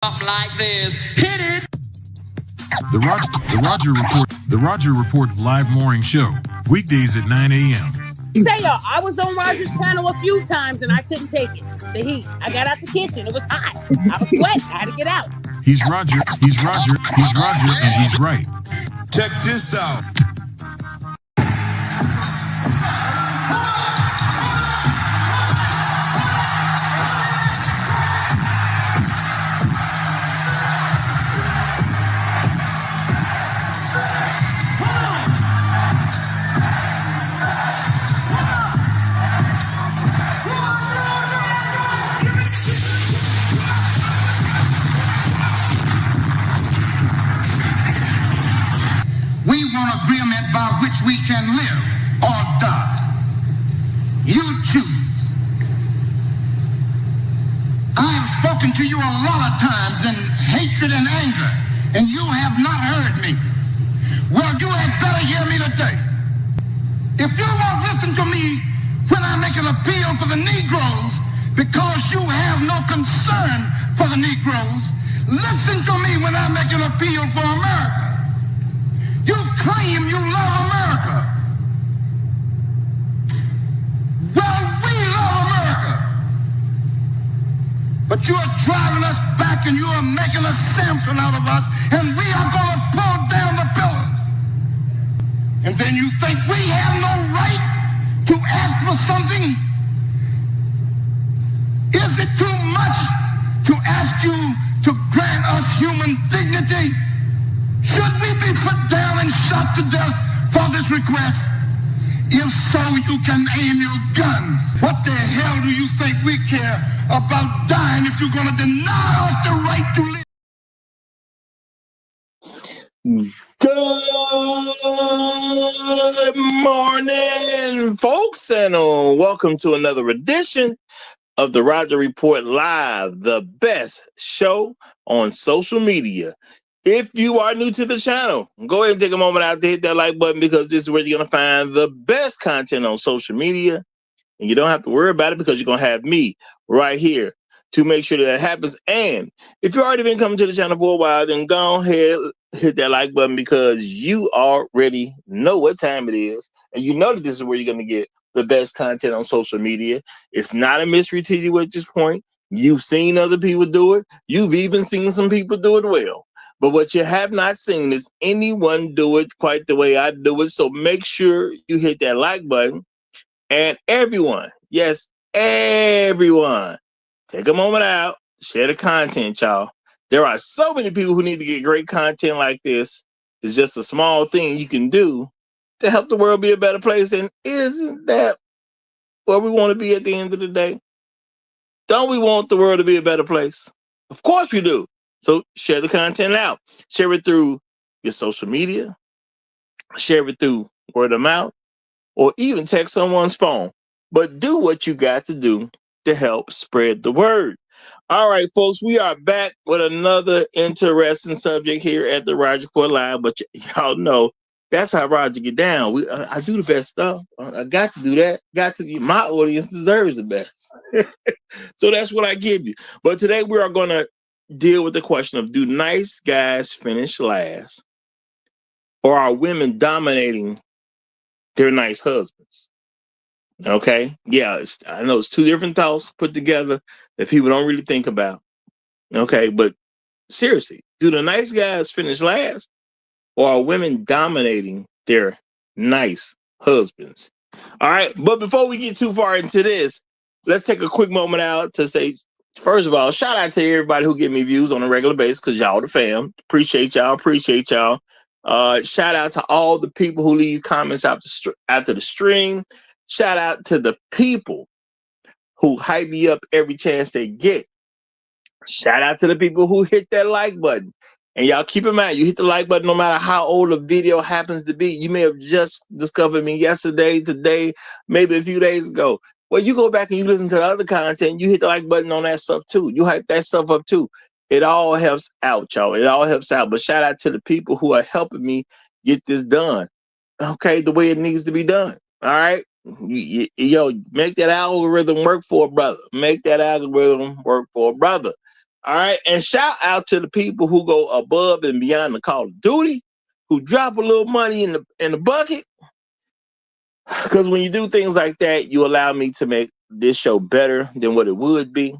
Something like this. Hit it. The Roger Report live morning show. Weekdays at 9 a.m. Say y'all, I was on Roger's panel a few times and I couldn't take it. The heat. I got out the kitchen. It was hot. I was sweating. I had to get out. He's Roger, and he's right. Check this out. We can live or die. You choose. I have spoken to you a lot of times in hatred and anger, and you have not heard me. Well, you had better hear me today. If you won't listen to me when I make an appeal for the Negroes because you have no concern for the Negroes, listen to me when I make an appeal for America. You claim you love America. Well, we love America. But you are driving us back and you are making a Samson out of us, and we are going to pull down the pillars. And then you think we have no right to ask for something? Is it too much to ask you to grant us human dignity? Should we be put down and shot to death for this request? If so, you can aim your guns. What the hell do you think we care about dying if you're going to deny us the right to live? Good morning, folks, and welcome to another edition of the Roger Report Live, the best show on social media. If you are new to the channel, go ahead and take a moment out to hit that like button, because this is where you're going to find the best content on social media. And you don't have to worry about it because you're going to have me right here to make sure that happens. And if you've already been coming to the channel for a while, then go ahead, hit that like button, because you already know what time it is. And you know that this is where you're going to get the best content on social media. It's not a mystery to you at this point. You've seen other people do it. You've even seen some people do it well. But what you have not seen is anyone do it quite the way I do it. So make sure you hit that like button. And everyone, yes, everyone, take a moment out, share the content, y'all. There are so many people who need to get great content like this. It's just a small thing you can do to help the world be a better place. And isn't that where we want to be at the end of the day? Don't we want the world to be a better place? Of course we do. So share the content out. Share it through your social media. Share it through word of mouth, or even text someone's phone. But do what you got to do to help spread the word. All right, folks, we are back with another interesting subject here at the Roger Report Live. But y'all know that's how Roger get down. I do the best stuff. I got to do that. My audience deserves the best. So that's what I give you. But today we are going to deal with the question of, do nice guys finish last, or are women dominating their nice husbands? Okay, yeah, I know it's two different thoughts put together that people don't really think about. Okay, but seriously, do the nice guys finish last, or are women dominating their nice husbands? All right, but before we get too far into this, let's take a quick moment out to say, first of all, shout out to everybody who give me views on a regular basis, because y'all the fam. Appreciate y'all. Shout out to all the people who leave comments after the stream. Shout out to the people who hype me up every chance they get. Shout out to the people who hit that like button. And y'all keep in mind, you hit the like button no matter how old a video happens to be. You may have just discovered me yesterday, today, maybe a few days ago. Well, you go back and you listen to the other content, you hit the like button on that stuff too. You hype that stuff up too. It all helps out, y'all. It all helps out. But shout out to the people who are helping me get this done. Okay, the way it needs to be done. All right? Yo, make that algorithm work for a brother. Make that algorithm work for a brother. All right. And shout out to the people who go above and beyond the call of duty, who drop a little money in the bucket. Because when you do things like that, you allow me to make this show better than what it would be.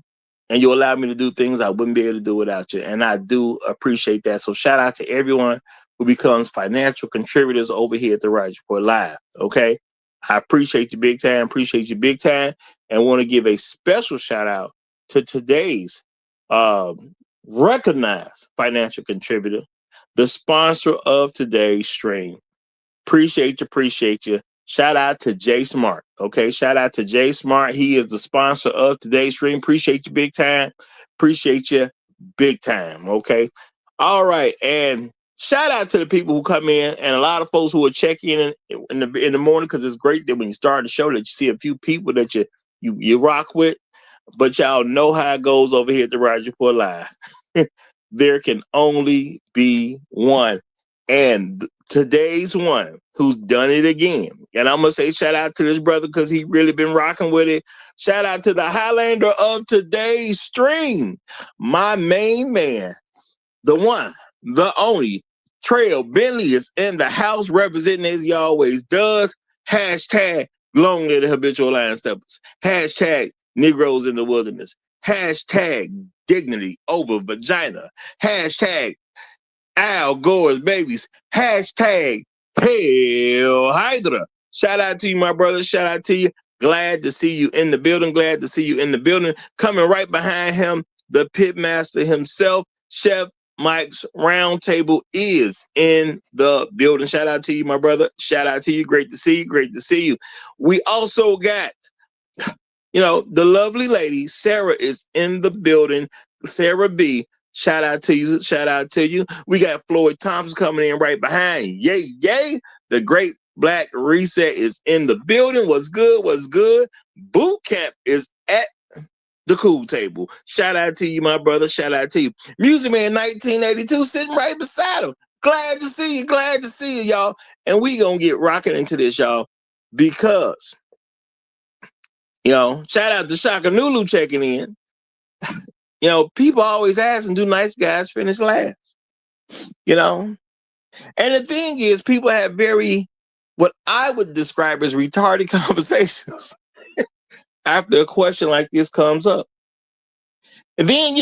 And you allow me to do things I wouldn't be able to do without you. And I do appreciate that. So shout out to everyone who becomes financial contributors over here at the Roger Report Live. Okay. I appreciate you big time. Appreciate you big time. And want to give a special shout out to today's recognized financial contributor, the sponsor of today's stream. Appreciate you. Shout out to Jay Smart. Okay, shout out to Jay Smart. He is the sponsor of today's stream. Appreciate you big time. Okay. All right. And shout out to the people who come in and a lot of folks who are checking in the morning, because it's great that when you start the show that you see a few people that you rock with. But y'all know how it goes over here at the Roger Report Live. There can only be one. And today's one who's done it again. And I'm going to say shout out to this brother because he really been rocking with it. Shout out to the Highlander of today's stream, my main man, the one, the only, Trail Bentley is in the house representing as he always does. Hashtag long live the habitual line steppers. Hashtag Negroes in the wilderness. Hashtag dignity over vagina. Hashtag Al Gore's babies. Hashtag Hail Hydra. Shout out to you, my brother. Shout out to you. Glad to see you in the building. Coming right behind him, the pitmaster himself, Chef Mike's Roundtable is in the building. Shout out to you, my brother. Shout out to you. Great to see you. We also got, the lovely lady, Sarah, is in the building. Sarah B. Shout out to you. We got Floyd Thompson coming in right behind. Yay. The great Black Reset is in the building. What's good? Boot Camp is at the cool table. Shout out to you, my brother. Shout out to you. Music Man 1982 sitting right beside him. Glad to see you, y'all. And we gonna get rocking into this, y'all, because, shout out to Shaka Nulu checking in. People always asking, do nice guys finish last? And the thing is, people have what I would describe as retarded conversations after a question like this comes up. And then,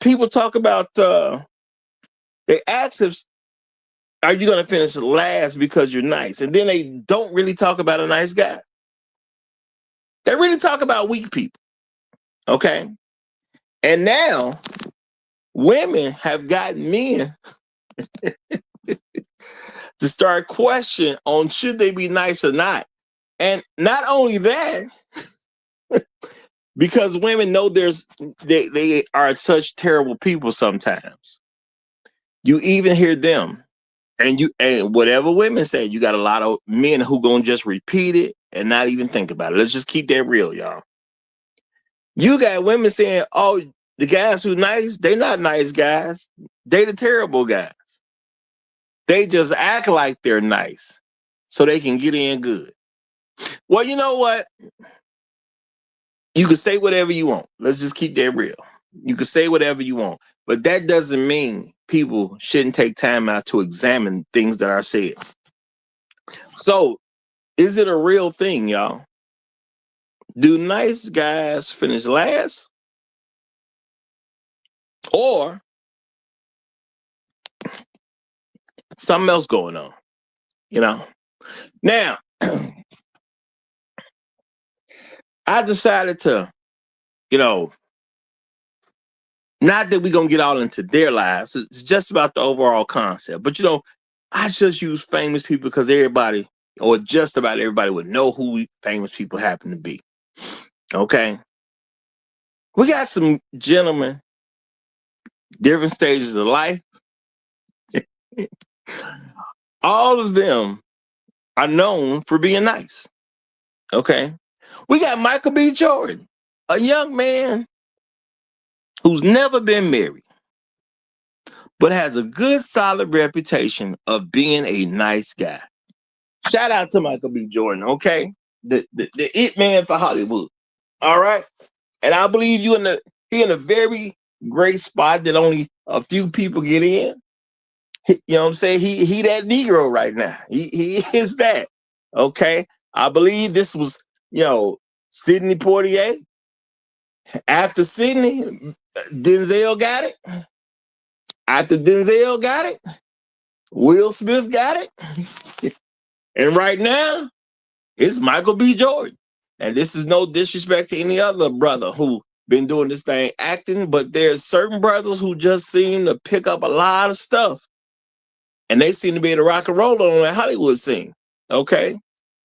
people talk about, they ask if, are you going to finish last because you're nice? And then they don't really talk about a nice guy. They really talk about weak people. Okay? And now, women have gotten men to start questioning on should they be nice or not. And not only that, because women know they are such terrible people sometimes. You even hear them, and whatever women say, you got a lot of men who gonna just repeat it and not even think about it. Let's just keep that real, y'all. You got women saying, oh, the guys who nice, they not nice guys. They the terrible guys. They just act like they're nice so they can get in good. Well, you know what? You can say whatever you want. Let's just keep that real. You can say whatever you want, but that doesn't mean people shouldn't take time out to examine things that are said. So, is it a real thing, y'all? Do nice guys finish last? Or something else going on? Now, I decided to, not that we're going to get all into their lives. It's just about the overall concept. But, I just use famous people because everybody, or just about everybody, would know who famous people happen to be. Okay? We got some gentlemen, different stages of life. All of them are known for being nice. Okay? We got Michael B. Jordan, a young man who's never been married, but has a good, solid reputation of being a nice guy. Shout out to Michael B. Jordan, okay? The it man for Hollywood. All right? And I believe he in a very great spot that only a few people get in. You know what I'm saying? He that Negro right now. He is that. Okay. I believe this was, Sidney Poitier. After Sidney, Denzel got it. After Denzel got it, Will Smith got it. And right now, it's Michael B. Jordan. And this is no disrespect to any other brother who been doing this thing acting, but there's certain brothers who just seem to pick up a lot of stuff. And they seem to be able to rock and roll on that Hollywood scene. Okay?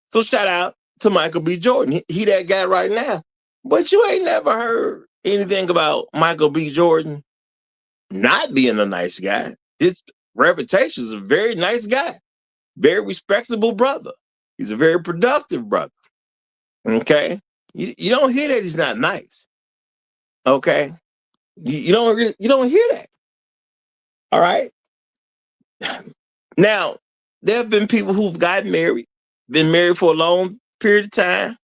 So shout out to Michael B. Jordan. He that guy right now. But you ain't never heard anything about Michael B. Jordan not being a nice guy. His reputation is a very nice guy. Very respectable brother. He's a very productive brother. Okay? You don't hear that he's not nice. Okay? You don't hear that. All right? Now, there have been people who've gotten married, been married for a long period of time,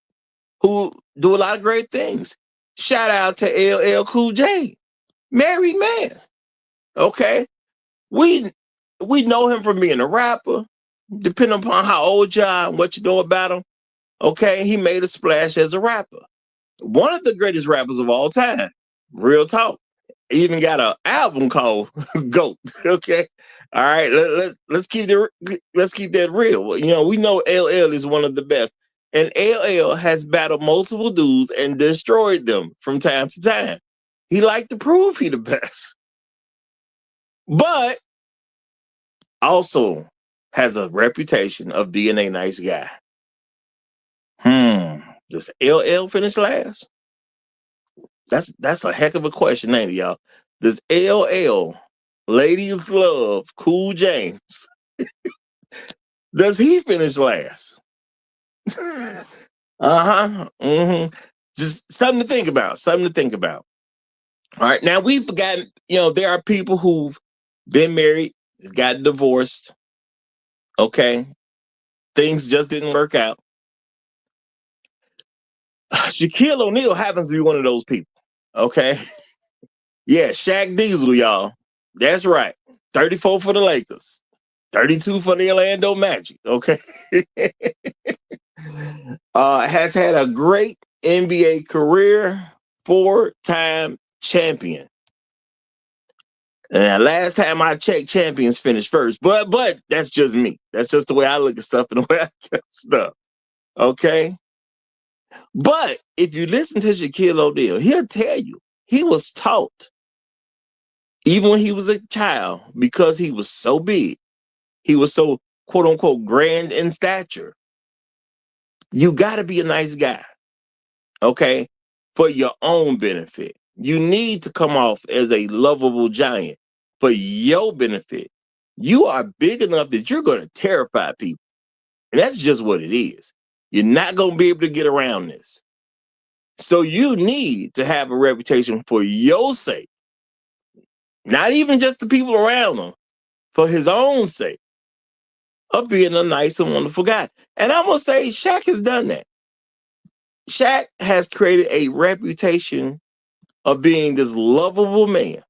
who do a lot of great things. Shout out to LL Cool J, married man. Okay, we know him from being a rapper. Depending upon how old you are and what you know about him, okay, he made a splash as a rapper. One of the greatest rappers of all time. Real talk. Even got an album called GOAT. Okay, all right. Let's keep that real. We know LL is one of the best, and LL has battled multiple dudes and destroyed them from time to time. He liked to prove he the best, but also has a reputation of being a nice guy. Does LL finish last? That's a heck of a question, ain't it, y'all? Does LL, Ladies Love, Cool James, does he finish last? Just something to think about. All right, now we've forgotten, there are people who've been married, got divorced, okay? Things just didn't work out. Shaquille O'Neal happens to be one of those people, okay? Yeah, Shaq Diesel, y'all. That's right. 34 for the Lakers. 32 for the Orlando Magic, okay? Has had a great NBA career, 4-time champion. And last time I checked, champions finished first. But that's just me. That's just the way I look at stuff and the way I get stuff. Okay? But if you listen to Shaquille O'Neal, he'll tell you he was taught, even when he was a child, because he was so big, he was so quote unquote grand in stature. You got to be a nice guy, okay, for your own benefit. You need to come off as a lovable giant for your benefit. You are big enough that you're going to terrify people. And that's just what it is. You're not going to be able to get around this. So you need to have a reputation for your sake. Not even just the people around him, for his own sake, of being a nice and wonderful guy. And I'm going to say Shaq has done that. Shaq has created a reputation of being this lovable man.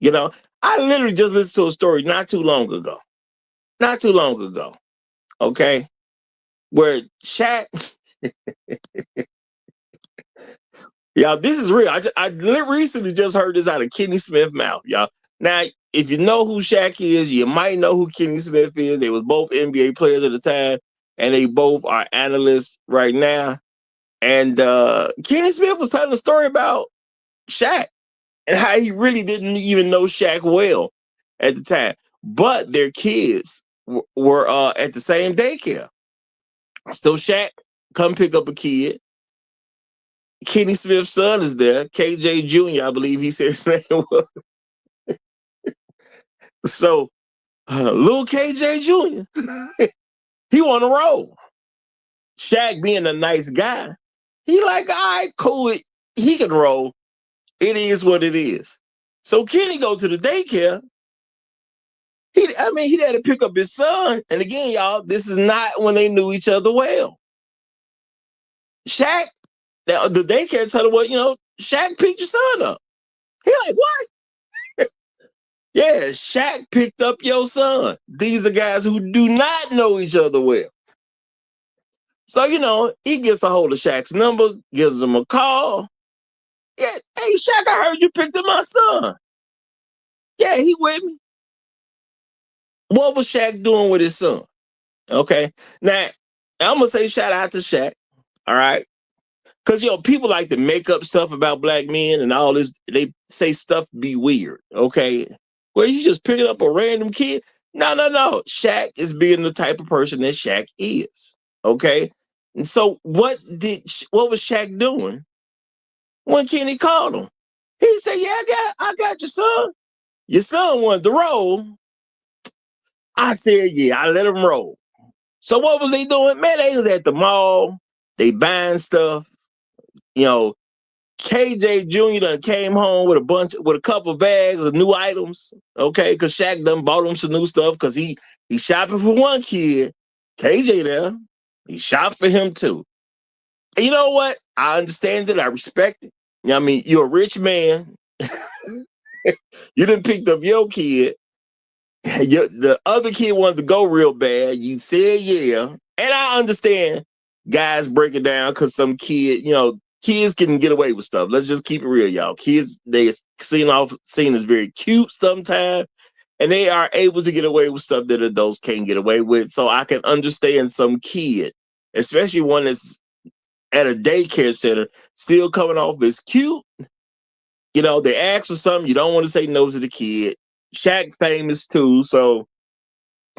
I literally just listened to a story not too long ago, okay, where Shaq, y'all, this is real. I recently just heard this out of Kenny Smith's mouth, y'all. Now, if you know who Shaq is, you might know who Kenny Smith is. They was both NBA players at the time, and they both are analysts right now. And Kenny Smith was telling a story about Shaq and how he really didn't even know Shaq well at the time. But their kids were at the same daycare. So Shaq come pick up a kid. Kenny Smith's son is there, KJ Jr., I believe he said his name was. So little KJ Jr., he want to roll. Shaq being a nice guy, he like, all right, cool, he can roll. It is what it is. So Kenny go to the daycare. He had to pick up his son. And again, y'all, this is not when they knew each other well. Shaq, the daycare told him, well, Shaq picked your son up. He like, what? Yeah, Shaq picked up your son. These are guys who do not know each other well. So, he gets a hold of Shaq's number, gives him a call. Yeah, hey, Shaq, I heard you picked up my son. Yeah, he with me. What was Shaq doing with his son? Okay. Now, I'm going to say shout out to Shaq. All right. Because, people like to make up stuff about black men and all this. They say stuff be weird. Okay. Well, you just picking up a random kid? No. Shaq is being the type of person that Shaq is. Okay. And so what was Shaq doing when Kenny called him? He said, yeah, I got your son. Your son wanted to roll. I said, yeah, I let him roll. So what was they doing? Man, they was at the mall. They buying stuff. KJ Jr. done came home with a couple bags of new items. Okay, because Shaq done bought him some new stuff because he shopping for one kid. KJ there. He shopped for him too. And you know what? I understand it. I respect it. I mean, you're a rich man. You done picked up your kid. The other kid wanted to go real bad. You said yeah. And I understand guys break it down because some kids can get away with stuff. Let's just keep it real, y'all. Kids, they seen as very cute sometimes, and they are able to get away with stuff that adults can't get away with. So I can understand some kid, especially one that's at a daycare center, still coming off as cute. They ask for something, you don't want to say no to the kid. Shaq famous too, so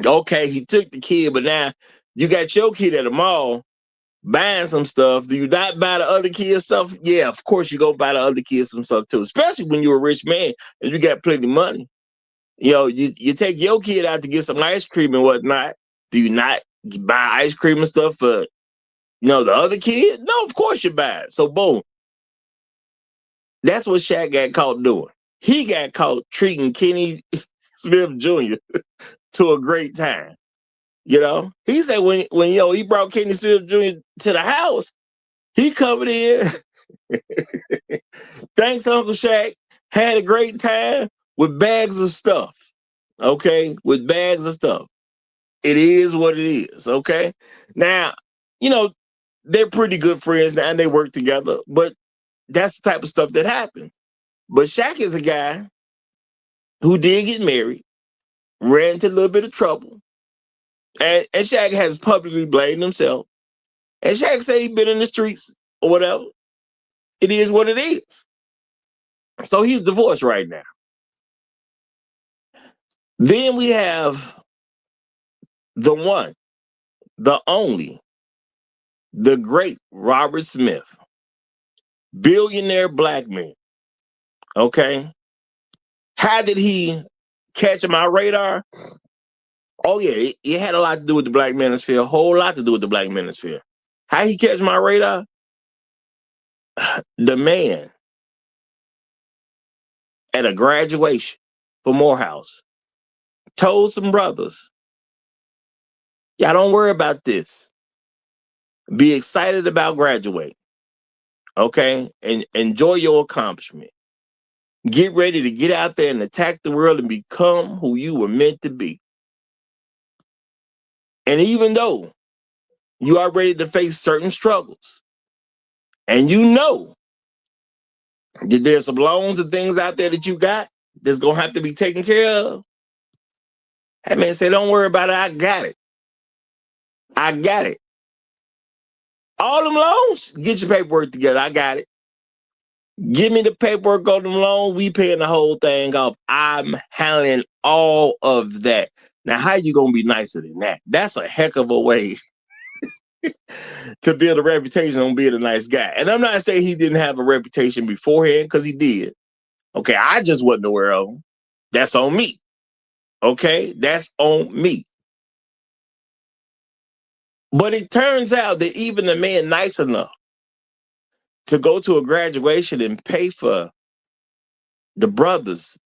okay, he took the kid, but now you got your kid at the mall buying some stuff. Do you not buy the other kids stuff? Yeah, of course you go buy the other kids some stuff too, especially when you're a rich man and you got plenty of money. You take your kid out to get some ice cream and whatnot. Do you not buy ice cream and stuff for the other kid? No, of course you buy it. So boom. That's what Shaq got caught doing. He got caught treating Kenny Smith Jr. to a great time. He said when he brought Kenny Smith Jr. to the house, he covered in. Thanks, Uncle Shaq. Had a great time with bags of stuff. Okay, with bags of stuff. It is what it is. Okay. Now, they're pretty good friends now and they work together, but that's the type of stuff that happens. But Shaq is a guy who did get married, ran into a little bit of trouble, and Shaq has publicly blamed himself. And Shaq said he's been in the streets or whatever. It is what it is. So he's divorced right now. Then we have the one, the only, the great Robert Smith, billionaire black man. Okay. How did he catch my radar? Oh, yeah, it had a lot to do with the black manosphere, a whole lot to do with the black manosphere. How he catch my radar? The man at a graduation for Morehouse told some brothers, y'all don't worry about this. Be excited about graduating. Okay? And enjoy your accomplishment. Get ready to get out there and attack the world and become who you were meant to be. And even though you are ready to face certain struggles, and that there's some loans and things out there that you got that's going to have to be taken care of, that man said, don't worry about it. I got it. I got it. All them loans, get your paperwork together. I got it. Give me the paperwork on them loans. We paying the whole thing off. I'm handling all of that. Now, how you going to be nicer than that? That's a heck of a way to build a reputation on being a nice guy. And I'm not saying he didn't have a reputation beforehand, because he did. Okay, I just wasn't aware of him. That's on me. Okay, that's on me. But it turns out that even the man nice enough to go to a graduation and pay for the brothers'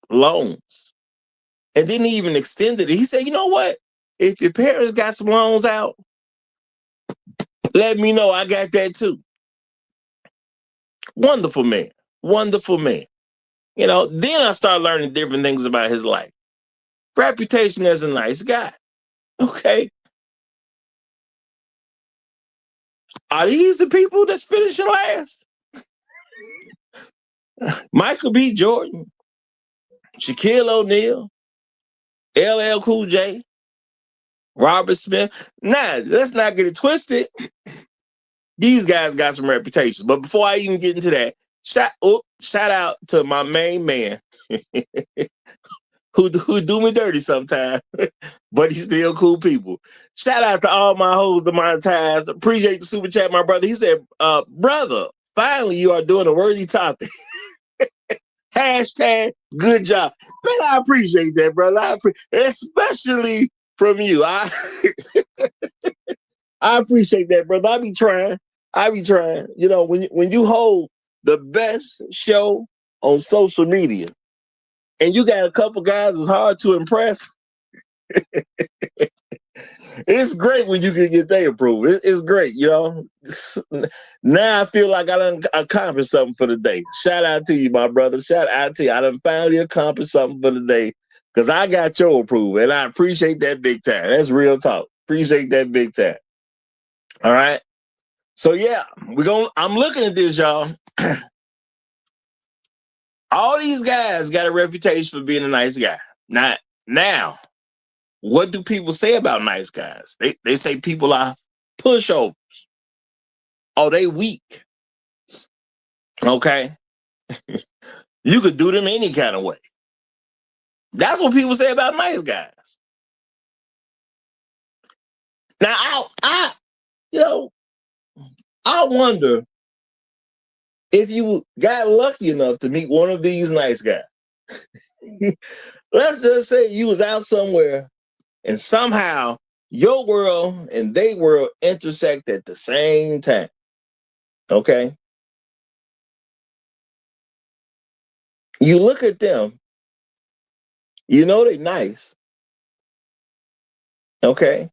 loans, and then he even extended it. He said, you know what? If your parents got some loans out, let me know. I got that too. Wonderful man. Wonderful man. Then I started learning different things about his life. Reputation as a nice guy. Okay. Are these the people that's finishing last? Michael B. Jordan, Shaquille O'Neal, LL Cool J, Robert Smith. Nah, let's not get it twisted. These guys got some reputations. But before I even get into that, shout out to my main man who do me dirty sometimes, but he's still cool people. Shout out to all my hoes demonetized. Appreciate the super chat, my brother. He said, brother, finally you are doing a worthy topic. Hashtag good job. Man, I appreciate that, brother. Especially from you. I appreciate that, brother. I be trying. When you hold the best show on social media and you got a couple guys that's hard to impress, it's great when you can get their approval. It's great, Now I feel like I done accomplished something for the day. Shout out to you, my brother. Shout out to you. I done finally accomplished something for the day because I got your approval, and I appreciate that big time. That's real talk. Appreciate that big time. All right. So yeah, I'm looking at this, y'all. All these guys got a reputation for being a nice guy. Now, what do people say about nice guys? They say people are pushovers. Oh, they weak. Okay. You could do them any kind of way. That's what people say about nice guys. Now, I wonder if you got lucky enough to meet one of these nice guys. Let's just say you was out somewhere and somehow your world and their world intersect at the same time. Okay? You look at them, they're nice. Okay?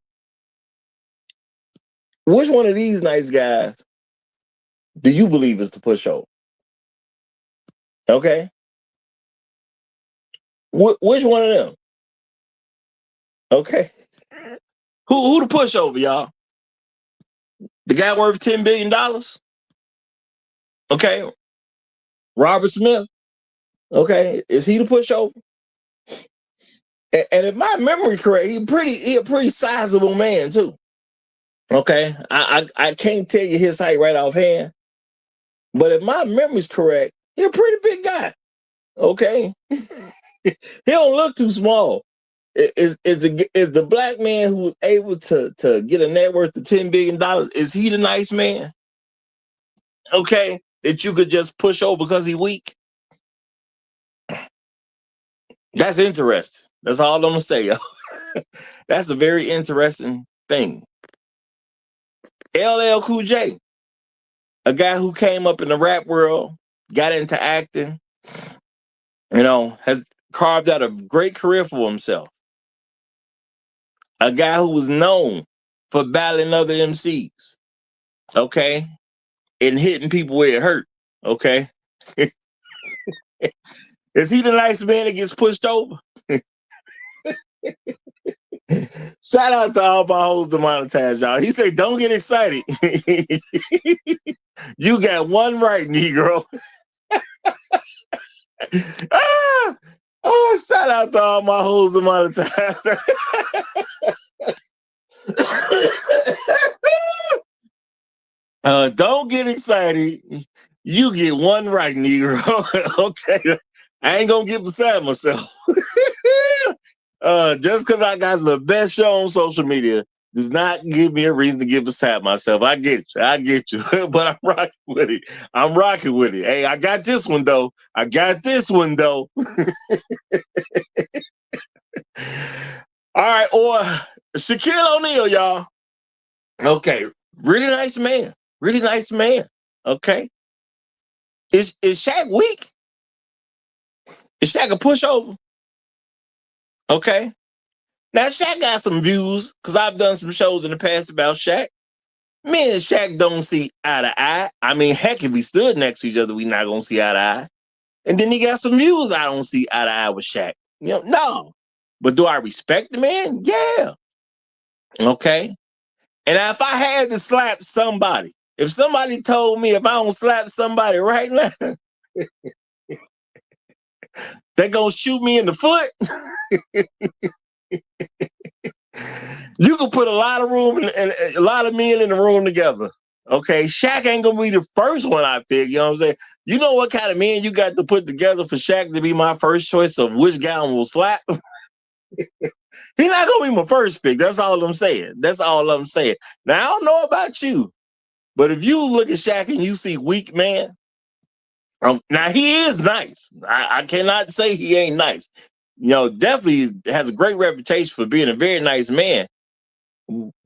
Which one of these nice guys do you believe is the pushover? Okay? Which one of them? Okay? Who the pushover, y'all? The guy worth $10 billion? Okay? Robert Smith? Okay? Is he the pushover? And if my memory correct, he a pretty sizable man too. Okay? I can't tell you his height right offhand. But if my memory's correct, he's a pretty big guy. Okay? He don't look too small. Is the black man who was able to get a net worth of $10 billion, is he the nice man? Okay? That you could just push over because he's weak? That's interesting. That's all I'm going to say, yo. That's a very interesting thing. LL Cool J, a guy who came up in the rap world, got into acting, has carved out a great career for himself. A guy who was known for battling other MCs, okay, and hitting people where it hurt, okay. Is he the nice man that gets pushed over? Shout out to all my hoes demonetized, y'all. He said, don't get excited. You got one right, Negro. Shout out to all my hoes demonetized. Don't get excited. You get one right, Negro. Okay. I ain't gonna get beside myself. Just because I got the best show on social media does not give me a reason to get beside myself. I get you. But I'm rocking with it. Hey, I got this one though. All right, or Shaquille O'Neal, y'all. Okay, really nice man. Okay. Is Shaq weak? Is Shaq a pushover? Okay. Now, Shaq got some views because I've done some shows in the past about Shaq. Me and Shaq don't see eye to eye. I mean, heck, if we stood next to each other, we not going to see eye to eye. And then he got some views I don't see eye to eye with Shaq. No. But do I respect the man? Yeah. Okay. And if I had to slap somebody, if somebody told me if I don't slap somebody right now, they're going to shoot me in the foot. You can put a lot of room and a lot of men in the room together. Okay, Shaq ain't gonna be the first one I pick. You know what I'm saying? You know what kind of men you got to put together for Shaq to be my first choice of which guy will slap? He's not gonna be my first pick. That's all I'm saying. That's all I'm saying. Now I don't know about you, but if you look at Shaq and you see weak man, now he is nice. I cannot say he ain't nice. Definitely has a great reputation for being a very nice man.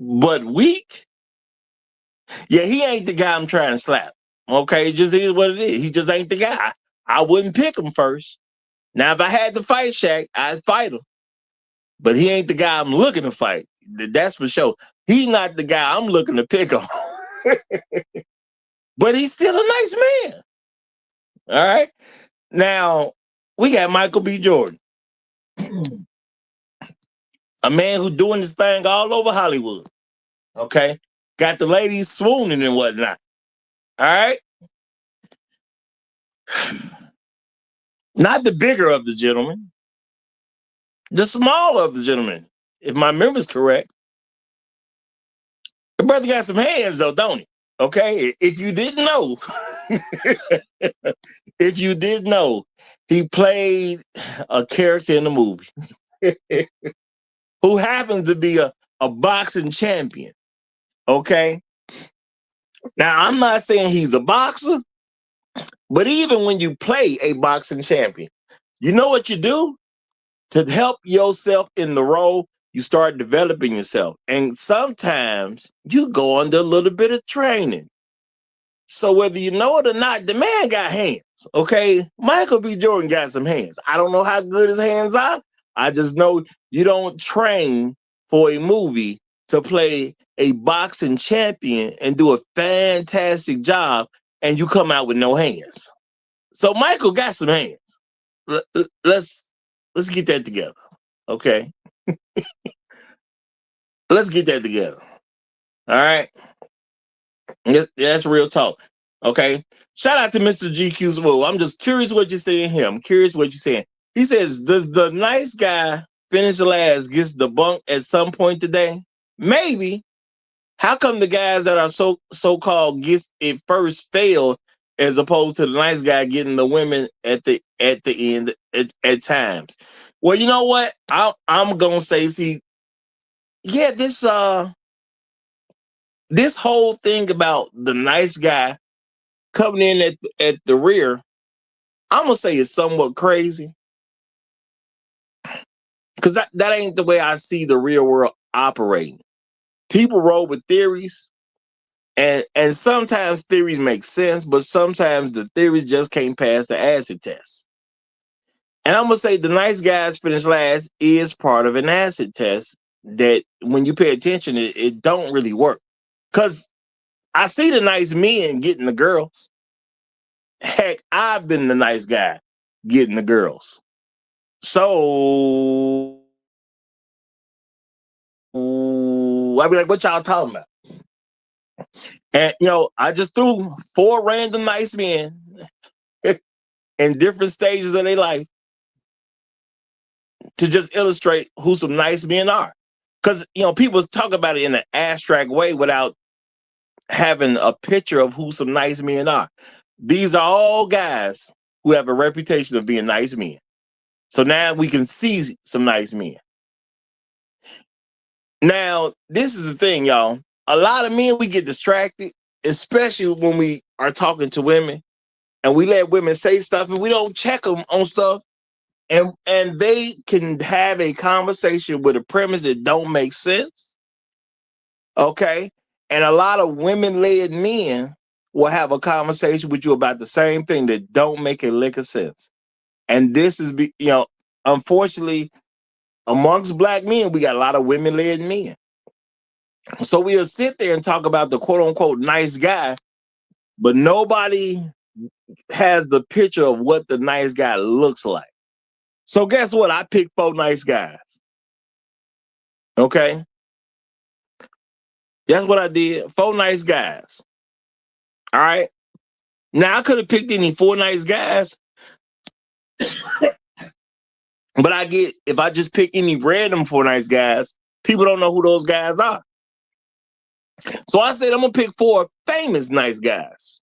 But weak, yeah, he ain't the guy I'm trying to slap. Okay, it just is what it is. He just ain't the guy. I wouldn't pick him first. Now, if I had to fight Shaq, I'd fight him. But he ain't the guy I'm looking to fight. That's for sure. He's not the guy I'm looking to pick on. But he's still a nice man. All right. Now, we got Michael B. Jordan. A man who's doing this thing all over Hollywood. Okay. Got the ladies swooning and whatnot. All right. Not the bigger of the gentlemen. The smaller of the gentlemen. If my memory's correct. The brother got some hands though, don't he? Okay. If you didn't know, he played a character in the movie who happens to be a boxing champion. Okay. Now, I'm not saying he's a boxer, but even when you play a boxing champion, you know what you do? To help yourself in the role, you start developing yourself. And sometimes you go under a little bit of training. So whether you know it or not, the man got hands, okay? Michael B. Jordan got some hands. I don't know how good his hands are. I just know you don't train for a movie to play a boxing champion and do a fantastic job and you come out with no hands. So Michael got some hands. Let's get that together, okay? Let's get that together. All right? That's real talk. Okay. Shout out to Mr. GQ Smooth. I'm just curious what you're saying here. I'm curious what you're saying. He says, does the nice guy finish last gets debunked at some point today? Maybe. How come the guys that are so-called gets it first fail as opposed to the nice guy getting the women at the end at times? Well, you know what? I'm gonna say, this whole thing about the nice guy coming in at the rear, I'm gonna say it's somewhat crazy. Because that ain't the way I see the real world operating. People roll with theories, and sometimes theories make sense, but sometimes the theories just can't pass the acid test. And I'm gonna say the nice guys finish last is part of an acid test that when you pay attention, it don't really work. Because I see the nice men getting the girls. Heck, I've been the nice guy getting the girls. So I be like, what y'all talking about? And, I just threw 4 random nice men in different stages of their life to just illustrate who some nice men are. Because, people talk about it in an abstract way without having a picture of who some nice men are. These are all guys who have a reputation of being nice men. So now we can see some nice men. Now, this is the thing, y'all. A lot of men, we get distracted, especially when we are talking to women and we let women say stuff and we don't check them on stuff. And they can have a conversation with a premise that don't make sense. Okay? And a lot of women-led men will have a conversation with you about the same thing that don't make a lick of sense. And this is, unfortunately, amongst black men, we got a lot of women-led men. So we'll sit there and talk about the quote-unquote nice guy, but nobody has the picture of what the nice guy looks like. So guess what? I picked 4 nice guys. Okay? That's what I did. 4 nice guys. All right? Now, I could have picked any 4 nice guys, but if I just pick any random 4 nice guys, people don't know who those guys are. So I said, I'm going to pick 4 famous nice guys.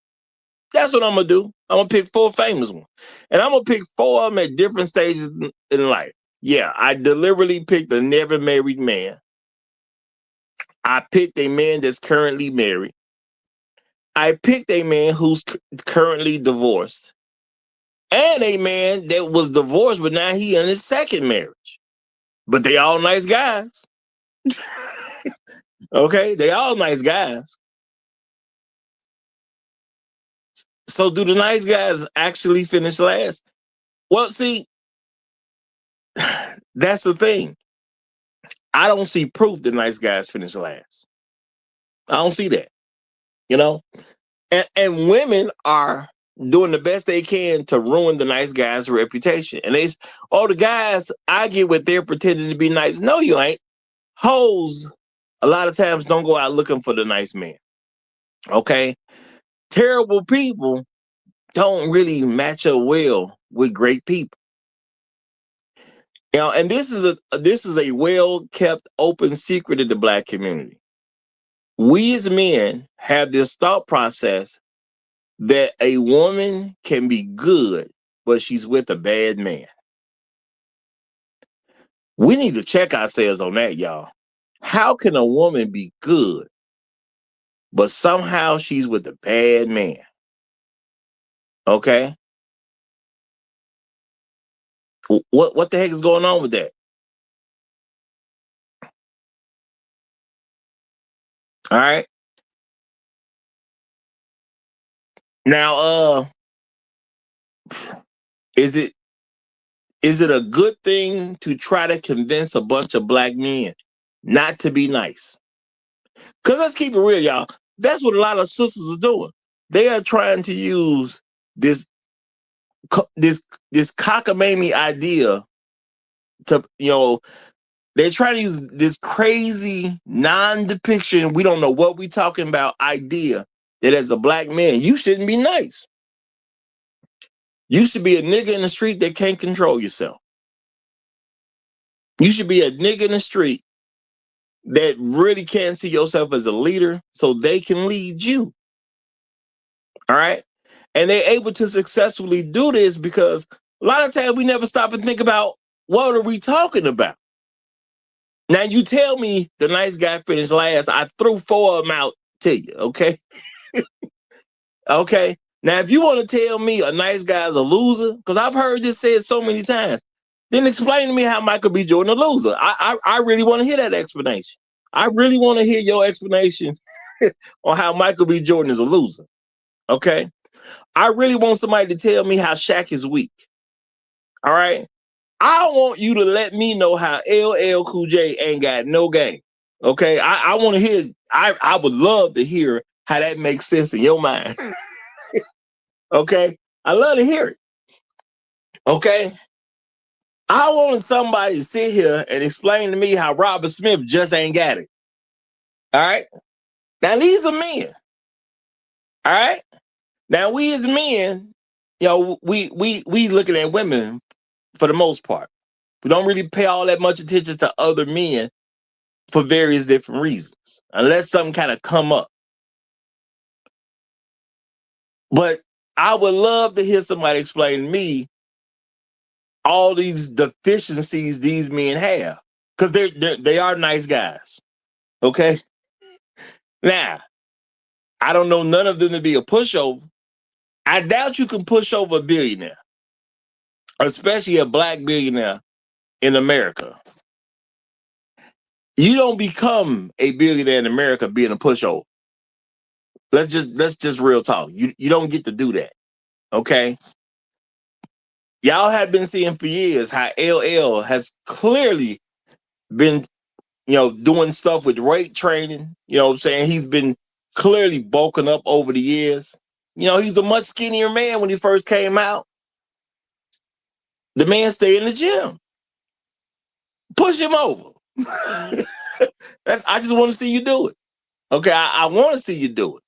That's what I'm going to do. I'm going to pick 4 famous ones. And I'm going to pick 4 of them at different stages in life. Yeah, I deliberately picked a never married man. I picked a man that's currently married. I picked a man who's currently divorced. And a man that was divorced, but now he in his second marriage. But they all nice guys. Okay, they all nice guys. So do the nice guys actually finish last? Well, see, that's the thing. I don't see proof that nice guys finish last. I don't see that, you know? And women are doing the best they can to ruin the nice guy's reputation. And the guys, I get what they're pretending to be nice. No, you ain't. Hoes, a lot of times, don't go out looking for the nice man. Okay? Terrible people don't really match up well with great people. You know, and this is a well-kept open secret in the Black community. We as men have this thought process that a woman can be good, but she's with a bad man. We need to check ourselves on that, y'all. How can a woman be good, but somehow she's with a bad man? Okay? What the heck is going on with that? All right. Now, is it a good thing to try to convince a bunch of black men not to be nice? Because let's keep it real, y'all. That's what a lot of sisters are doing. They are trying to use this cockamamie idea to, they're trying to use this crazy non-depiction, we don't know what we're talking about idea that as a black man, you shouldn't be nice. You should be a nigga in the street that can't control yourself. You should be a nigga in the street that really can't see yourself as a leader so they can lead you. All right? And they're able to successfully do this because a lot of times we never stop and think about what are we talking about. Now you tell me the nice guy finished last. I threw 4 of them out to you, okay? Okay. Now if you want to tell me a nice guy's a loser, because I've heard this said so many times, then explain to me how Michael B. Jordan a loser. I really want to hear that explanation. I really want to hear your explanation on how Michael B. Jordan is a loser. Okay. I really want somebody to tell me how Shaq is weak. All right. I want you to let me know how LL Cool J ain't got no game. Okay. I want to hear, I would love to hear how that makes sense in your mind. Okay. I love to hear it. Okay. I want somebody to sit here and explain to me how Robert Smith just ain't got it. All right. Now these are men. All right. Now we as men, we looking at women for the most part. We don't really pay all that much attention to other men for various different reasons, unless something kind of come up. But I would love to hear somebody explain to me all these deficiencies these men have, because they are nice guys. Okay. Now, I don't know none of them to be a pushover. I doubt you can push over a billionaire, especially a black billionaire in America. You don't become a billionaire in America being a pushover. Let's just real talk. You don't get to do that. Okay. Y'all have been seeing for years how LL has clearly been, doing stuff with weight training. You know what I'm saying? He's been clearly bulking up over the years. You know, he's a much skinnier man when he first came out. The man stayed in the gym. Push him over. I just want to see you do it. Okay, I want to see you do it.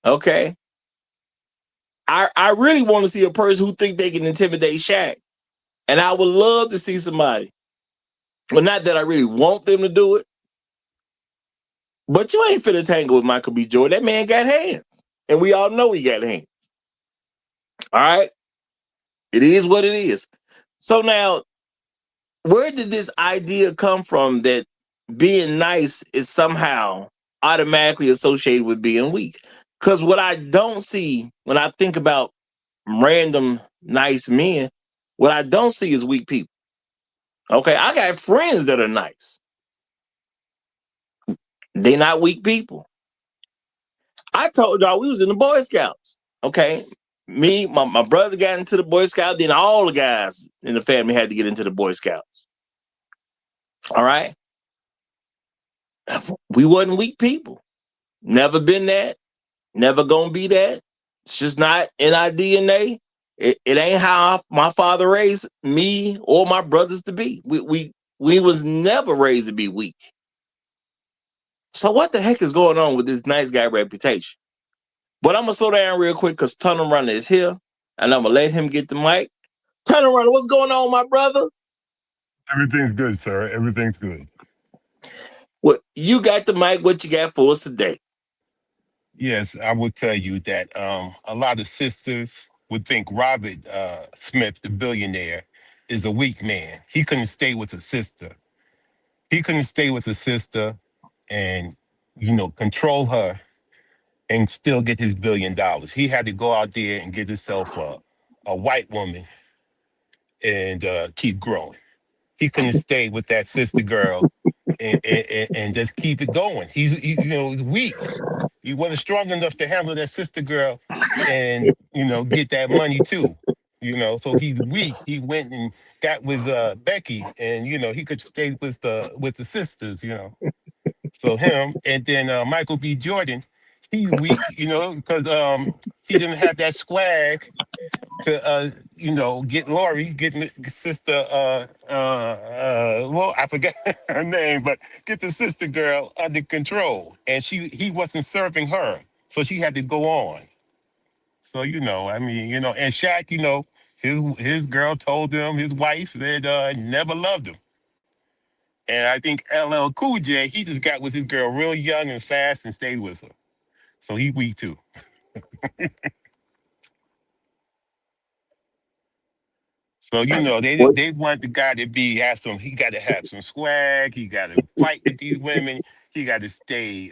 Okay. I really want to see a person who think they can intimidate Shaq. And I would love to see somebody. Well, not that I really want them to do it. But you ain't finna tangle with Michael B. Jordan. That man got hands. And we all know he got hands. All right? It is what it is. So now, where did this idea come from that being nice is somehow automatically associated with being weak? Because what I don't see when I think about random nice men, what I don't see is weak people. Okay, I got friends that are nice. They're not weak people. I told y'all we was in the Boy Scouts. Okay, me, my brother got into the Boy Scouts. Then all the guys in the family had to get into the Boy Scouts. All right, we wasn't weak people. Never been that. Never gonna be that. It's just not in our DNA. It ain't how my father raised me or my brothers to be. We was never raised to be weak. So what the heck is going on with this nice guy reputation? But I'm gonna slow down real quick because Tunnel Runner is here, and I'm gonna let him get the mic. Tunnel Runner, what's going on, my brother? Everything's good, sir. Everything's good. Well, you got the mic. What you got for us today? Yes, I will tell you that a lot of sisters would think Robert Smith, the billionaire, is a weak man. He couldn't stay with a sister. He couldn't stay with a sister and, control her and still get his $1 billion. He had to go out there and get himself a white woman and keep growing. He couldn't stay with that sister girl and just keep it going. He's weak. He wasn't strong enough to handle that sister girl and get that money too. So he's weak. He went and got with Becky, and he could stay with the sisters. So him, and then Michael B. Jordan, he's weak. Because he didn't have that swag to get Lori, sister well, I forgot her name, but get the sister girl under control. And he wasn't serving her. So she had to go on. So and Shaq, his girl told him, his wife, that never loved him. And I think LL Cool J, he just got with his girl real young and fast and stayed with her. So he weak too. So they want the guy to he got to have some swag. He got to fight with these women. He got to stay,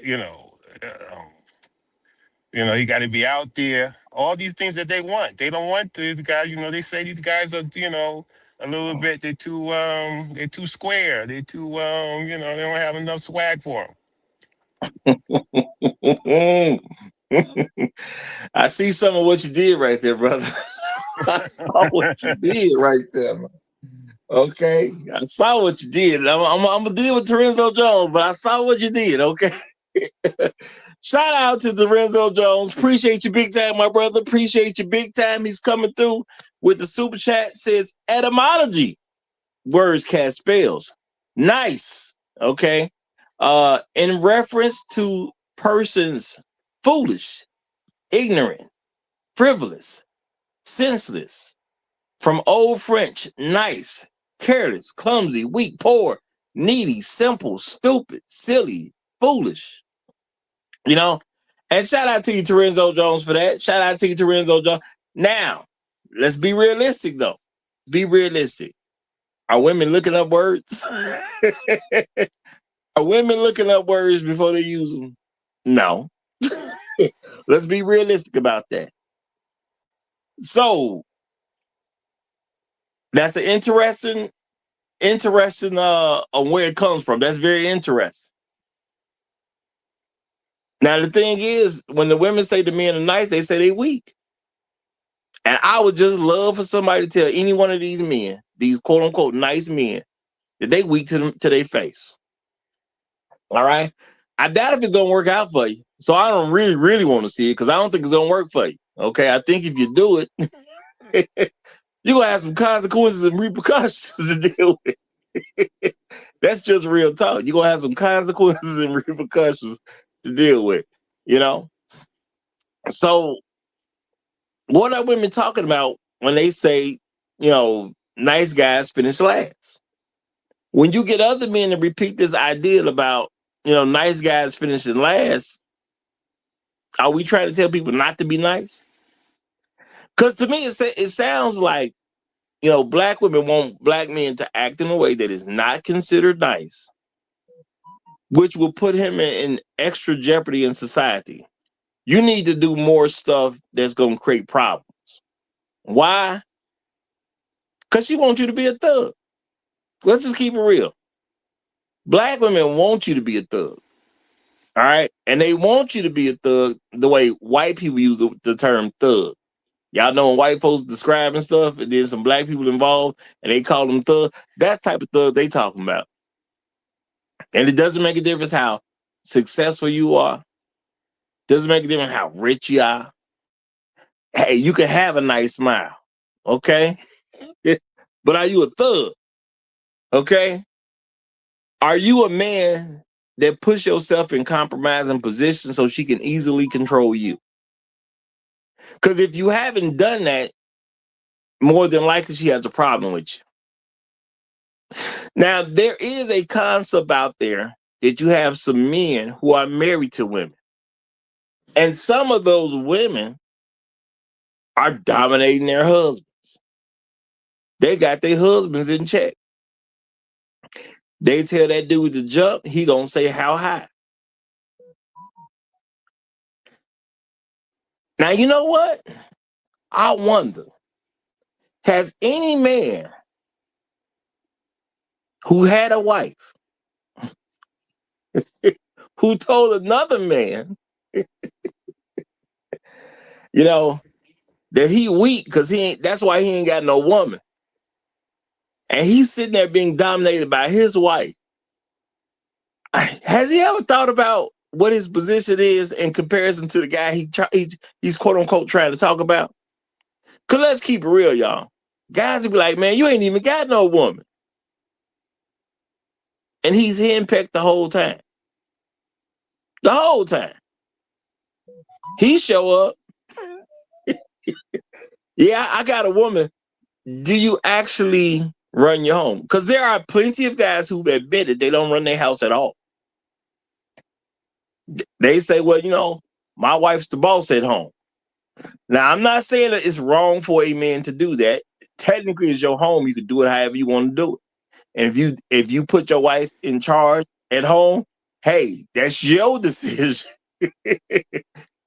he got to be out there. All these things that they want. They don't want these guys. They say these guys are, a little bit. They're too square. They're too, they don't have enough swag for I see some of what you did right there, brother. I saw what you did right there, man. Okay, I saw what you did. I'm gonna deal with Terenzo Jones, but I saw what you did. Okay. Shout out to Terenzo Jones. Appreciate you big time, my brother. Appreciate you big time. He's coming through with the super chat. Says etymology, words cast spells. Nice. Okay. In reference to persons foolish, ignorant, frivolous, senseless. From Old French, nice, careless, clumsy, weak, poor, needy, simple, stupid, silly, foolish. And shout out to you, Terenzo Jones, for that. Shout out to you, Terenzo Jones. Now, let's be realistic, though. Be realistic. Are women looking up words? Are women looking up words before they use them? No. Let's be realistic about that. So, that's an interesting on where it comes from. That's very interesting. Now the thing is, when the women say the men are nice, they say they weak. And I would just love for somebody to tell any one of these men, these quote unquote nice men, that they weak to their face. All right. I doubt if it's gonna work out for you. So I don't really want to see it because I don't think it's gonna work for you. Okay, I think if you do it, you're gonna have some consequences and repercussions to deal with. That's just real talk. You're gonna have some consequences and repercussions to deal with, you know. So what are women talking about when they say, nice guys finish last? When you get other men to repeat this idea about, nice guys finishing last, are we trying to tell people not to be nice? Because to me, it sounds like, black women want black men to act in a way that is not considered nice, which will put him in extra jeopardy in society. You need to do more stuff that's going to create problems. Why? Because she wants you to be a thug. Let's just keep it real. Black women want you to be a thug. All right? And they want you to be a thug the way white people use the term thug. Y'all know when white folks describing stuff and there's some black people involved and they call them thug, that type of thug they talking about. And it doesn't make a difference how successful you are. Doesn't make a difference how rich you are. Hey, you can have a nice smile, okay? But are you a thug? Okay? Are you a man that puts yourself in compromising positions so she can easily control you? Because if you haven't done that, more than likely she has a problem with you. Now, there is a concept out there that you have some men who are married to women. And some of those women are dominating their husbands. They got their husbands in check. They tell that dude to jump, he gonna say how high. Now, you know what? I wonder, has any man who had a wife who told another man, that he weak because that's why he ain't got no woman. And he's sitting there being dominated by his wife. Has he ever thought about what his position is in comparison to the guy he's quote unquote trying to talk about? Because let's keep it real, y'all. Guys will be like, man, you ain't even got no woman. And he's henpecked the whole time. The whole time. He show up. Yeah, I got a woman. Do you actually run your home? Because there are plenty of guys who've admitted they don't run their house at all. They say, well, my wife's the boss at home. Now, I'm not saying that it's wrong for a man to do that. Technically, it's your home. You can do it however you want to do it. And if you put your wife in charge at home, hey, that's your decision.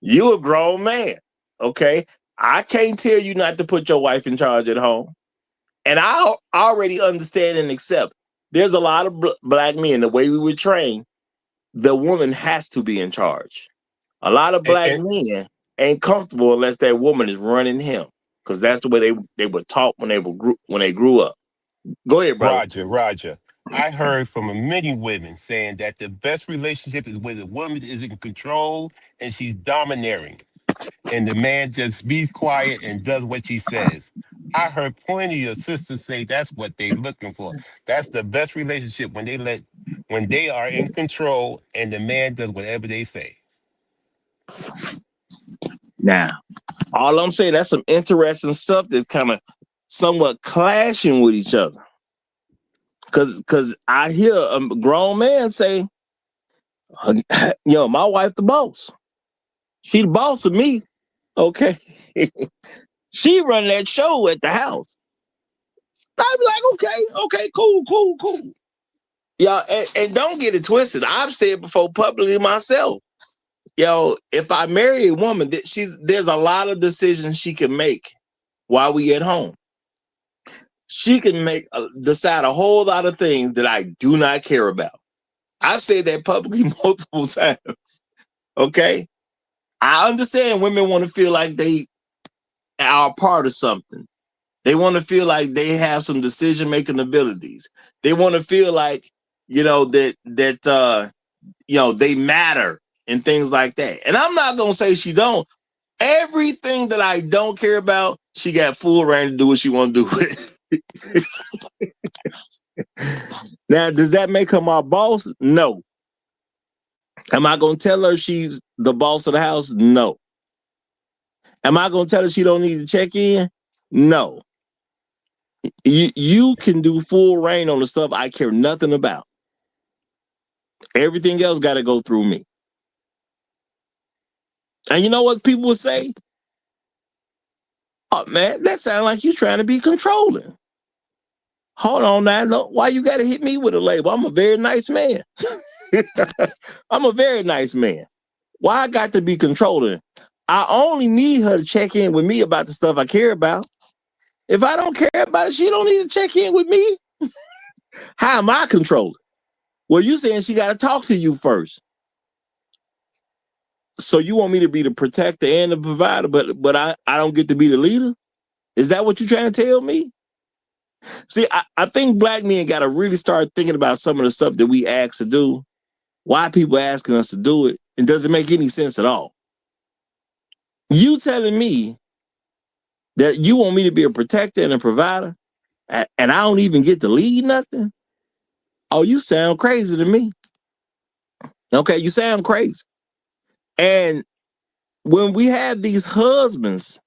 You a grown man, okay? I can't tell you not to put your wife in charge at home. And I already understand and accept. There's a lot of black men, the way we were trained, the woman has to be in charge. A lot of black men ain't comfortable unless that woman is running him, because that's the way they were taught when they grew up. Go ahead, brother. Roger. I heard from many women saying that the best relationship is where the woman is in control and she's domineering, and the man just be quiet and does what she says. I heard plenty of sisters say that's what they're looking for. That's the best relationship when they are in control and the man does whatever they say. Now, all I'm saying, that's some interesting stuff that's kind of somewhat clashing with each other. Because I hear a grown man say, my wife the boss. She the boss of me. Okay. She run that show at the house. I'd be like, okay, cool. Yeah, and don't get it twisted. I've said before publicly myself, if I marry a woman, there's a lot of decisions she can make while we at home. She can decide a whole lot of things that I do not care about. I've said that publicly multiple times. Okay? I understand women want to feel like they are a part of something. They want to feel like they have some decision-making abilities. They want to feel like, they matter. and things like that. And I'm not gonna say she don't. Everything that I don't care about, she got full reign to do what she want to do with. Now, does that make her my boss? No. Am I gonna tell her she's the boss of the house? No. Am I gonna tell her she don't need to check in? No. You can do full reign on the stuff I care nothing about. Everything else got to go through me. And you know what people would say? Oh, man, that sounds like you trying to be controlling. Hold on now. No, why you got to hit me with a label? I'm a very nice man. I'm a very nice man. Why I got to be controlling? I only need her to check in with me about the stuff I care about. If I don't care about it, she don't need to check in with me. How am I controlling? Well, you saying she got to talk to you first. So you want me to be the protector and the provider, but I don't get to be the leader? Is that what you're trying to tell me? See, I think black men got to really start thinking about some of the stuff that we ask to do, why people asking us to do it, and does it make any sense at all? You telling me that you want me to be a protector and a provider, and I don't even get to lead nothing? Oh, you sound crazy to me. Okay, you sound crazy. And when we have these husbands,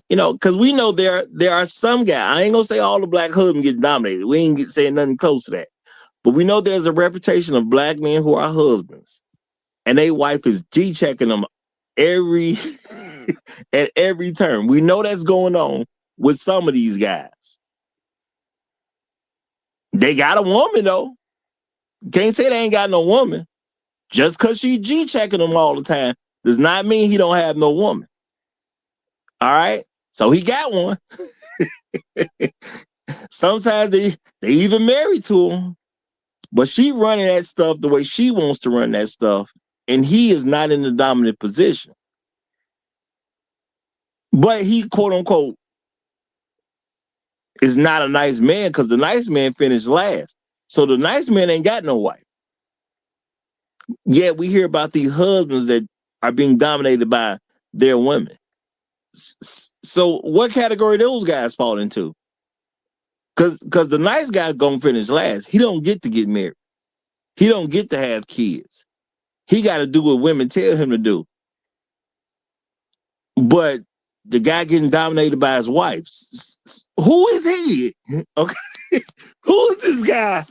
you know, because we know there are some guys, I ain't gonna say all the black husbands get dominated. We ain't saying nothing close to that. But we know there's a reputation of black men who are husbands, and they wife is G-checking them every at every turn. We know that's going on with some of these guys. They got a woman though. Can't say they ain't got no woman. Just because she G-checking them all the time does not mean he don't have no woman. All right? So he got one. Sometimes they even married to him. But she running that stuff the way she wants to run that stuff. And he is not in the dominant position. But he, quote unquote, is not a nice man because the nice man finished last. So the nice man ain't got no wife. Yet we hear about these husbands that are being dominated by their women. So what category those guys fall into? Because the nice guy gonna finish last. He don't get to get married. He don't get to have kids. He got to do what women tell him to do. But the guy getting dominated by his wife, who is he? Okay, who is this guy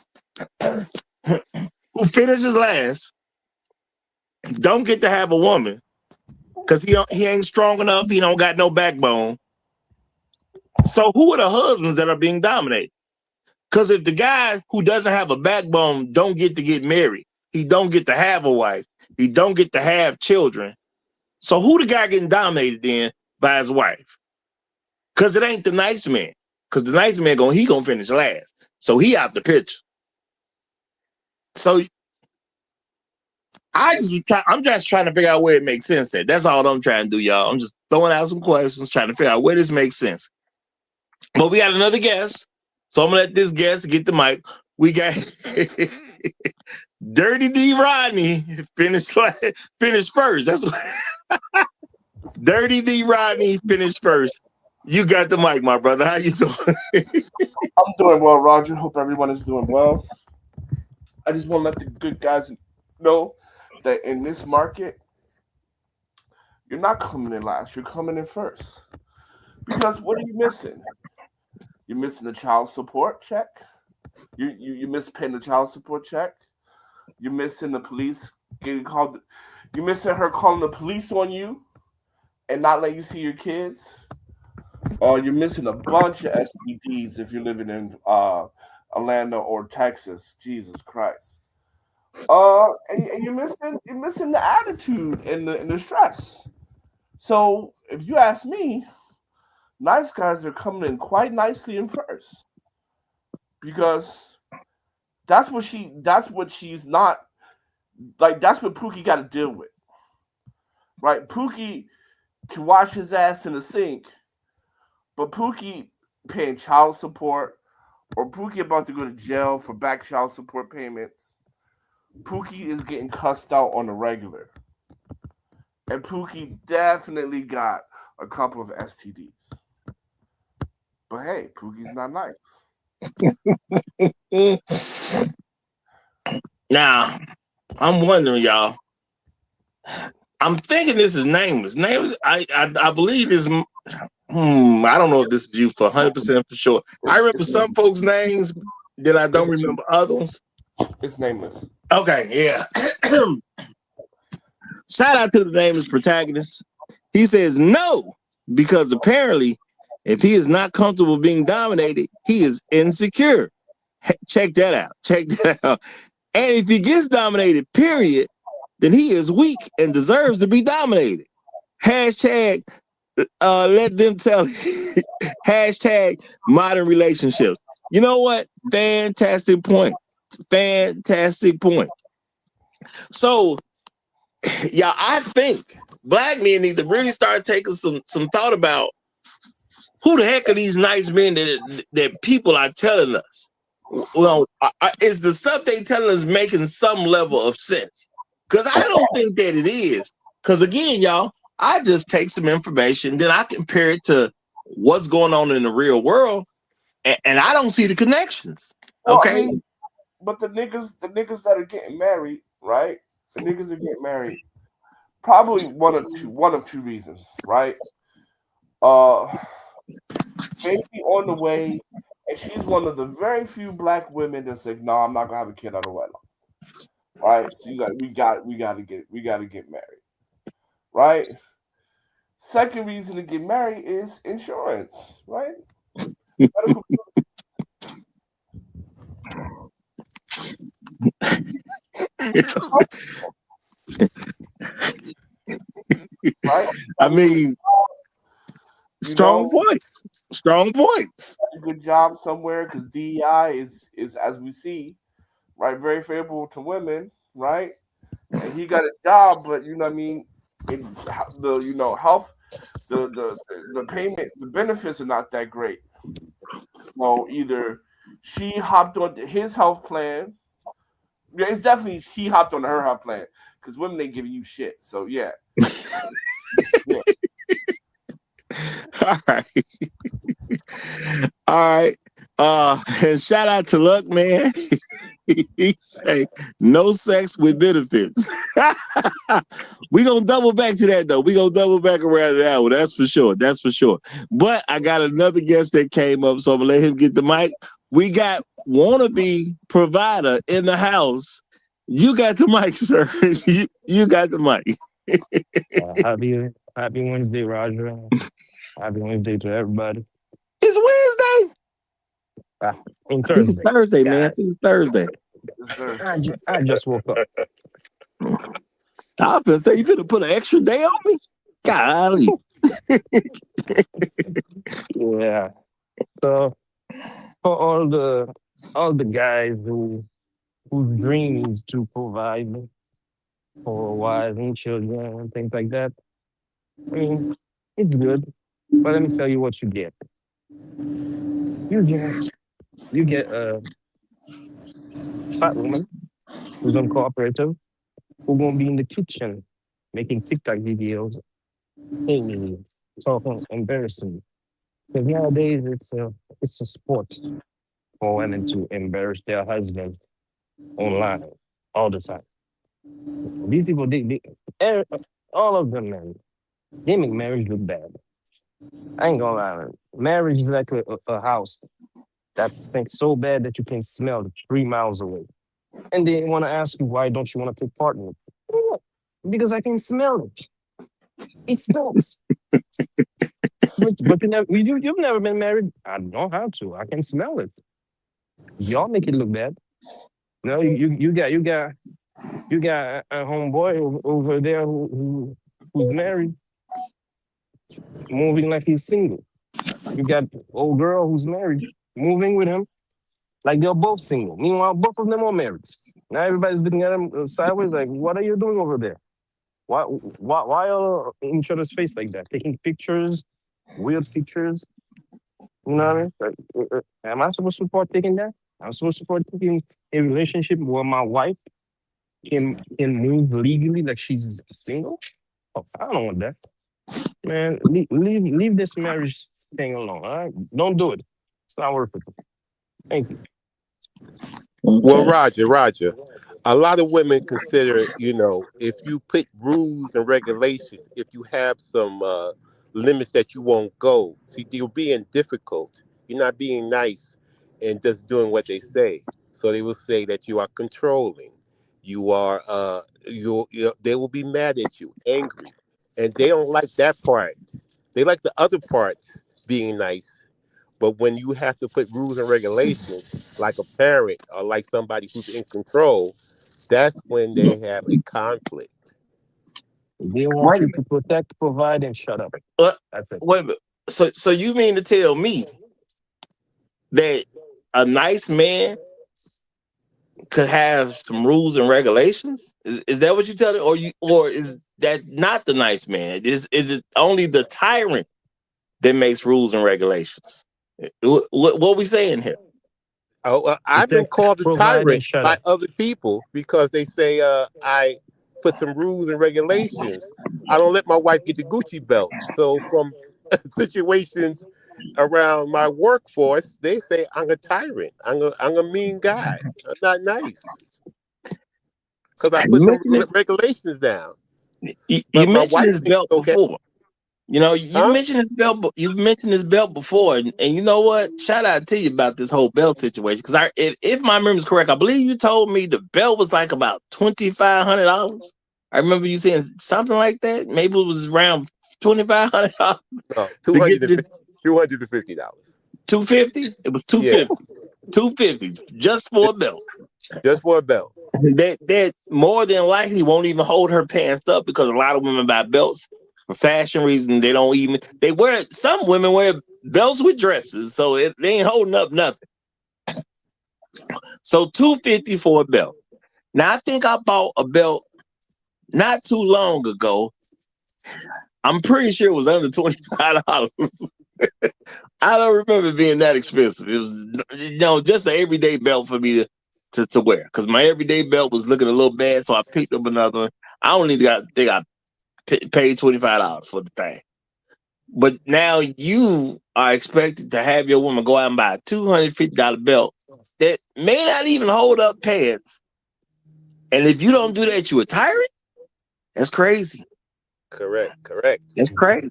who finishes last? Don't get to have a woman because he ain't strong enough. He don't got no backbone. So who are the husbands that are being dominated? Because if the guy who doesn't have a backbone don't get to get married, he don't get to have a wife, he don't get to have children. So who the guy getting dominated then by his wife? Because it ain't the nice man. Because the nice man he gonna finish last. So he out the picture. So I'm just trying to figure out where it makes sense at. That's all I'm trying to do, y'all. I'm just throwing out some questions, trying to figure out where this makes sense. But we got another guest. So I'm gonna let this guest get the mic. We got Dirty D Rodney finished first. That's what Dirty D Rodney finished first. You got the mic, my brother. How you doing? I'm doing well, Roger. Hope everyone is doing well. I just want to let the good guys know that in this market, you're not coming in last. You're coming in first. Because what are you missing? You're missing the child support check. You miss paying the child support check. You're missing the police getting called. You're missing her calling the police on you and not letting you see your kids. You're missing a bunch of STDs if you're living in Atlanta or Texas. Jesus Christ. And you're missing the attitude and the stress. So if you ask me, nice guys are coming in quite nicely in first. Because that's what she's not like. That's what Pookie got to deal with, right? Pookie can wash his ass in the sink, but Pookie paying child support, or Pookie about to go to jail for back child support payments. Pookie is getting cussed out on the regular. And Pookie definitely got a couple of STDs. But hey, Pookie's not nice. Now, I'm wondering, y'all. I'm thinking this is nameless. Nameless. I believe this. I don't know if this is you for 100% for sure. I remember some folks' names that I don't remember others. It's nameless. Okay, yeah. Shout out to the nameless protagonist. He says no, because apparently, if he is not comfortable being dominated, he is insecure. Check that out. Check that out. And if he gets dominated, period, then he is weak and deserves to be dominated. Hashtag let them tell. Hashtag modern relationships. You know what? Fantastic point. Fantastic point. So, yeah, I think black men need to really start taking some thought about who the heck are these nice men that people are telling us. Well, is the stuff they telling us making some level of sense? Because I don't think that it is. Because again, y'all, I just take some information, then I compare it to what's going on in the real world, and I don't see the connections. Okay. Well, I mean, but the niggas that are getting married, right? The niggas are getting married. Probably one of two reasons, right? Maybe on the way, and she's one of the very few black women that said, "No, I'm not gonna have a kid out of wedlock." Right? So we got to get married, right? Second reason to get married is insurance, right? Right? I mean, strong points. Strong points. A good job somewhere because DEI is as we see, right, very favorable to women, right? And he got a job, but you know what I mean. The health, the payment, the benefits are not that great. So either she hopped on his health plan. Yeah, it's definitely he hopped on her health plan because women ain't giving you shit. So yeah. Yeah. All right. All right. And shout out to Luck, man. He say no sex with benefits. We gonna double back to that though. We gonna double back around to that one. That's for sure. That's for sure. But I got another guest that came up, so I'm gonna let him get the mic. We got wannabe provider in the house. You got the mic, sir. You got the mic. Happy Wednesday, Roger. Happy Wednesday to everybody. It's Wednesday. On I think it's Thursday, man. I think it's Thursday. I just woke up. I was gonna say you finna put an extra day on me. Golly. Yeah. So for all the guys whose dream is to provide for wives and children and things like that, I mean, it's good. But let me tell you what you get. You get a fat woman who's uncooperative, who's gonna be in the kitchen making TikTok videos, hey, talking embarrassing. Because nowadays it's a sport for women to embarrass their husband online all the time. These people, all of them, man, they make marriage look bad. I ain't gonna lie, man. Marriage is like a house that stinks so bad that you can smell it 3 miles away. And they want to ask you, why don't you want to take part in it? Because I can smell it. It smells. But you've never been married. I don't have to. I can smell it. Y'all make it look bad. No, you got a homeboy over there who's married, moving like he's single. You got old girl who's married, moving with him like they're both single. Meanwhile, both of them are married. Now everybody's looking at them sideways, like, what are you doing over there? Why are in each other's face like that? Taking pictures, weird pictures. You know what I mean? Like, am I supposed to support taking that? I'm supposed to support taking a relationship where my wife can move legally like she's single? Oh, I don't want that. Man, leave this marriage thing alone. All right, don't do it. It's not worth it. Thank you. Well, Okay. Roger, a lot of women consider, if you put rules and regulations, if you have some limits that you won't go, see, you're being difficult. You're not being nice and just doing what they say. So they will say that you are controlling. You are, they will be mad at you, angry, and they don't like that part. They like the other parts, being nice. But when you have to put rules and regulations, like a parent or like somebody who's in control, that's when they have a conflict. They want Wait a you minute. to protect, provide, and shut up. What? That's it. Wait a minute. So you mean to tell me that a nice man could have some rules and regulations? Is that what you tell it, or is that not the nice man? Is it only the tyrant that makes rules and regulations? What we saying here? Oh, I've been Protect, called a provide, and tyrant shut by up. other people because they say I put some rules and regulations. I don't let my wife get the Gucci belt. So from situations around my workforce, they say I'm a tyrant. I'm a mean guy. I'm not nice because I put You some mentioned this. regulations down. You But my mentioned wife this thinks belt it's okay. before. You know, you Huh? mentioned this belt. You've mentioned this belt before, and you know what? Shout out to you about this whole belt situation. Because if my memory is correct, I believe you told me the belt was like about $2,500. I remember you saying something like that. Maybe it was around $2,500 No, to get this $250. 250. It was two Yeah, fifty. 250 just for a belt. just for a belt. That more than likely won't even hold her pants up because a lot of women buy belts for fashion reasons. They don't even some women wear belts with dresses, so they ain't holding up nothing. So 250 for a belt. Now I think I bought a belt not too long ago. I'm pretty sure it was under $25. I don't remember it being that expensive. It was just an everyday belt for me to wear because my everyday belt was looking a little bad, so I picked up another one. I only think I paid $25 for the thing. But now you are expected to have your woman go out and buy a $250 belt that may not even hold up pants. And if you don't do that, you a tyrant? That's crazy. Correct. That's crazy.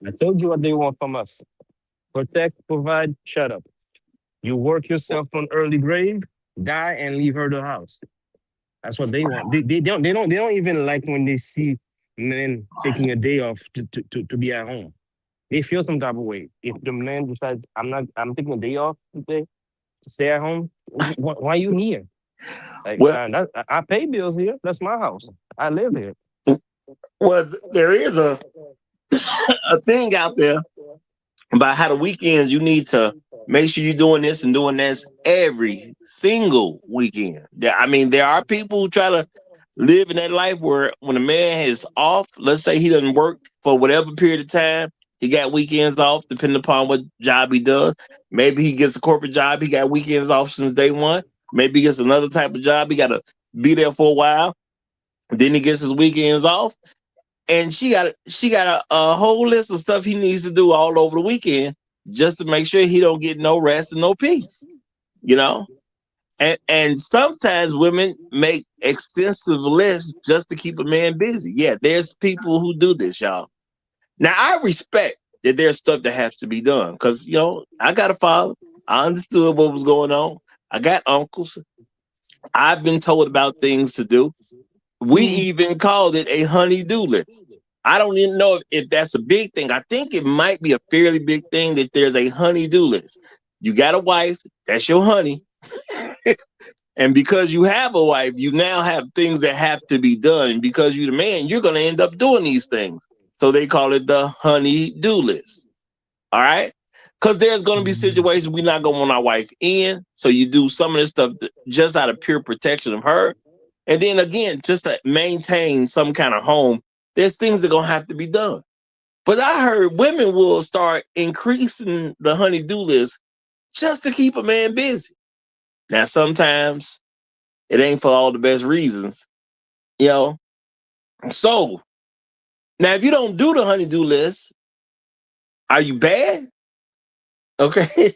I told you what they want from us. Protect, provide, shut up. You work yourself on early grave, die, and leave her the house. That's what they want. They don't even like when they see men taking a day off to be at home. They feel some type of way. If the man decides I'm taking a day off today to stay at home, why are you here? Like Well, I pay bills here. That's my house. I live here. there is a thing out there about how the weekends you need to make sure you're doing this and doing this every single weekend. I mean, there are people who try to live in that life where when a man is off, let's say he doesn't work for whatever period of time, he got weekends off, depending upon what job he does. Maybe he gets a corporate job, he got weekends off since day one. Maybe he gets another type of job, he got to be there for a while. Then he gets his weekends off and she got a whole list of stuff he needs to do all over the weekend just to make sure he don't get no rest and no peace, you know. And sometimes women make extensive lists just to keep a man busy. Yeah, there's people who do this, y'all. Now I respect that there's stuff that has to be done because I got a father. I understood what was going on. I got uncles. I've been told about things to do. We even called it a honey-do list. I don't even know if that's a big thing. I think it might be a fairly big thing that there's a honey-do list. You got a wife, that's your honey. And because you have a wife, you now have things that have to be done. And because you're the man, you're going to end up doing these things. So they call it the honey-do list. All right? Because there's going to be situations we're not going to want our wife in. So you do some of this stuff just out of pure protection of her. And then again, just to maintain some kind of home, there's things that are going to have to be done. But I heard women will start increasing the honey-do list just to keep a man busy. Now, sometimes it ain't for all the best reasons, you know. So Now, if you don't do the honey-do list, are you bad? Okay.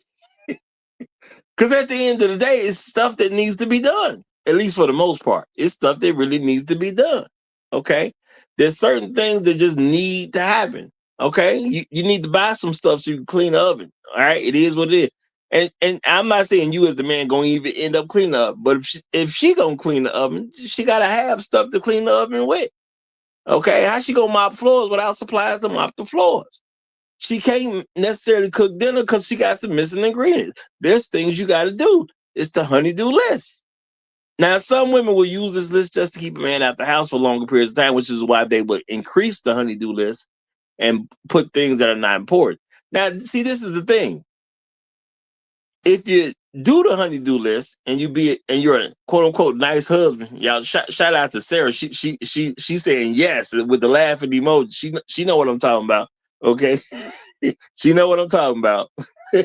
Because at the end of the day, it's stuff that needs to be done, at least for the most part. It's stuff that really needs to be done. Okay. There's certain things that just need to happen. Okay. You need to buy some stuff so you can clean the oven. All right. It is what it is. And I'm not saying you as the man going to even end up cleaning up, but if she going to clean the oven, she got to have stuff to clean the oven with. Okay. How she going to mop floors without supplies to mop the floors? She can't necessarily cook dinner because she got some missing ingredients. There's things you got to do. It's the honey-do list. Now, some women will use this list just to keep a man out the house for longer periods of time, which is why they would increase the honey-do list and put things that are not important. Now, see, this is the thing. If you do the honey-do list and you're a quote-unquote nice husband, y'all shout out to Sarah. She's saying yes with the laughing emoji. She know what I'm talking about. Okay. She know what I'm talking about. All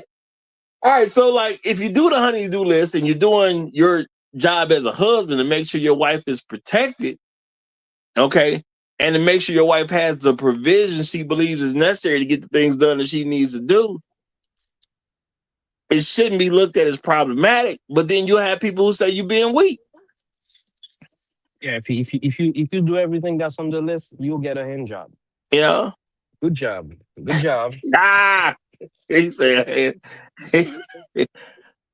right. So like if you do the honey-do list and you're doing your job as a husband to make sure your wife is protected, okay, and to make sure your wife has the provision she believes is necessary to get the things done that she needs to do, it shouldn't be looked at as problematic. But then you'll have people who say you're being weak. Yeah, if you do everything that's on the list, you'll get a hand job. Yeah. Good job. Good job. He said.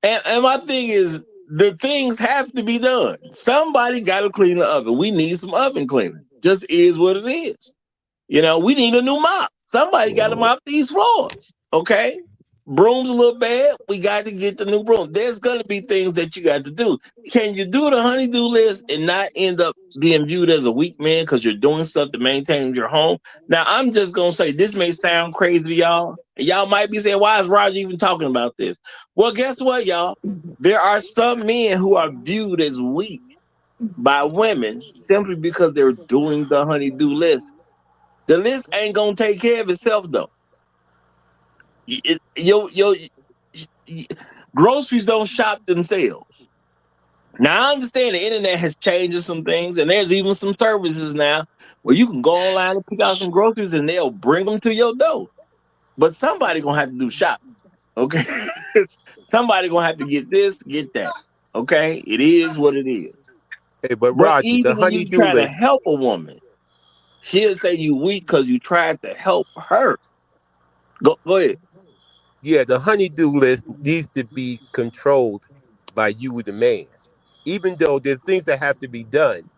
And my thing is, the things have to be done. Somebody got to clean the oven. We need some oven cleaning. Just is what it is. You know, we need a new mop. Somebody got to mop these floors. Okay. Broom's a little bad. We got to get the new broom. There's going to be things that you got to do. Can you do the honey-do list and not end up being viewed as a weak man because you're doing stuff to maintain your home? Now, I'm just going to say this may sound crazy to y'all. And y'all might be saying, why is Roger even talking about this? Well, guess what, y'all? There are some men who are viewed as weak by women simply because they're doing the honey-do list. The list ain't going to take care of itself, though. Groceries don't shop themselves. Now I understand the internet has changed some things, and there's even some services now where you can go online and pick out some groceries, and they'll bring them to your door. But somebody gonna have to do shopping, okay? Somebody gonna have to get this, get that, okay? It is what it is. Hey, but But Roger, the even when you honey-do try to list, help a woman, she'll say you weak because you tried to help her. Go ahead. yeah, the honey-do list needs to be controlled by you, the man. Even though there's things that have to be done,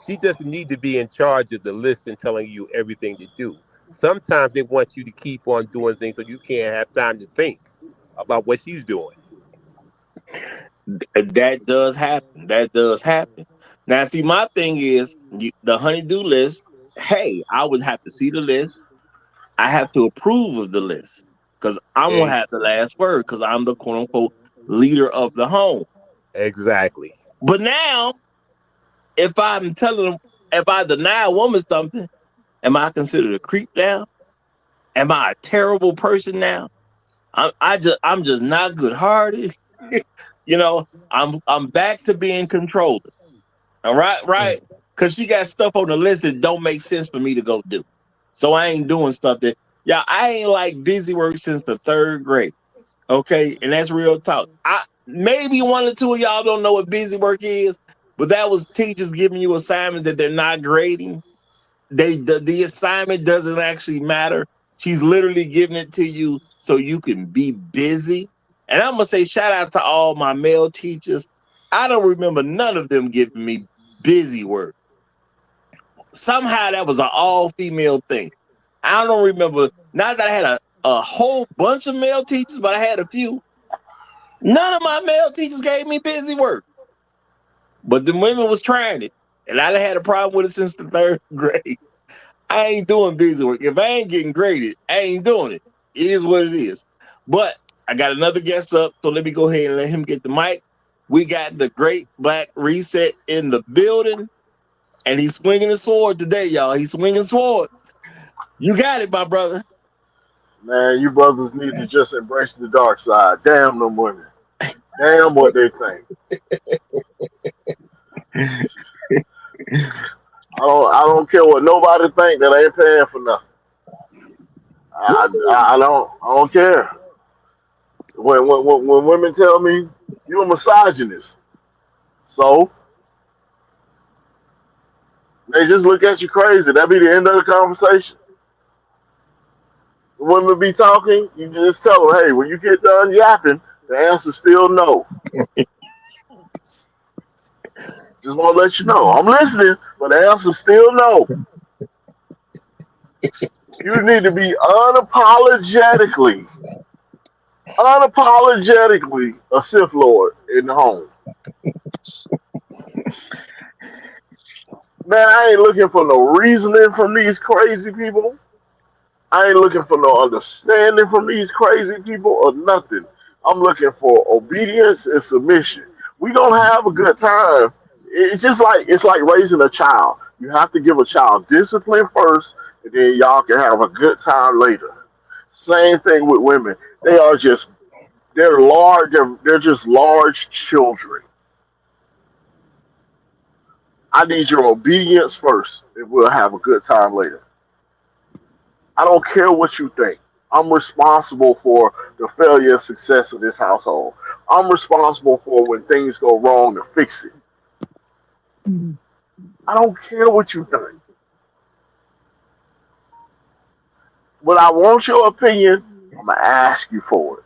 she doesn't need to be in charge of the list and telling you everything to do. Sometimes they want you to keep on doing things so you can't have time to think about what she's doing. That does happen. That does happen. Now, see, my thing is the honey-do list. Hey, I would have to see the list. I have to approve of the list because I'm gonna Eh, have the last word because I'm the quote unquote leader of the home. exactly. But now, if I'm telling them, if I deny a woman something, am I considered a creep now? Am I a terrible person now? I'm just not good hearted. You know, I'm back to being controlled. All right, right. Because she got stuff on the list that don't make sense for me to go do. So I ain't doing stuff that, yeah, I ain't like busy work since the third grade. Okay. And that's real talk. Maybe one or two of y'all don't know what busy work is, but that was teachers giving you assignments that they're not grading. The assignment doesn't actually matter. She's literally giving it to you so you can be busy. And I'm gonna say shout out to all my male teachers. I don't remember none of them giving me busy work. Somehow that was an all-female thing. I don't remember. Not that I had a whole bunch of male teachers, but I had a few. None of my male teachers gave me busy work. But the women was trying it. And I had a problem with it since the third grade. I ain't doing busy work. If I ain't getting graded, I ain't doing it. It is what it is. But I got another guest up, so let me go ahead and let him get the mic. We got the Great Black Reset in the building, and he's swinging his sword today, y'all. He's swinging swords. You got it, my brother. Man, you brothers need to just embrace the dark side. Damn them women. Damn what they think. I don't care what nobody think that I ain't paying for nothing. I don't care. When women tell me you a misogynist, so they just look at you crazy. That be the end of the conversation. When women be talking, you just tell them, hey, when you get done yapping, the answer's still no. Just want to let you know. I'm listening, but the answer's still no. You need to be unapologetically a Sith Lord in the home. Man, I ain't looking for no reasoning from these crazy people. I ain't looking for no understanding from these crazy people or nothing. I'm looking for obedience and submission. We gonna have a good time. It's like raising a child. You have to give a child discipline first, and then y'all can have a good time later. Same thing with women. They're large. They're just large children. I need your obedience first, and we'll have a good time later. I don't care what you think. I'm responsible for the failure and success of this household. I'm responsible for when things go wrong to fix it. I don't care what you think. When I want your opinion, I'm gonna ask you for it.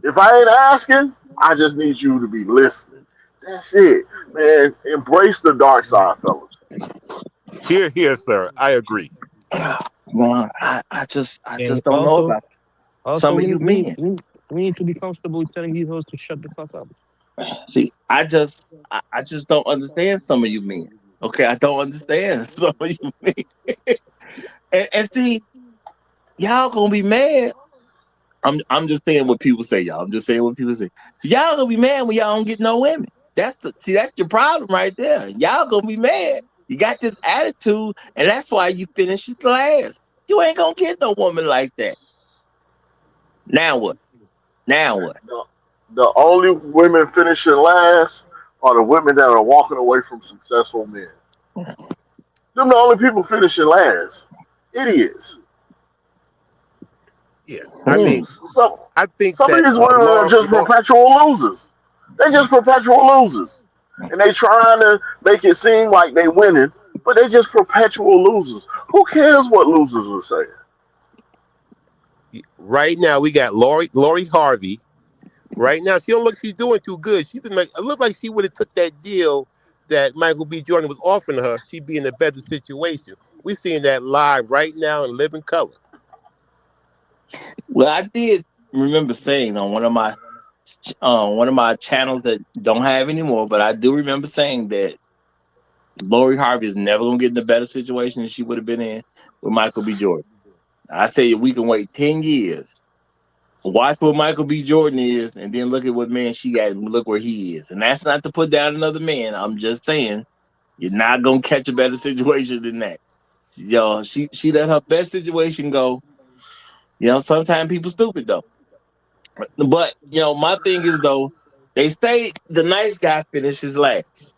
If I ain't asking, I just need you to be listening. That's it, man. Embrace the dark side, fellas. Here, sir. I agree. Well, I just And don't know about also, some of we you need, we need, men. we need we need to be comfortable with telling these hoes to shut the fuck up. See, I just don't understand some of you men. Okay, I don't understand some of you men. And see, y'all gonna be mad. I'm just saying what people say, y'all. I'm just saying what people say. So y'all gonna be mad when y'all don't get no women. That's your problem right there. Y'all gonna be mad. You got this attitude, and that's why you finish last. You ain't gonna get no woman like that. Now what? Now what? The, the only women finishing last are the women that are walking away from successful men. Them the only people finishing last. Idiots. Yeah. I Hmm. mean, Some I think some of that these women are Laura, just perpetual losers. They just perpetual losers, and they trying to make it seem like they winning, but they just perpetual losers. Who cares what losers are saying? right now we got Lori Harvey. Right now, she don't look she's doing too good. She's in like it looked like she would have took that deal that Michael B. Jordan was offering her. She'd be in a better situation. We're seeing that live right now in living color. Well, I did remember saying on one of my channels that don't have anymore, but I do remember saying that Lori Harvey is never gonna get in a better situation than she would have been in with Michael B. Jordan. I say we can wait 10 years, watch what Michael B. Jordan is, and then look at what man she got and look where he is. And that's not to put down another man. I'm just saying you're not gonna catch a better situation than that. Yo, she let her best situation go. Sometimes people stupid though. But my thing is though, they say the nice guy finishes last.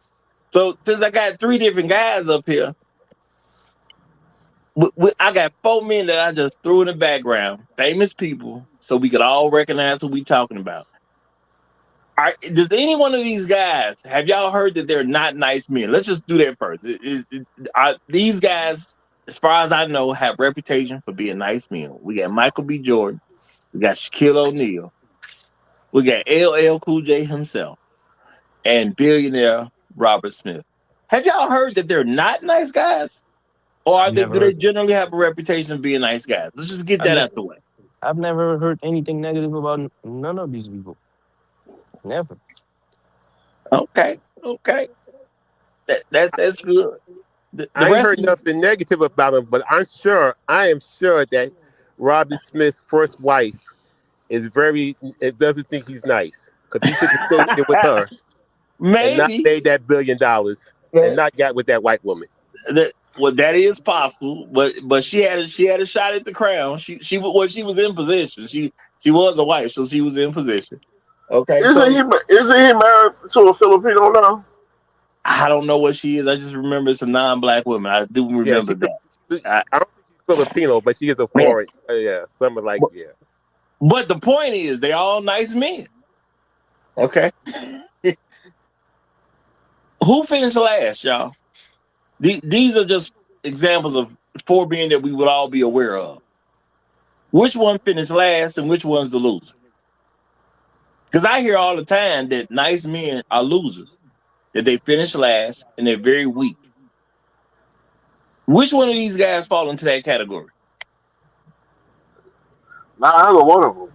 So since I got three different guys up here, I got four men that I just threw in the background, famous people, so we could all recognize who we talking about. Does any one of these guys have y'all heard that they're not nice men? Let's just do that first. These guys, as far as I know, have reputation for being nice men. We got Michael B. Jordan, we got Shaquille O'Neal, we got LL Cool J himself, and billionaire Robert Smith. Have y'all heard that they're not nice guys? Or I've do never they heard. generally have a reputation of being nice guys? Let's just get I've that ne- out the way. I've never heard anything negative about none of these people. Never. Okay, okay, that's good. The I ain't rest heard of you, nothing negative about him, but I am sure that Robert Smith's first wife is very it doesn't think he's nice because he should have stayed there with her and not maybe made that $1 billion and not got with that white woman. that is possible, but she had a shot at the crown. She was in position. She was a wife, so she was in position. Okay, Isn't so he married to a Filipino now? I don't know what she is. I just remember it's a non-black woman. I do Yeah, remember that. I don't think she's Filipino, but she is a Man, foreign. Yeah, something like but, yeah. but the point is, they all nice men. Okay, who finished last, y'all? These are just examples of 4 men that we would all be aware of. Which one finished last, and which one's the loser? Because I hear all the time that nice men are losers, that they finish last and they're very weak. Which one of these guys fall into that category? Not either one of them.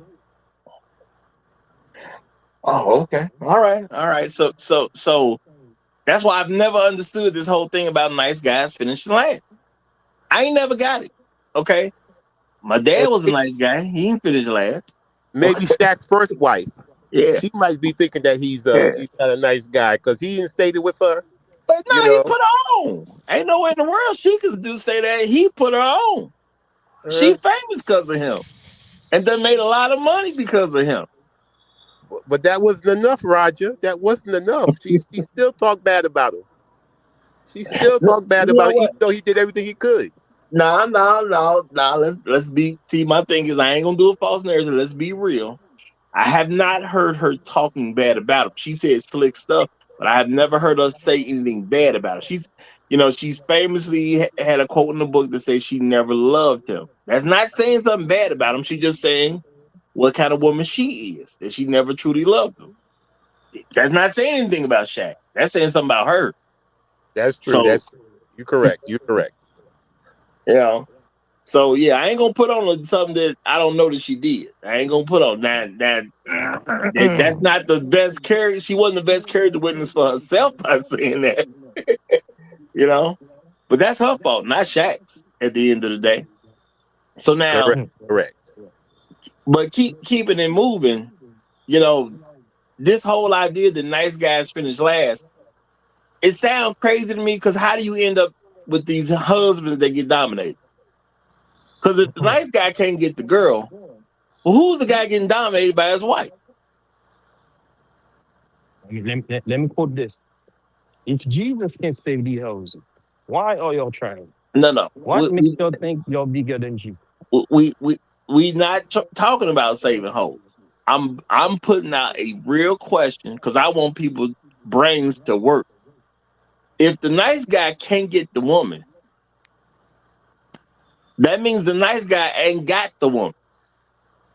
Oh, okay. All right. So that's why I've never understood this whole thing about nice guys finishing last. I ain't never got it. Okay. My dad And was a nice guy. He didn't finish last. maybe Shaq's first wife. Yeah. She might be thinking that Yeah. he's not a nice guy because he didn't stay with her. But You no, he know. put her on. Ain't no way in the world she could say that. He put her on. She Uh, famous because of him. And done made a lot of money because of him. but that wasn't enough, Roger. That wasn't enough. She still talked bad about him. She still talked bad You about know him, what? even though he did everything he could. No. Let's be. See, my thing is, I ain't gonna do a false narrative. Let's be real. I have not heard her talking bad about him. She said slick stuff, but I have never heard her say anything bad about him. She's famously had a quote in the book that says she never loved him. That's not saying something bad about him. She's just saying what kind of woman she is, that she never truly loved him. That's not saying anything about Shaq. That's saying something about her. That's true. So, That's true. You're correct. You're correct. you know, so yeah, I ain't gonna put on something that I don't know that she did. I ain't gonna put on that's not the best character. She wasn't the best character witness for herself by saying that, you know. But that's her fault, not Shaq's. At the end of the day. So now, Correct. Correct. but keeping it moving. You know, this whole idea that nice guys finish last. It sounds crazy to me because how do you end up with these husbands that get dominated? Because if the nice guy can't get the girl, well, who's the guy getting dominated by his wife? Let me quote this. If Jesus can save the house, why are y'all trying? No. What makes y'all think you're bigger than Jesus? We not talking about saving hoes. I'm putting out a real question because I want people's brains to work. If the nice guy can't get the woman, that means the nice guy ain't got the woman.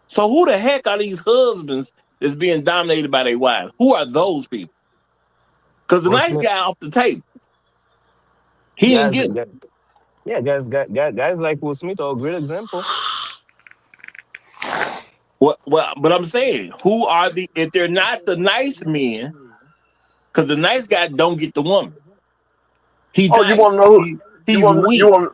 So who the heck are these husbands that's being dominated by their wives? Who are those people? Because the nice guy off the table, he didn't Guys, get it. guys like Will Smith are a great example. But I'm saying, who are if they're not the nice men, because the nice guy don't get the woman. He's Oh, you nice. want to know? You He's want weak. you want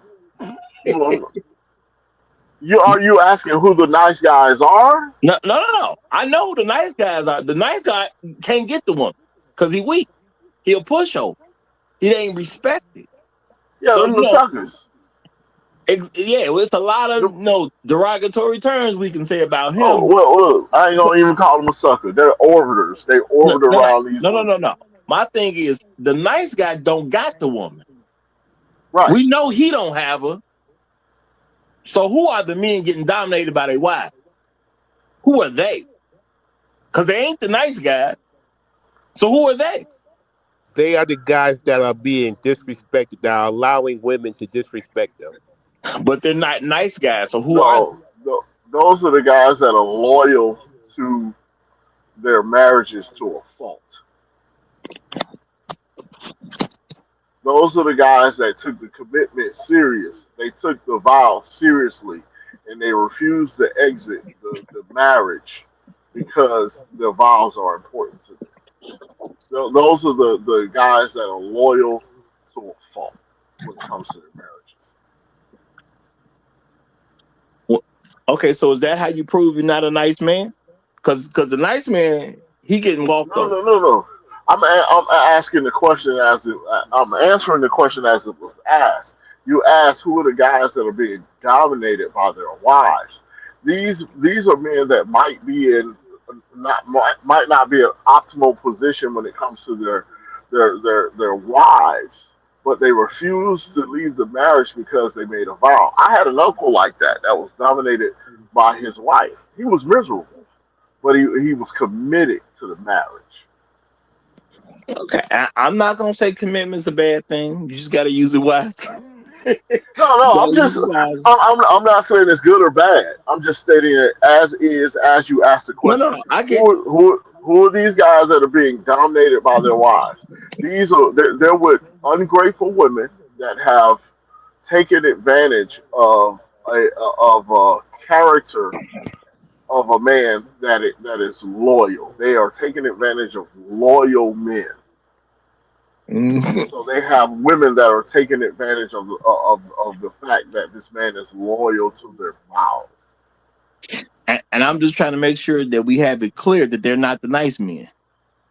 you are you asking who the nice guys are? No. I know who the nice guys are. The nice guy can't get the woman because he's weak. He'll push over. He ain't respected. Yeah, So them the suckers. it's a lot of derogatory terms we can say about Oh him. well, look, I ain't So, gonna even call them a sucker. They're orbiters. They orbit around these women. no. My thing is the nice guy don't got the woman. Right. We know he don't have her. So who are the men getting dominated by their wives? Who are they? Because they ain't the nice guys. So who are they? They are the guys that are being disrespected, that are allowing women to disrespect them. But they're not nice guys. So who are they? No, those are the guys that are loyal to their marriages to a fault. Those are the guys that took the commitment serious. They took the vow seriously, and they refused to exit the marriage because their vows are important to them. Those are the guys that are loyal to a fault when it comes to their marriages. Okay, so is that how you prove you're not a nice man? Because the nice man, he getting walked over. No. I'm asking the question I'm answering the question as it was asked. You asked who are the guys that are being dominated by their wives. These are men that might be in might not be an optimal position when it comes to their wives, but they refused to leave the marriage because they made a vow. I had an uncle like that that was dominated by his wife. He was miserable, but he was committed to the marriage. Okay, I'm not gonna say commitment's a bad thing. You just got to use it wisely. No, You no, got I'm to use just it wisely. I'm not saying it's good or bad. I'm just stating it as is as you ask the No, question. no, I get you. Who are these guys that are being dominated by their wives? They're with ungrateful women that have taken advantage of a character of a man that is loyal. They are taking advantage of loyal men. Mhm. So they have women that are taking advantage of the fact that this man is loyal to their vows. And I'm just trying to make sure that we have it clear that they're not the nice men.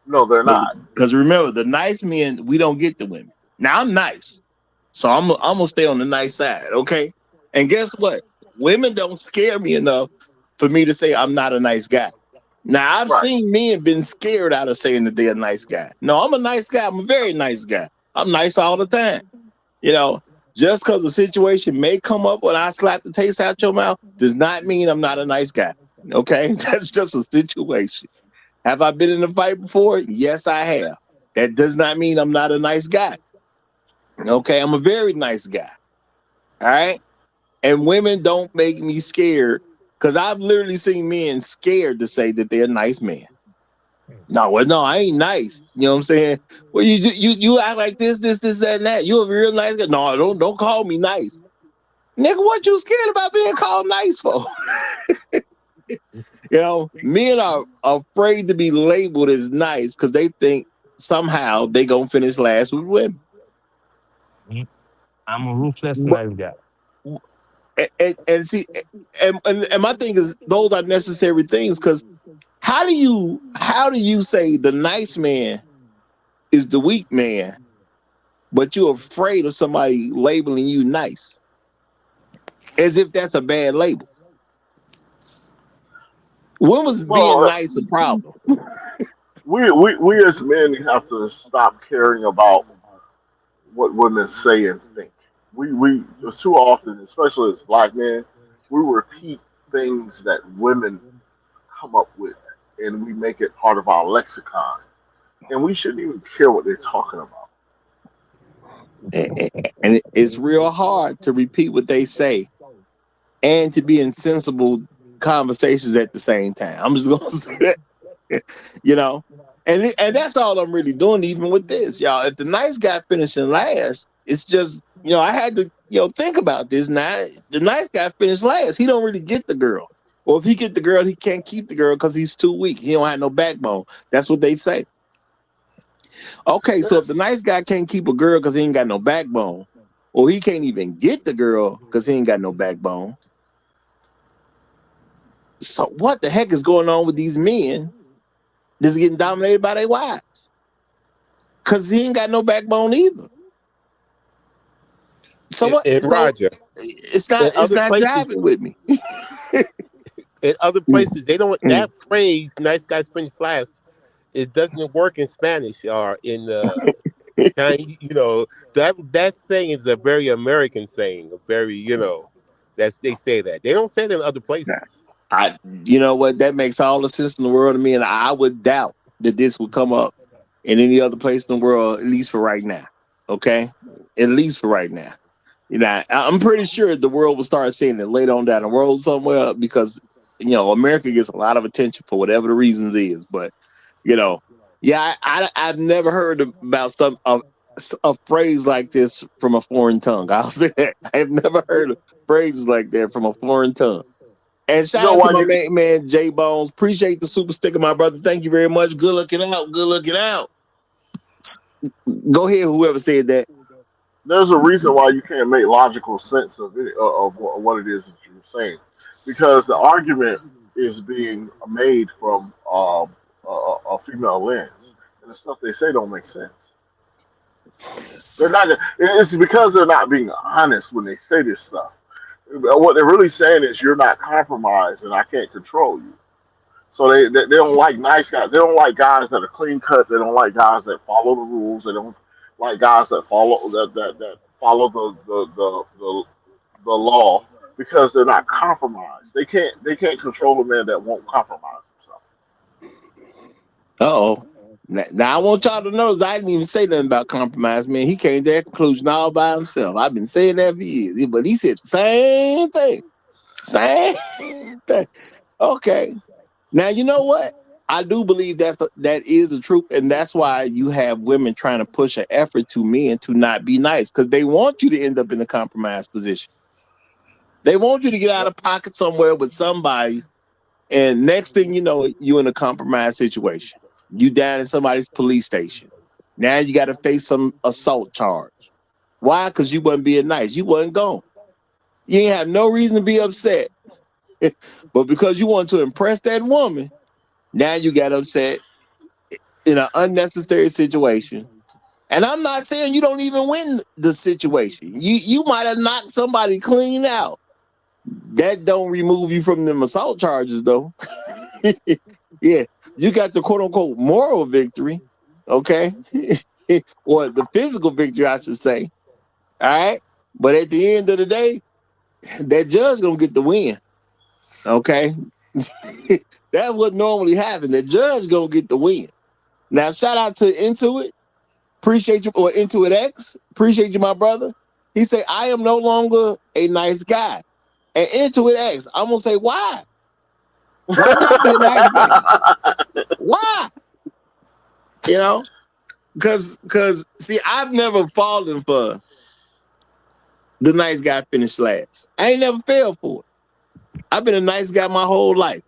No, they're not. Because remember, the nice men, we don't get the women. Now I'm nice, so I'm gonna stay on the nice side, okay? And guess what? Women don't scare me enough for me to say I'm not a nice guy. Now I've Right. seen men been scared out of saying that they're a nice guy. No, I'm a nice guy. I'm a very nice guy. I'm nice all the time. You know, just because a situation may come up when I slap the taste out your mouth does not mean I'm not a nice guy. Okay, that's just a situation. Have I been in a fight before? Yes, I have. That does not mean I'm not a nice guy. Okay, I'm a very nice guy. All right. And women don't make me scared because I've literally seen men scared to say that they're a nice man. No, well, no, I ain't nice. You know what I'm saying? Well, you act like this, that, and that. You're a real nice guy. No, don't call me nice. Nigga, what you scared about being called nice for? You know, men are afraid to be labeled as nice because they think somehow they gonna finish last with women. I'm a ruthless But nice guy. and see, and my thing is those are necessary things because how do you say the nice man is the weak man, but you're afraid of somebody labeling you nice as if that's a bad label? When was being Well, nice a problem? we as men have to stop caring about what women say and think. We too often, especially as black men, we repeat things that women come up with, and we make it part of our lexicon. And we shouldn't even care what they're talking about. And it's real hard to repeat what they say and to be in sensible conversations at the same time. I'm just gonna say that, you know. And that's all I'm really doing, even with this, y'all. If the nice guy finishing last, it's just I had to think about this. Now the nice guy finished last. He don't really get the girl. Or if he get the girl, he can't keep the girl because he's too weak. He don't have no backbone. That's what they say. Okay, so if the nice guy can't keep a girl because he ain't got no backbone, or he can't even get the girl because he ain't got no backbone. So what the heck is going on with these men that's getting dominated by their wives? Because he ain't got no backbone either. So what? And So Roger, it's in not other places, jiving with me. they don't that phrase "nice guys finish last." It doesn't work in Spanish or in Chinese. That saying is a very American saying. A very that's they say that they don't say it in other places. You know what? That makes all the sense in the world to me, and I would doubt that this would come up in any other place in the world, at least for right now. Okay, at least for right now. I'm pretty sure the world will start saying it later on down the road somewhere because America gets a lot of attention for whatever the reasons is. But yeah, I've never heard about a phrase like this from a foreign tongue. I'll say that I've never heard of phrases like that from a foreign tongue. And You shout know out to why my you man J Bones. Appreciate the super sticker, my brother. Thank you very much. Good looking out. Good looking out. Go ahead, whoever said that. there's a reason why you can't make logical sense of it of what it is that you're saying, because the argument is being made from a female lens, and the stuff they say don't make sense. They're not. It's because they're not being honest when they say this stuff. What they're really saying is you're not compromised, and I can't control you. So they don't like nice guys. They don't like guys that are clean cut. They don't like guys that follow the rules. They don't like guys that follow the law because they're not compromised. They can't control a man that won't compromise himself. Uh-oh. Now I want y'all to notice I didn't even say nothing about compromise, man. He came to that conclusion all by himself. I've been saying that for years, but he said the same thing. Same thing. Okay. Now you know what? I do believe that is the truth, and that's why you have women trying to push an effort to men to not be nice because they want you to end up in a compromised position. They want you to get out of pocket somewhere with somebody, and next thing you know, you in a compromised situation. You down in somebody's police station. Now you got to face some assault charge. Why? Because you wasn't being nice. You wasn't gone. You ain't have no reason to be upset. But because you want to impress that woman, now you got upset in an unnecessary situation. And I'm not saying you don't even win the situation. You might have knocked somebody clean out. That don't remove you from them assault charges, though. Yeah, you got the quote unquote moral victory, okay, or the physical victory, I should say. All right, but at the end of the day, that judge gonna get the win. Okay, that's what normally happens. The judge gonna get the win. Now, shout out to Intuit. Appreciate you, or Intuit X. Appreciate you, my brother. He said, I am no longer a nice guy. And Intuit X, I'm gonna say, why? Why not be a nice guy? Why? You know, because see, I've never fallen for the nice guy finish last. I ain't never failed for it. I've been a nice guy my whole life.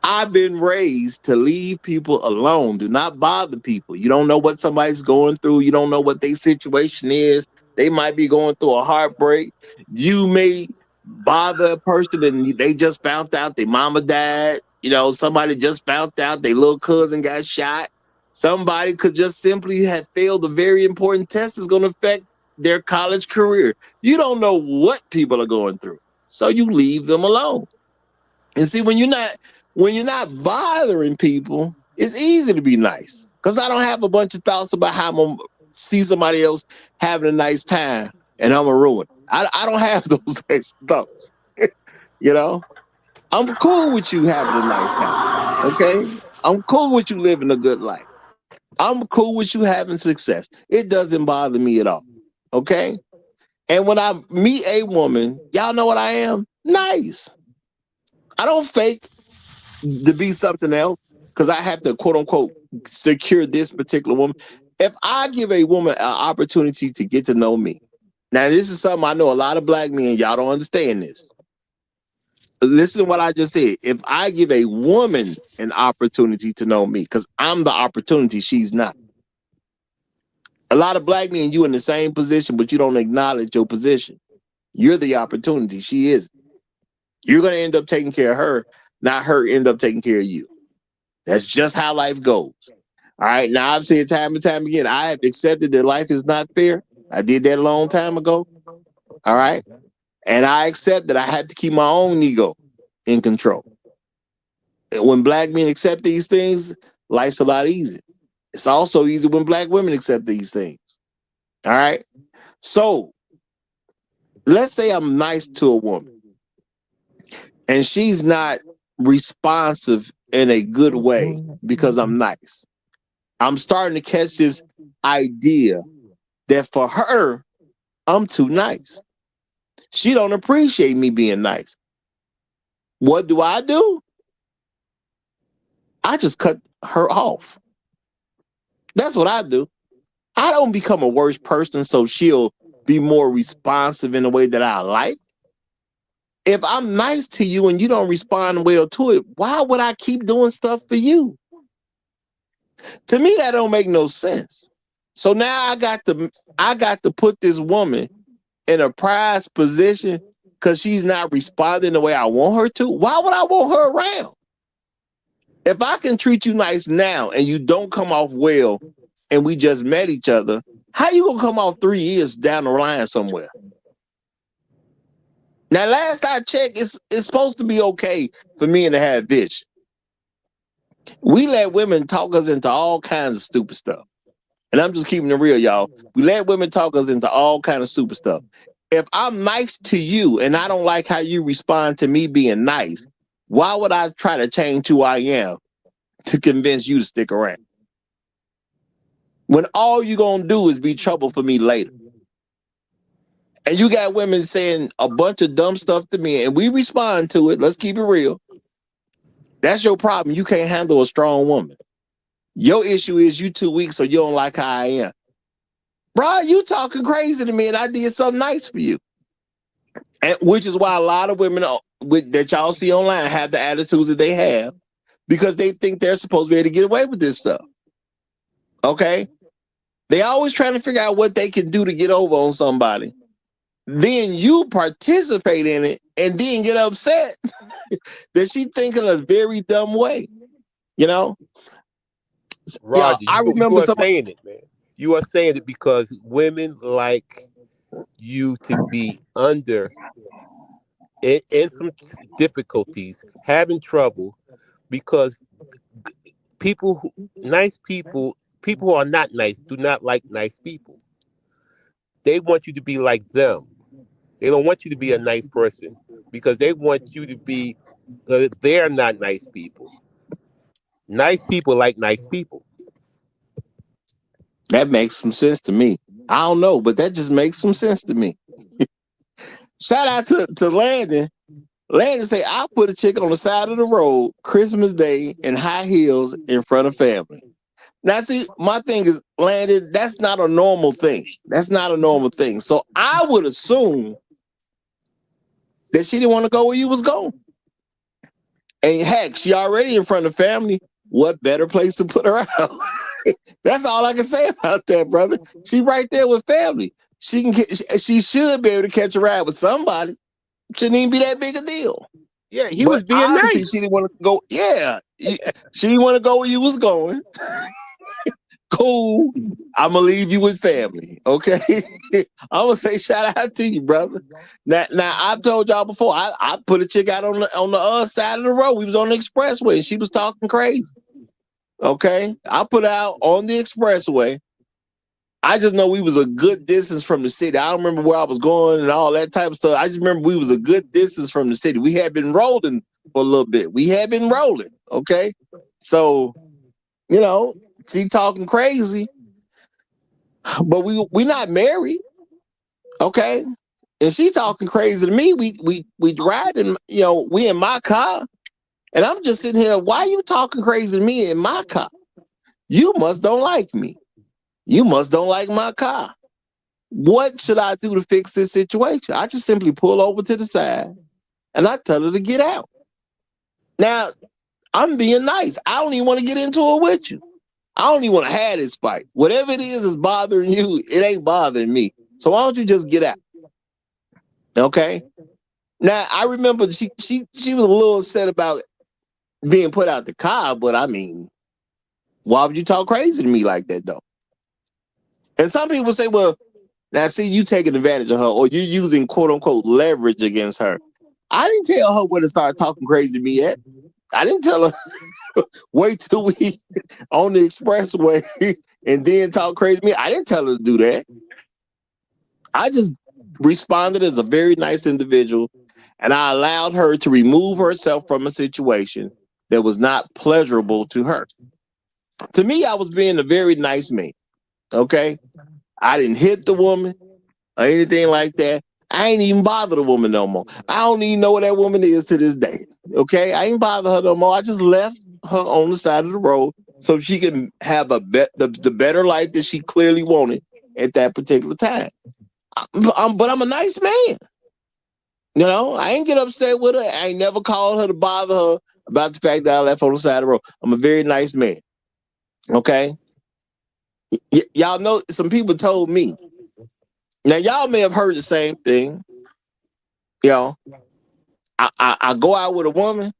I've been raised to leave people alone. Do not bother people. You don't know what somebody's going through. You don't know what their situation is. They might be going through a heartbreak. You may bother a person and they just found out their mama died. You know, somebody just found out their little cousin got shot. Somebody could just simply have failed a very important test that's going to affect their college career. You don't know what people are going through. So you leave them alone. And see, when you're not bothering people, it's easy to be nice. Because I don't have a bunch of thoughts about how I'm gonna see somebody else having a nice time and I'm gonna ruin it. I don't have those types of thoughts. You know, I'm cool with you having a nice time. Okay, I'm cool with you living a good life. I'm cool with you having success. It doesn't bother me at all. Okay, and when I meet a woman, y'all know what I am? Nice. I don't fake to be something else because I have to quote unquote secure this particular woman. If I give a woman an opportunity to get to know me, now this is something I know a lot of black men, y'all don't understand this. Listen to what I just said. If I give a woman an opportunity to know me, because I'm the opportunity, she's not. A lot of black men, you in the same position, but you don't acknowledge your position. You're the opportunity. She is. You're going to end up taking care of her, not her end up taking care of you. That's just how life goes. All right. Now, I've said time and time again, I have accepted that life is not fair. I did that a long time ago. All right. And I accept that I have to keep my own ego in control. And when black men accept these things, life's a lot easier. It's also easy when black women accept these things. All right. So let's say I'm nice to a woman and she's not responsive in a good way because I'm nice. I'm starting to catch this idea that for her, I'm too nice. She don't appreciate me being nice. What do? I just cut her off. That's what I do. I don't become a worse person so she'll be more responsive in a way that I like. If I'm nice to you and you don't respond well to it, why would I keep doing stuff for you? To me, that don't make no sense. So now I got to put this woman in a prized position because she's not responding the way I want her to. Why would I want her around? If I can treat you nice now and you don't come off well and we just met each other, how you gonna come off 3 years down the line somewhere? Now, last I checked, it's supposed to be okay for men to have vision. We let women talk us into all kinds of stupid stuff. And I'm just keeping it real, y'all. We let women talk us into all kinds of stupid stuff. If I'm nice to you and I don't like how you respond to me being nice, why would I try to change who I am to convince you to stick around? When all you're going to do is be trouble for me later. And you got women saying a bunch of dumb stuff to me and we respond to it. Let's keep it real. That's your problem. You can't handle a strong woman. Your issue is you too weak, so you don't like how I am. Bro, you talking crazy to me and I did something nice for you. And which is why a lot of women that y'all see online have the attitudes that they have because they think they're supposed to be able to get away with this stuff. Okay? They always trying to figure out what they can do to get over on somebody. Then you participate in it and then get upset that she thinking a very dumb way. You know? Roger, I you remember are saying it, man. You are saying it because women like you to be under in some difficulties, having trouble, because nice people who are not nice do not like nice people. They want you to be like them. They don't want you to be a nice person because they want you to be. They're not nice people. Nice people like nice people. That makes some sense to me. I don't know, but that just makes some sense to me. Shout out to Landon. Landon say, I put a chick on the side of the road Christmas Day in high heels in front of family. Now, see, my thing is, Landon, that's not a normal thing. That's not a normal thing. So I would assume that she didn't want to go where you was going. And heck, she already in front of family. What better place to put her out? That's all I can say about that, brother. She right there with family. She should be able to catch a ride with somebody. Shouldn't even be that big a deal. Yeah, he was But being obviously nice. she didn't want to go. Yeah, she didn't want to go where you was going. Cool. I'm gonna leave you with family. Okay. I'm gonna say shout out to you, brother. Now I've told y'all before. I put a chick out on the other side of the road. We was on the expressway and she was talking crazy. Okay, I put her out on the expressway. I just know we was a good distance from the city. I don't remember where I was going and all that type of stuff. I just remember we was a good distance from the city. We had been rolling for a little bit. We had been rolling. Okay, so she talking crazy, but we not married. Okay, and she talking crazy to me. We riding. We in my car, and I'm just sitting here. Why you talking crazy to me in my car? You must don't like me. You must don't like my car. What should I do to fix this situation? I just simply pull over to the side and I tell her to get out. Now, I'm being nice. I don't even want to get into it with you. I don't even want to have this fight. Whatever it is bothering you, it ain't bothering me. So why don't you just get out? Okay. Now I remember she was a little upset about being put out the car, but I mean, why would you talk crazy to me like that though? And some people say, well, now see, you taking advantage of her or you using quote unquote leverage against her. I didn't tell her where to start talking crazy to me at. I didn't tell her wait till we on the expressway and then talk crazy to me. I didn't tell her to do that. I just responded as a very nice individual and I allowed her to remove herself from a situation that was not pleasurable to her. To me, I was being a very nice man. Okay. I didn't hit the woman or anything like that. I ain't even bother the woman no more. I don't even know where that woman is to this day. Okay. I ain't bother her no more. I just left her on the side of the road so she can have the better life that she clearly wanted at that particular time. But I'm a nice man. I ain't get upset with her. I ain't never called her to bother her about the fact that I left on the side of the road. I'm a very nice man. Okay. Y'all know some people told me. Now y'all may have heard the same thing. I go out with a woman.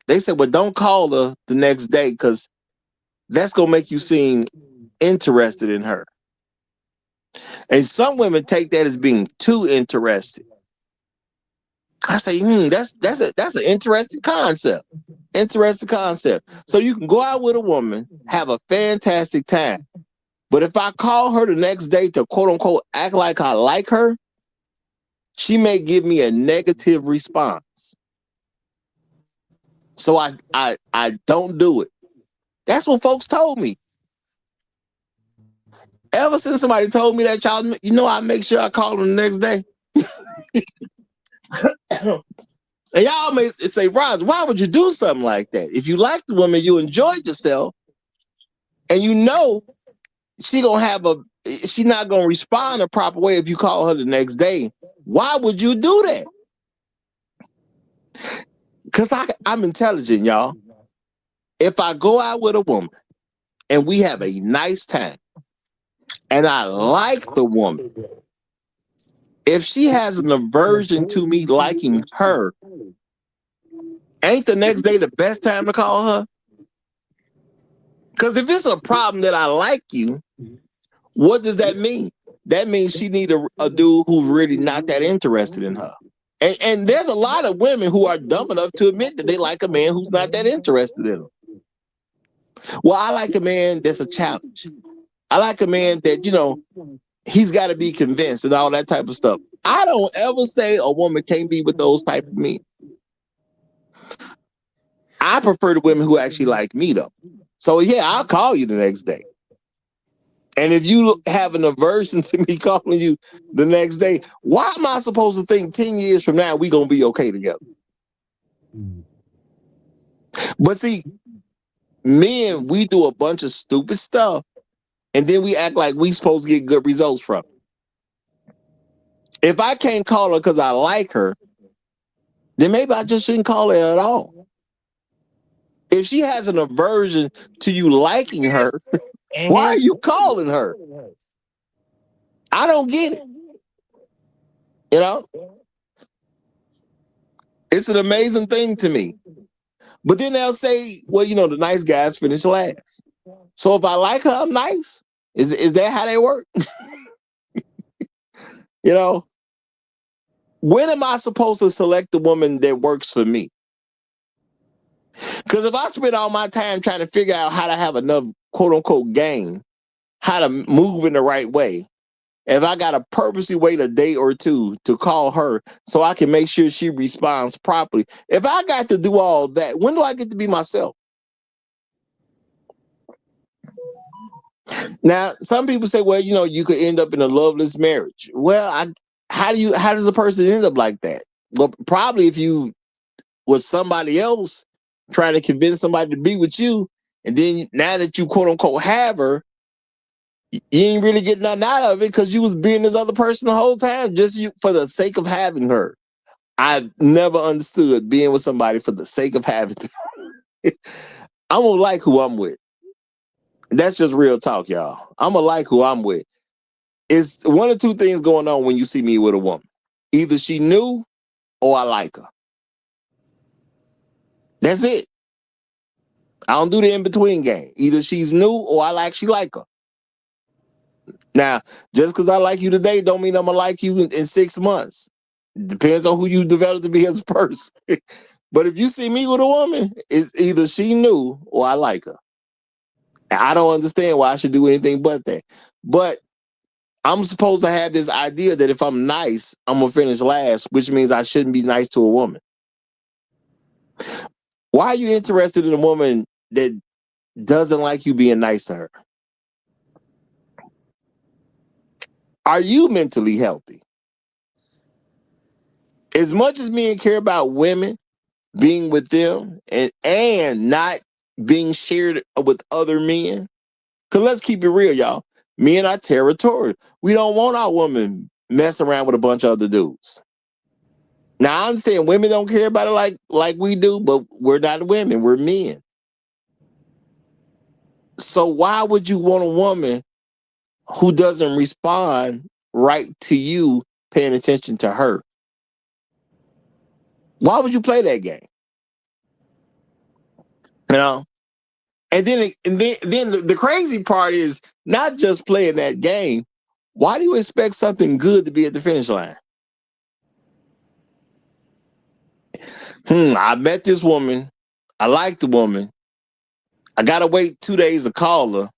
They said, well, don't call her the next day because that's gonna make you seem interested in her. And some women take that as being too interested. I say, that's an interesting concept. Interesting concept. So you can go out with a woman, have a fantastic time. But if I call her the next day to quote unquote act like I like her, she may give me a negative response. So I don't do it. That's what folks told me. Ever since somebody told me that, y'all, I make sure I call them the next day. And y'all may say, Roz, why would you do something like that? If you like the woman, you enjoyed yourself, and she's not gonna respond the proper way if you call her the next day. Why would you do that? Because I'm intelligent, y'all. If I go out with a woman and we have a nice time and I like the woman, if she has an aversion to me liking her, ain't the next day the best time to call her? Because if it's a problem that I like you, what does that mean? That means she need a dude who's really not that interested in her. And there's a lot of women who are dumb enough to admit that they like a man who's not that interested in them. Well, I like a man that's a challenge. I like a man that, he's got to be convinced and all that type of stuff. I don't ever say a woman can't be with those type of men. I prefer the women who actually like me, though. So, yeah, I'll call you the next day. And if you have an aversion to me calling you the next day, why am I supposed to think 10 years from now we going to be okay together? But see, men, we do a bunch of stupid stuff, and then we act like we supposed to get good results from it. If I can't call her because I like her, then maybe I just shouldn't call her at all. If she has an aversion to you liking her, why are you calling her? I don't get it. It's an amazing thing to me. But then they'll say, well, the nice guys finish last. So if I like her, I'm nice. Is that how they work? When am I supposed to select the woman that works for me? Because if I spend all my time trying to figure out how to have enough quote unquote game, how to move in the right way, if I got to purposely wait a day or two to call her so I can make sure she responds properly, if I got to do all that, when do I get to be myself? Now, some people say, well, you could end up in a loveless marriage. Well, how does a person end up like that? Well, probably if you was somebody else trying to convince somebody to be with you, and then now that you quote unquote have her, you ain't really getting nothing out of it because you was being this other person the whole time, just for the sake of having her. I never understood being with somebody for the sake of having them. I'm gonna like who I'm with. That's just real talk, y'all. I'm gonna like who I'm with. It's one or two things going on when you see me with a woman. Either she new or I like her. That's it. I don't do the in-between game. Either she's new or I actually like her. Now, just because I like you today don't mean I'm going to like you in 6 months. It depends on who you develop to be as a person. But if you see me with a woman, it's either she new or I like her. I don't understand why I should do anything but that. But I'm supposed to have this idea that if I'm nice, I'm going to finish last, which means I shouldn't be nice to a woman. Why are you interested in a woman that doesn't like you being nice to her? Are you mentally healthy? As much as men care about women being with them and not being shared with other men, because let's keep it real, y'all. Men are territorial. We don't want our women mess around with a bunch of other dudes. Now, I understand women don't care about it like we do, but we're not women. We're men. So why would you want a woman who doesn't respond right to you paying attention to her? Why would you play that game? And then the crazy part is not just playing that game. Why do you expect something good to be at the finish line? I met this woman. I like the woman. I gotta wait 2 days to call her.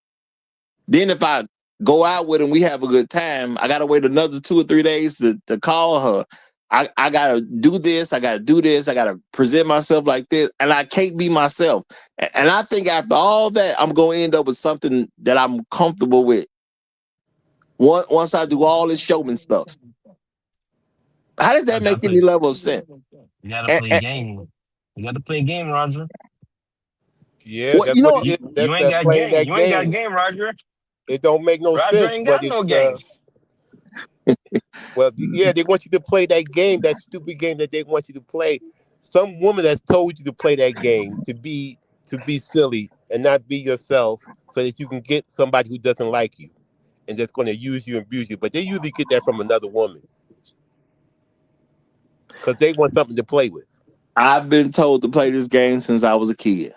Then if I go out with her and we have a good time, I gotta wait another 2 or 3 days to call her. I gotta do this. I gotta do this. I gotta present myself like this, and I can't be myself. And I think after all that, I'm gonna end up with something that I'm comfortable with. Once I do all this showman stuff, how does that make any level of sense? You gotta play a game. You gotta play a game, Roger. Yeah, Well, that's you what know, it is. That's You ain't that got playing game. that You ain't got game. game, Roger. It don't make no Roger sense, ain't but got no it's game. well, yeah, they want you to play that game, that stupid game that they want you to play. Some woman has told you to play that game to be silly and not be yourself, so that you can get somebody who doesn't like you and that's going to use you and abuse you. But they usually get that from another woman because they want something to play with. I've been told to play this game since I was a kid.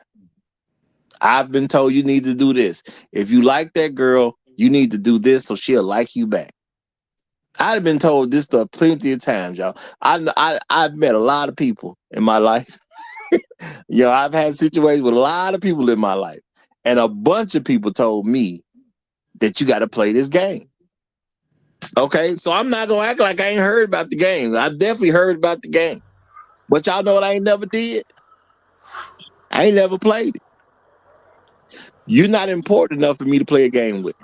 I've been told you need to do this. If you like that girl, you need to do this so she'll like you back. I've been told this stuff plenty of times, y'all. I've met a lot of people in my life. I've had situations with a lot of people in my life, and a bunch of people told me that you got to play this game. Okay, so I'm not gonna act like I ain't heard about the game. I definitely heard about the game, but y'all know what I ain't never did. I ain't never played it. You're not important enough for me to play a game with.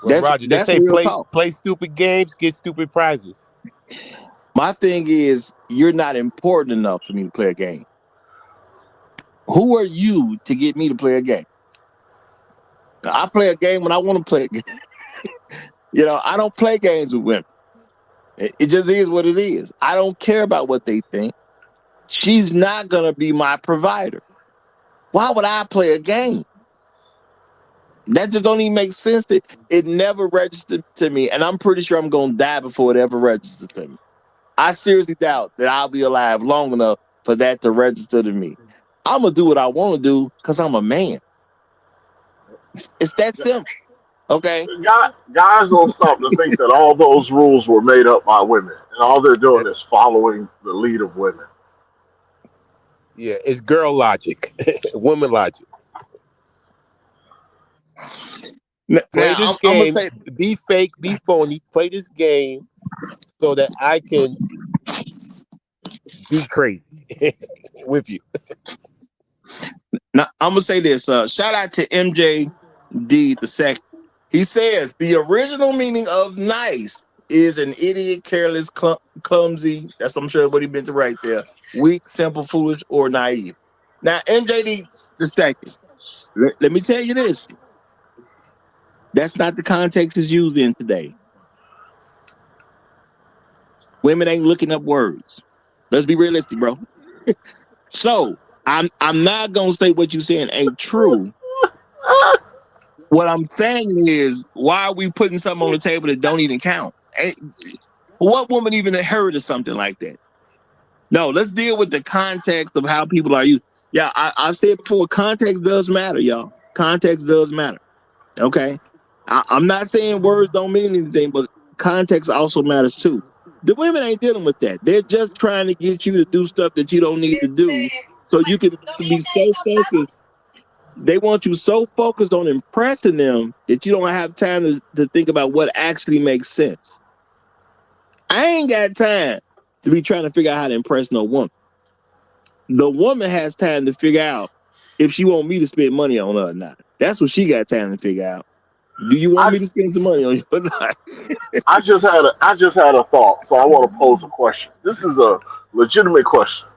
Well, Roger, they That's say real play talk. play stupid games, get stupid prizes. My thing is, you're not important enough for me to play a game. Who are you to get me to play a game? Now, I play a game when I want to play a game. I don't play games with women. It just is what it is. I don't care about what they think. She's not going to be my provider. Why would I play a game? That just don't even make sense. It never registered to me, and I'm pretty sure I'm going to die before it ever registers to me. I seriously doubt that I'll be alive long enough for that to register to me. I'm going to do what I want to do because I'm a man. It's that simple. Okay? Guys don't stop to think that all those rules were made up by women, and all they're doing That- is following the lead of women. yeah, it's girl logic, woman logic. Play Now, this I'm going to game, say, be fake, be phony. Play this game so that I can be crazy with you. now, I'm going to say this. Shout out to MJD the second. He says the original meaning of nice is an idiot, careless, clumsy. That's I'm sure what he meant to right there. Weak, simple, foolish, or naive. Now, MJD the second. Let me tell you this. That's not the context it's used in today. Women ain't looking up words. Let's be realistic, bro. So I'm not gonna say what you saying ain't true. What I'm saying is, why are we putting something on the table that don't even count? What woman even heard of something like that? No, let's deal with the context of how people are used. Yeah, I've said before, context does matter, y'all. Context does matter. Okay. I'm not saying words don't mean anything, but context also matters too. The women ain't dealing with that. They're just trying to get you to do stuff that you don't need to do so you can be so focused. They want you so focused on impressing them that you don't have time to think about what actually makes sense. I ain't got time to be trying to figure out how to impress no woman. The woman has time to figure out if she want me to spend money on her or not. That's what she got time to figure out. Do you want I me to spend some money on you or not? I just had a thought, so I want to pose a question. This is a legitimate question.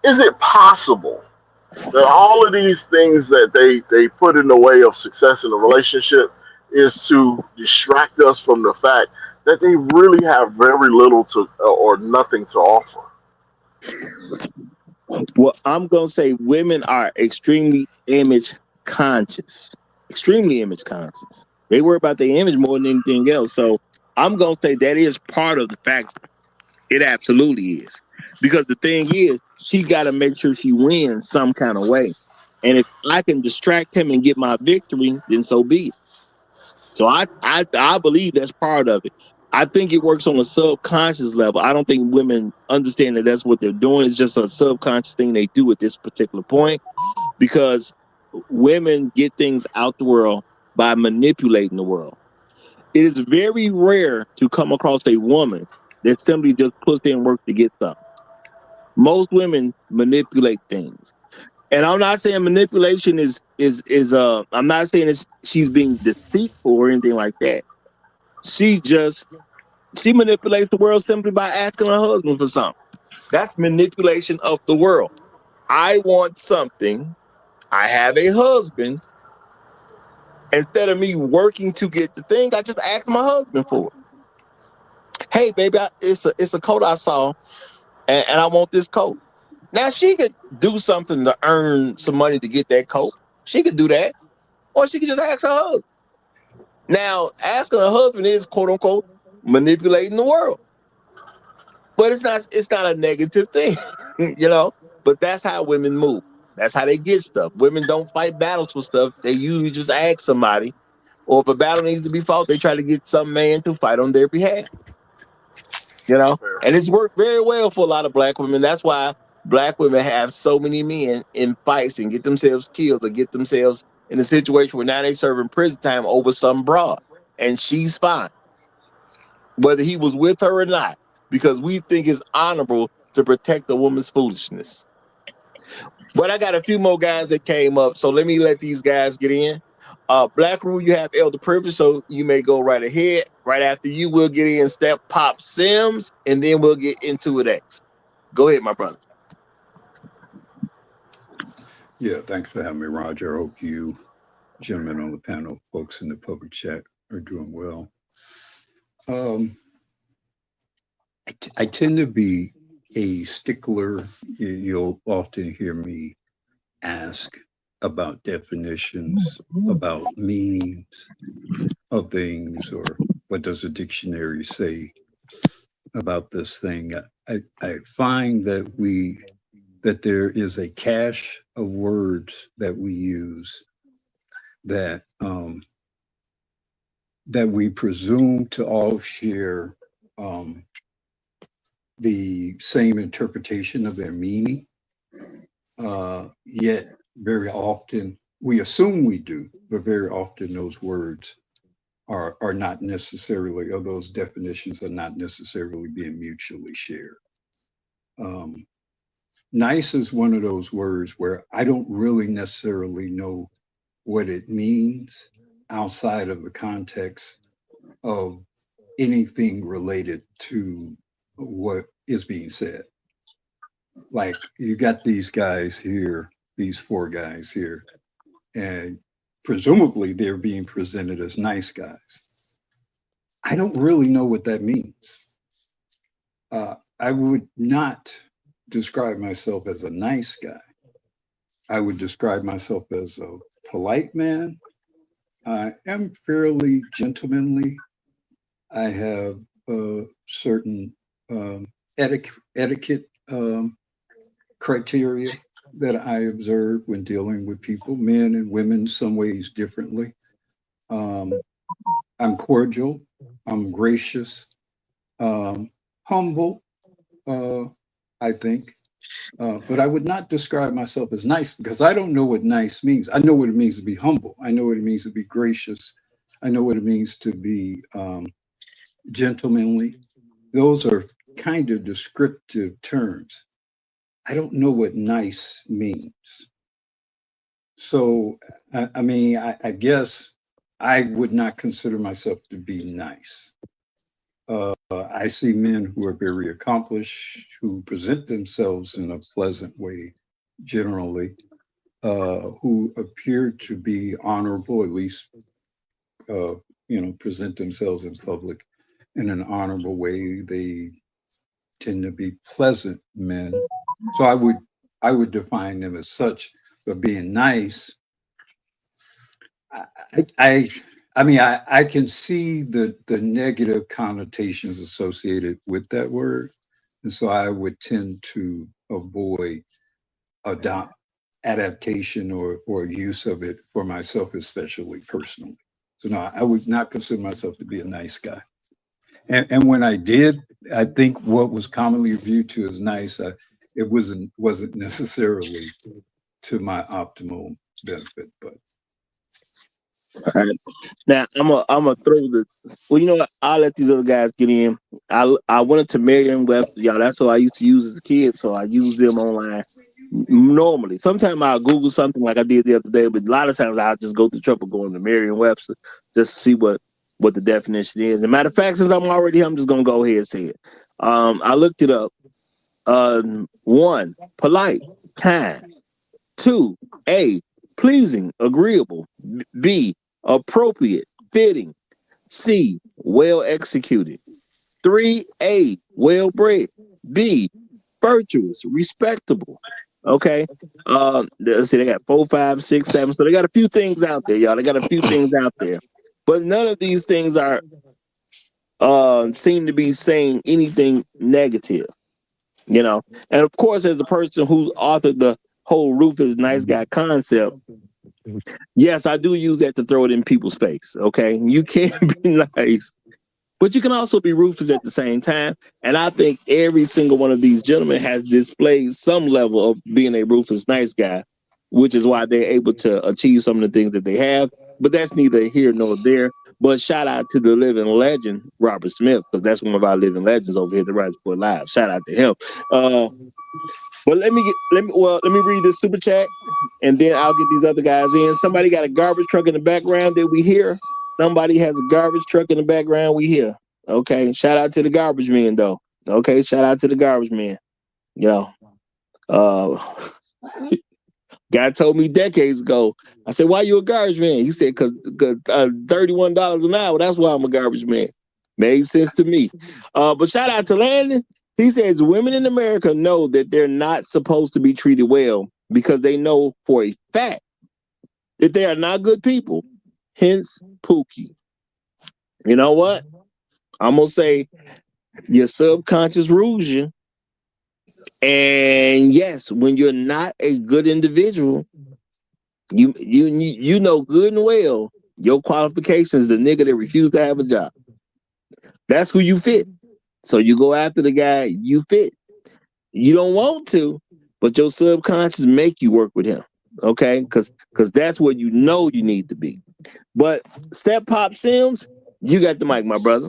Is it possible that all of these things that they put in the way of success in a relationship is to distract us from the fact that they really have very little to or nothing to offer? Well, I'm going to say women are extremely image conscious. Extremely image conscious. They worry about their image more than anything else. So I'm going to say that is part of the factor. It absolutely is. Because the thing is, she got to make sure she wins some kind of way. And if I can distract him and get my victory, then so be it. So I believe that's part of it. I think it works on a subconscious level. I don't think women understand that that's what they're doing. It's just a subconscious thing they do at this particular point, because women get things out the world by manipulating the world. It is very rare to come across a woman that simply just puts in work to get something. Most women manipulate things. And I'm not saying manipulation is I'm not saying she's being deceitful or anything like that. She manipulates the world simply by asking her husband for something. That's manipulation of the world. I want something. I have a husband. Instead of me working to get the thing, I just ask my husband for it. Hey, baby, it's a coat I saw, and I want this coat. Now she could do something to earn some money to get that coat. She could do that, or she could just ask her husband. Now, asking her husband is quote unquote manipulating the world, but it's not a negative thing, you know. But that's how women move. That's how they get stuff. Women don't fight battles for stuff. They usually just ask somebody, or if a battle needs to be fought, they try to get some man to fight on their behalf. You know, and it's worked very well for a lot of black women. That's why black women have so many men in fights and get themselves killed or get themselves in a situation where now they serving prison time over some broad, and she's fine, whether he was with her or not, because we think it's honorable to protect a woman's foolishness. But I got a few more guys that came up, so let me let these guys get in. Black Rule, you have elder privilege, so you may go right ahead. Right after you, we'll get in Step Pop Sims, and then we'll get into it X. Go ahead, my brother. Yeah, thanks for having me, Roger. I hope you gentlemen on the panel, folks in the public chat, are doing well. I tend to be a stickler. You'll often hear me ask about definitions, about meanings of things, or what does a dictionary say about this thing. I find that there is a cache of words that we use that that we presume to all share the same interpretation of their meaning. Yet very often we assume we do, but very often those words are not necessarily, or those definitions are not necessarily being mutually shared. Nice is one of those words where I don't really necessarily know what it means outside of the context of anything related to what is being said. Like, you got these guys here, these four guys here, and presumably they're being presented as nice guys. I don't really know what that means. I would not describe myself as a nice guy. I would describe myself as a polite man. I am fairly gentlemanly. I have certain etiquette criteria that I observe when dealing with people, men and women, some ways differently. I'm cordial. I'm gracious. Humble, I think. But I would not describe myself as nice, because I don't know what nice means. I know what it means to be humble. I know what it means to be gracious. I know what it means to be gentlemanly. Those are kind of descriptive terms. I don't know what nice means. So, I mean, I guess I would not consider myself to be nice. I see men who are very accomplished, who present themselves in a pleasant way, generally, who appear to be honorable, at least, present themselves in public in an honorable way. They tend to be pleasant men. So I would define them as such. But being nice, I can see the negative connotations associated with that word, and so I would tend to avoid adaptation or use of it for myself, especially personally. So no, I would not consider myself to be a nice guy. And when I did, I think what was commonly viewed to as nice, it wasn't necessarily to my optimal benefit. But All right. Now I'm gonna throw the. Well, you know what? I'll let these other guys get in. I went into Merriam-Webster, y'all. That's what I used to use as a kid, so I use them online normally. Sometimes I'll Google something like I did the other day, but a lot of times I'll just go through trouble going to Merriam-Webster just to see what the definition is. As a matter of fact, since I'm already here, I'm just gonna go ahead and say it. I looked it up. One, polite, kind. Two, A, pleasing, agreeable. B, appropriate, fitting. C, well executed. 3A, well bred. B, virtuous, respectable. Okay. Let's see, they got 4, 5, 6, 7. So they got a few things out there, y'all. They got a few things out there. But none of these things are seem to be saying anything negative, you know. And of course, as the person who's authored the whole Rufus nice guy concept, yes, I do use that to throw it in people's face. Okay. You can be nice, but you can also be ruthless at the same time. And I think every single one of these gentlemen has displayed some level of being a ruthless nice guy, which is why they're able to achieve some of the things that they have. But that's neither here nor there. But shout out to the living legend, Robert Smith, because that's one of our living legends over here at the Rise Report Live. Shout out to him. But let me read this super chat, and then I'll get these other guys in. Somebody got a garbage truck in the background that we hear. Somebody has a garbage truck in the background we hear. Okay, shout out to the garbage man though. Okay, shout out to the garbage man. You know, guy told me decades ago. I said, "Why you a garbage man?" He said, "Cause $31 an hour. That's why I'm a garbage man." Made sense to me. But shout out to Landon. He says women in America know that they're not supposed to be treated well because they know for a fact that they are not good people. Hence, Pookie. You know what? I'm gonna say your subconscious rules you. And yes, when you're not a good individual, you know good and well your qualifications the nigga that refused to have a job. That's who you fit. So you go after the guy you fit. You don't want to, but your subconscious make you work with him. Okay? Because that's where you know you need to be. But Step Pop Sims, you got the mic, my brother.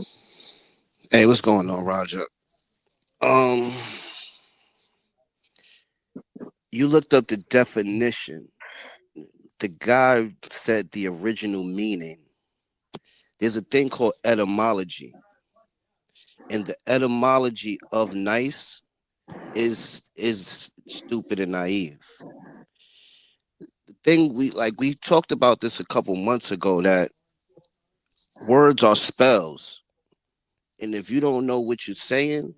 Hey, what's going on, Roger? You looked up the definition. The guy said the original meaning. There's a thing called etymology. And the etymology of nice is stupid and naive. The thing we talked about this a couple months ago, that words are spells. And if you don't know what you're saying,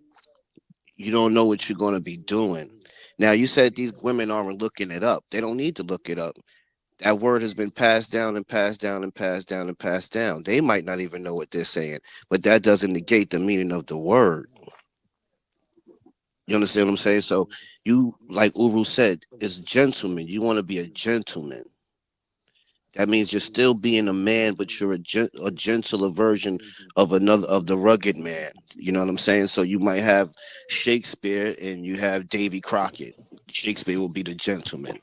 you don't know what you're going to be doing. Now, you said these women aren't looking it up. They don't need to look it up. That word has been passed down and passed down and passed down and passed down. They might not even know what they're saying, but that doesn't negate the meaning of the word. You understand what I'm saying? So you, like Uru said, is gentleman. You want to be a gentleman. That means you're still being a man, but you're a gentler version of the rugged man. You know what I'm saying? So you might have Shakespeare and you have Davy Crockett. Shakespeare will be the gentleman.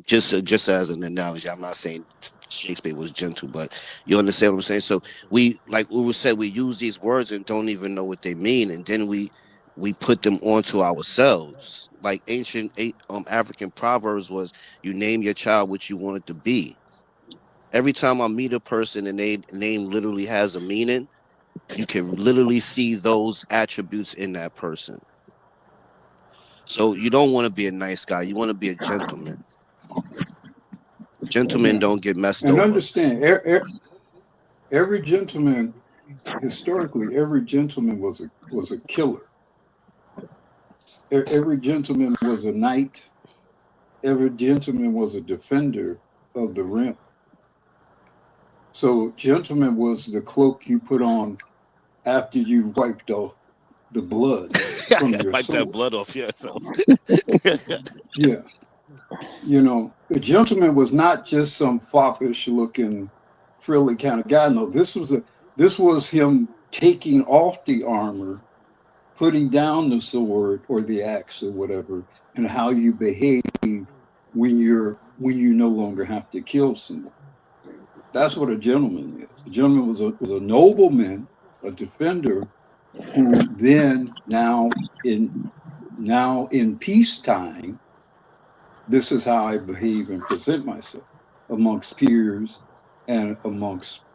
Just as an analogy, I'm not saying Shakespeare was gentle, but you understand what I'm saying? So we, like Uru said, we use these words and don't even know what they mean, and then we put them onto ourselves. Like ancient African proverbs was, you name your child what you want it to be. Every time I meet a person and their name literally has a meaning, you can literally see those attributes in that person. So you don't want to be a nice guy. You want to be a gentleman. Gentlemen don't get messed and over. understand, every gentleman historically, every gentleman was a killer. Every gentleman was a knight. Every gentleman was a defender of the rim. So, gentleman was the cloak you put on after you wiped off the blood from your Wipe that sword. blood off yourself. Yeah. You know, the gentleman was not just some foppish looking, frilly kind of guy. No, this was him taking off the armor, putting down the sword or the axe or whatever, and how you behave when you no longer have to kill someone. That's what a gentleman is. A gentleman was a nobleman, a defender, who then now in peacetime, this is how I behave and present myself amongst peers and amongst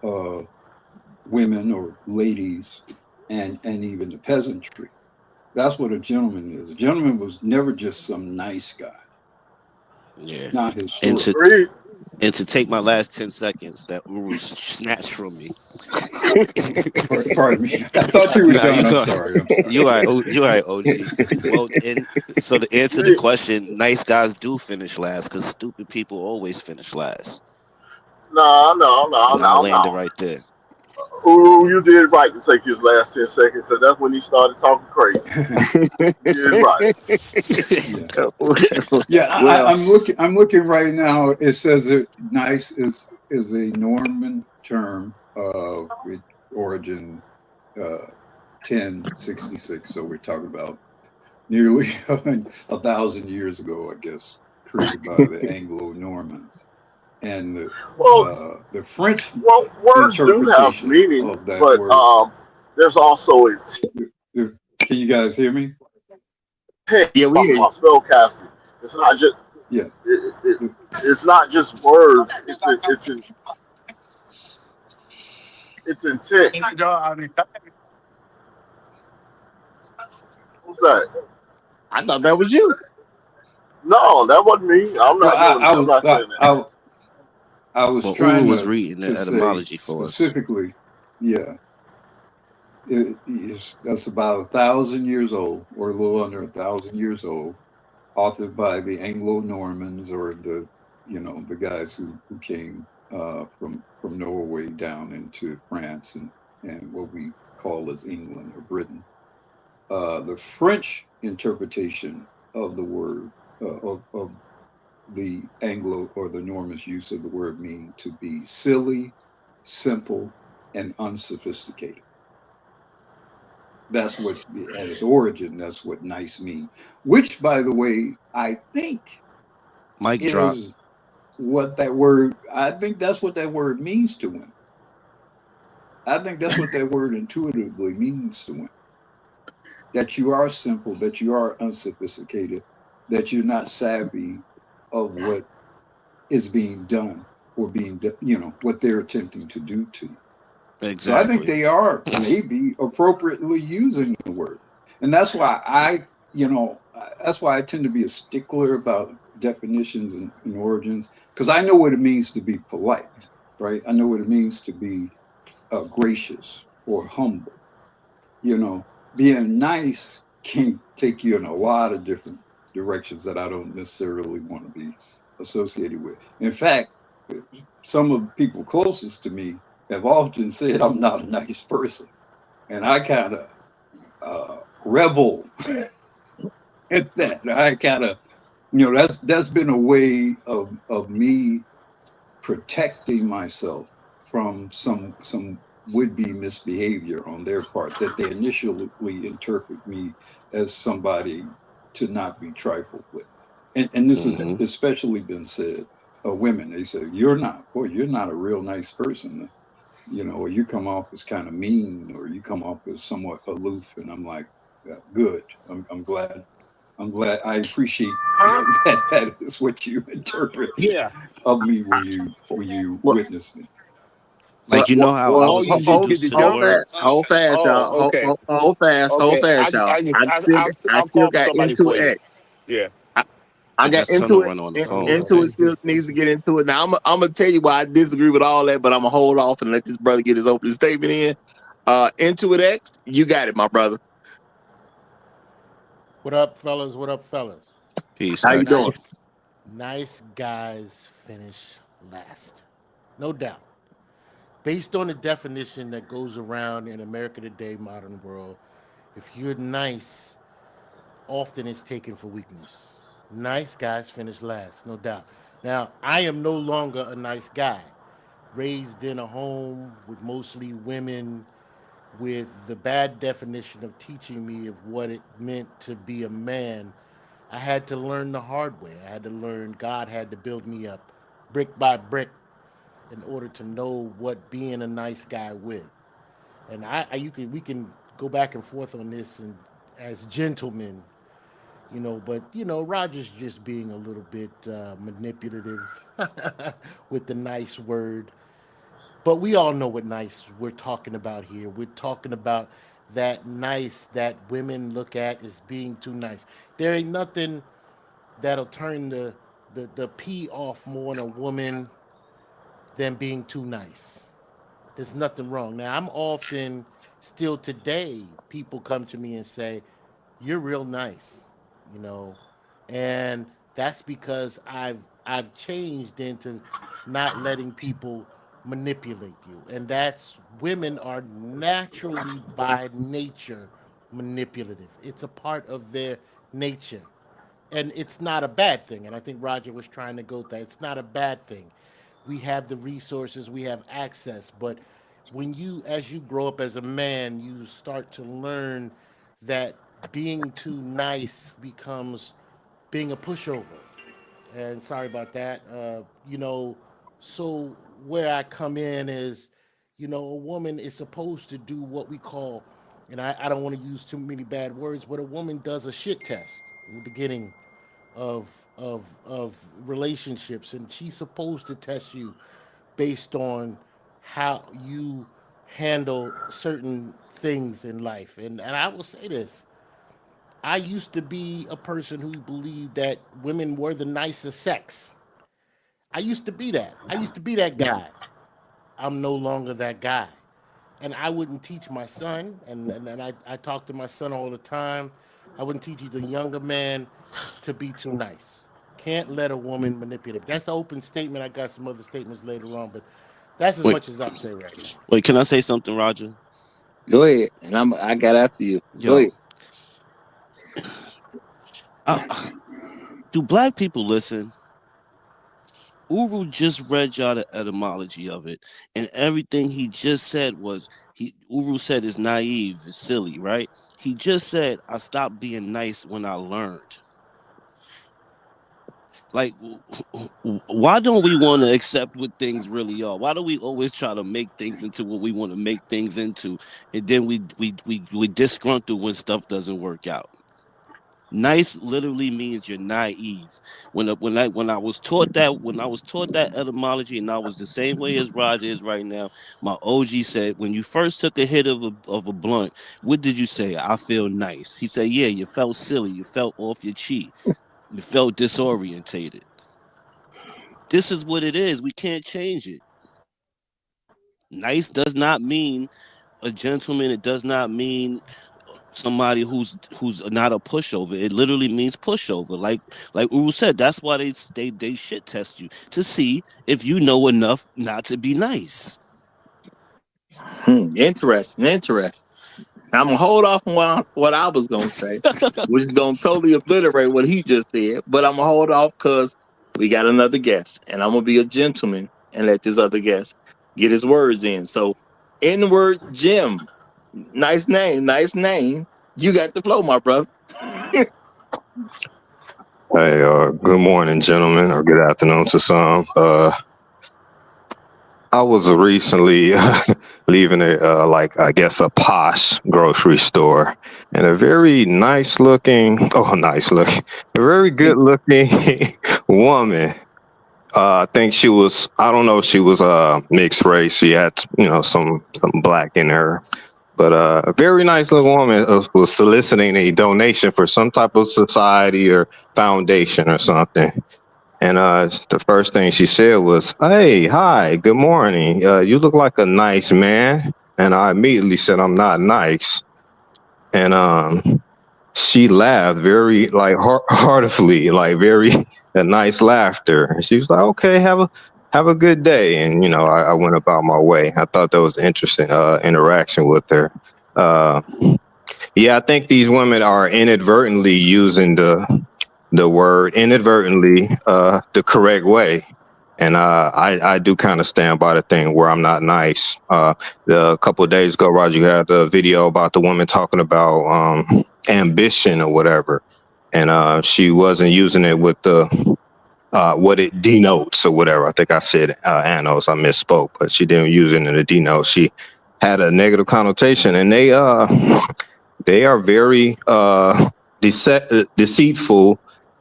women or ladies and even the peasantry. That's what a gentleman is. A gentleman was never just some nice guy, Yeah. not And to historically. Agreed. and to take my last 10 seconds that Uru snatched from me. Pardon me. I thought you were Now done. I'm sorry. I'm sorry. you all right, OG. Well, and so to answer the question, nice guys do finish last because stupid people always finish last. No, no, no, And I'll no, land it no. right there. Ooh, you did right to take his last 10 seconds because that's when he started talking crazy. You did right. Yeah. well, Yeah, well, I'm looking right now. It says that nice is a Norman term of origin 1066. So we're talking about nearly 1,000 years ago, I guess, created by the Anglo Normans, and Well, the French well, words do have interpretation meaning, of that but word. there's also Can you guys hear me? intent. yeah, we Talking hear you. about spellcasting. It's not just Yeah. it, it, The- it's not just words. It's intent. What's that? I thought that was you. No, that wasn't me. I'm well, not doing it. I'm not saying that. I was Well, Uru trying was reading the to say etymology for us. specifically, yeah, that's about 1,000 years old, or a little under 1,000 years old, authored by the Anglo-Normans, or the guys who came from Norway down into France and what we call as England or Britain. The French interpretation of the word of the Anglo or the Normans use of the word meaning to be silly, simple, and unsophisticated. That's what, at its origin, that's what nice means. Which, by the way, I think Mic drop. is what that word, I think that's what that word means to women. I think that's what that word intuitively means to women. That you are simple, that you are unsophisticated, that you're not savvy of what is being done or what they're attempting to do to you. So I think Exactly. they are maybe appropriately using the word. And that's why I tend to be a stickler about definitions and origins, because I know what it means to be polite, right? I know what it means to be gracious or humble. Being nice can take you in a lot of different directions that I don't necessarily want to be associated with. In fact, some of the people closest to me have often said I'm not a nice person, and I kind of rebel at that. I kind of, that's been a way of me protecting myself from some would-be misbehavior on their part, that they initially interpret me as somebody to not be trifled with. And this has Hmm. especially been said of women. They say, you're not a real nice person, or you come off as kind of mean, or you come off as somewhat aloof. And I'm like, yeah, good. I'm glad. I'm glad. I appreciate that is what you interpret Yeah. of me when you Well, witness me. well, Like you well, know how well I Oh, was you did get introduced the to the hold jump? word. fast, hold fast, y'all. Oh, okay. Hold Okay. fast, y'all. I I'll still call got somebody into for you. it. Yeah. I I got just turned to into it. run on the phone real Into it quick. still needs to get into it. Now I'm gonna tell you why I disagree with all that, but I'm gonna hold off and let this brother get his opening statement in. Into it X, you got it, my brother. What up, fellas? What up, fellas? Peace, How you X. doing? Nice guys finish last. No doubt. Based on the definition that goes around in America today, modern world, if you're nice, often it's taken for weakness. Nice guys finish last, no doubt. Now, I am no longer a nice guy. Raised in a home with mostly women, with the bad definition of teaching me of what it meant to be a man. I had to learn the hard way. I had to learn God had to build me up brick by brick in order to know what being a nice guy with. And we can go back and forth on this and as gentlemen, but Roger's just being a little bit manipulative with the nice word. But we all know what nice we're talking about here. We're talking about that nice that women look at as being too nice. There ain't nothing that'll turn the pee off more in a woman than being too nice. There's nothing wrong. Now, I'm often, still today, people come to me and say, "You're real nice," you know, and that's because I've changed into not letting people manipulate you, and that's women are naturally by nature manipulative. It's a part of their nature, and it's not a bad thing. And I think Roger was trying to go there. It's not a bad thing. We have the resources, we have access, but as you grow up as a man, you start to learn that being too nice becomes being a pushover. And sorry about that. So where I come in is, a woman is supposed to do what we call, and I don't want to use too many bad words, but a woman does a shit test in the beginning of relationships, and she's supposed to test you based on how you handle certain things in life. And I will say this: I used to be a person who believed that women were the nicest sex. I used to be that. I used to be that guy. I'm no longer that guy. And I wouldn't teach my son, and I talk to my son all the time. I wouldn't teach the younger man to be too nice. Can't let a woman manipulate. That's the open statement. I got some other statements later on, but that's as Wait, much as I'll say right now. wait, can I say something, Roger? Go ahead, and I got after you. Go Yo, ahead. I, do black people listen? Uru just read y'all the etymology of it, and everything he just said was Uru said is naive, is silly, right? He just said I stopped being nice when I learned. Like, why don't we want to accept what things really are? Why do we always try to make things into what we want to make things into, and then we disgruntled when stuff doesn't work out? Nice literally means you're naive. When I was taught that etymology, and I was the same way as Roger is right now. My OG said, when you first took a hit of a blunt, what did you say? I feel nice. He said, yeah, you felt silly, you felt off your cheek, you felt disorientated. This is what it is. We can't change it. Nice does not mean a gentleman. It does not mean somebody who's not a pushover. It literally means pushover. Like Uru said, that's why they shit test you to see if you know enough not to be nice. Interesting. I'm gonna hold off on what I was gonna say, which is gonna totally obliterate what he just said. But I'm gonna hold off because we got another guest, and I'm gonna be a gentleman and let this other guest get his words in. So, N-word Jim, nice name, nice name. You got the flow, my brother. Hey, good morning, gentlemen, or good afternoon to some. I was recently leaving I guess a posh grocery store, and a very nice looking, a very good looking woman. I think she was, I don't know if she was mixed race. She had, some black in her. But a very nice little woman was soliciting a donation for some type of society or foundation or something. And the first thing she said was, "Hey, hi, good morning. You look like a nice man." And I immediately said, "I'm not nice." And she laughed very heartily, like very a nice laughter. And she was like, "Okay, have a good day." And I went about my way. I thought that was an interesting interaction with her. Yeah, I think these women are inadvertently using the word inadvertently the correct way. And I do kind of stand by the thing where I'm not nice. A couple of days ago, Roger, you had a video about the woman talking about ambition or whatever, and she wasn't using it with the what it denotes or whatever. I think I said annos. I misspoke, but she didn't use it in the denote. She had a negative connotation, and they are very deceitful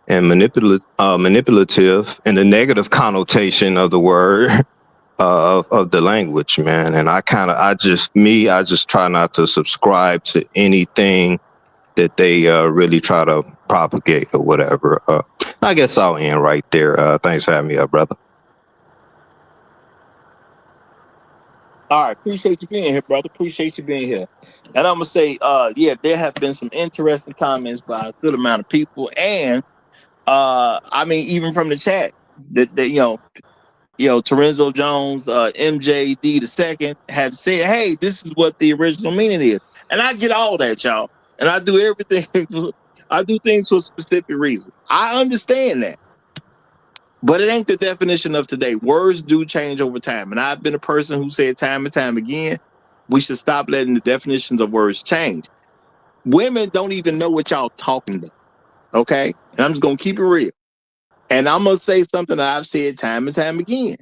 and manipulative in the negative connotation of the word of the language, man. And I just try not to subscribe to anything that they really try to propagate or whatever. I guess I'll end right there. Thanks for having me up, brother. All right, appreciate you being here, brother. Appreciate you being here. And I'm gonna say, yeah, there have been some interesting comments by a good amount of people, and I mean, even from the chat, that Terenzo Jones, MJD the second have said, hey, this is what the original meaning is. And I get all that, y'all. And I do everything, I do things for a specific reason. I understand that. But it ain't the definition of today. Words do change over time. And I've been a person who said time and time again, we should stop letting the definitions of words change. Women don't even know what y'all talking about. Okay? And I'm just going to keep it real. And I'm going to say something that I've said time and time again.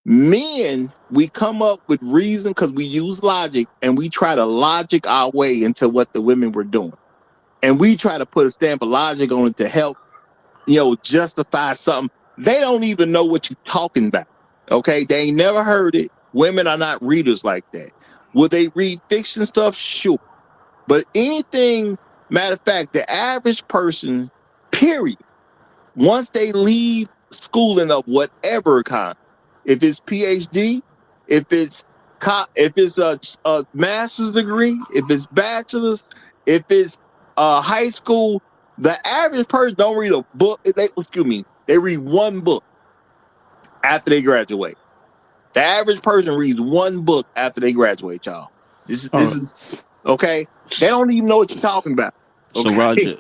Men, we come up with reason because we use logic, and we try to logic our way into what the women were doing. And we try to put a stamp of logic on it to help, justify something. They don't even know what you're talking about. Okay? They ain't never heard it. Women are not readers like that. Will they read fiction stuff? Sure. But anything, matter of fact, the average person, period, once they leave schooling of whatever kind, if it's PhD, if it's a master's degree, if it's bachelor's, if it's high school, the average person don't read a book. They read one book after they graduate. The average person reads one book after they graduate, y'all. This is okay. They don't even know what you're talking about. Okay? So Roger,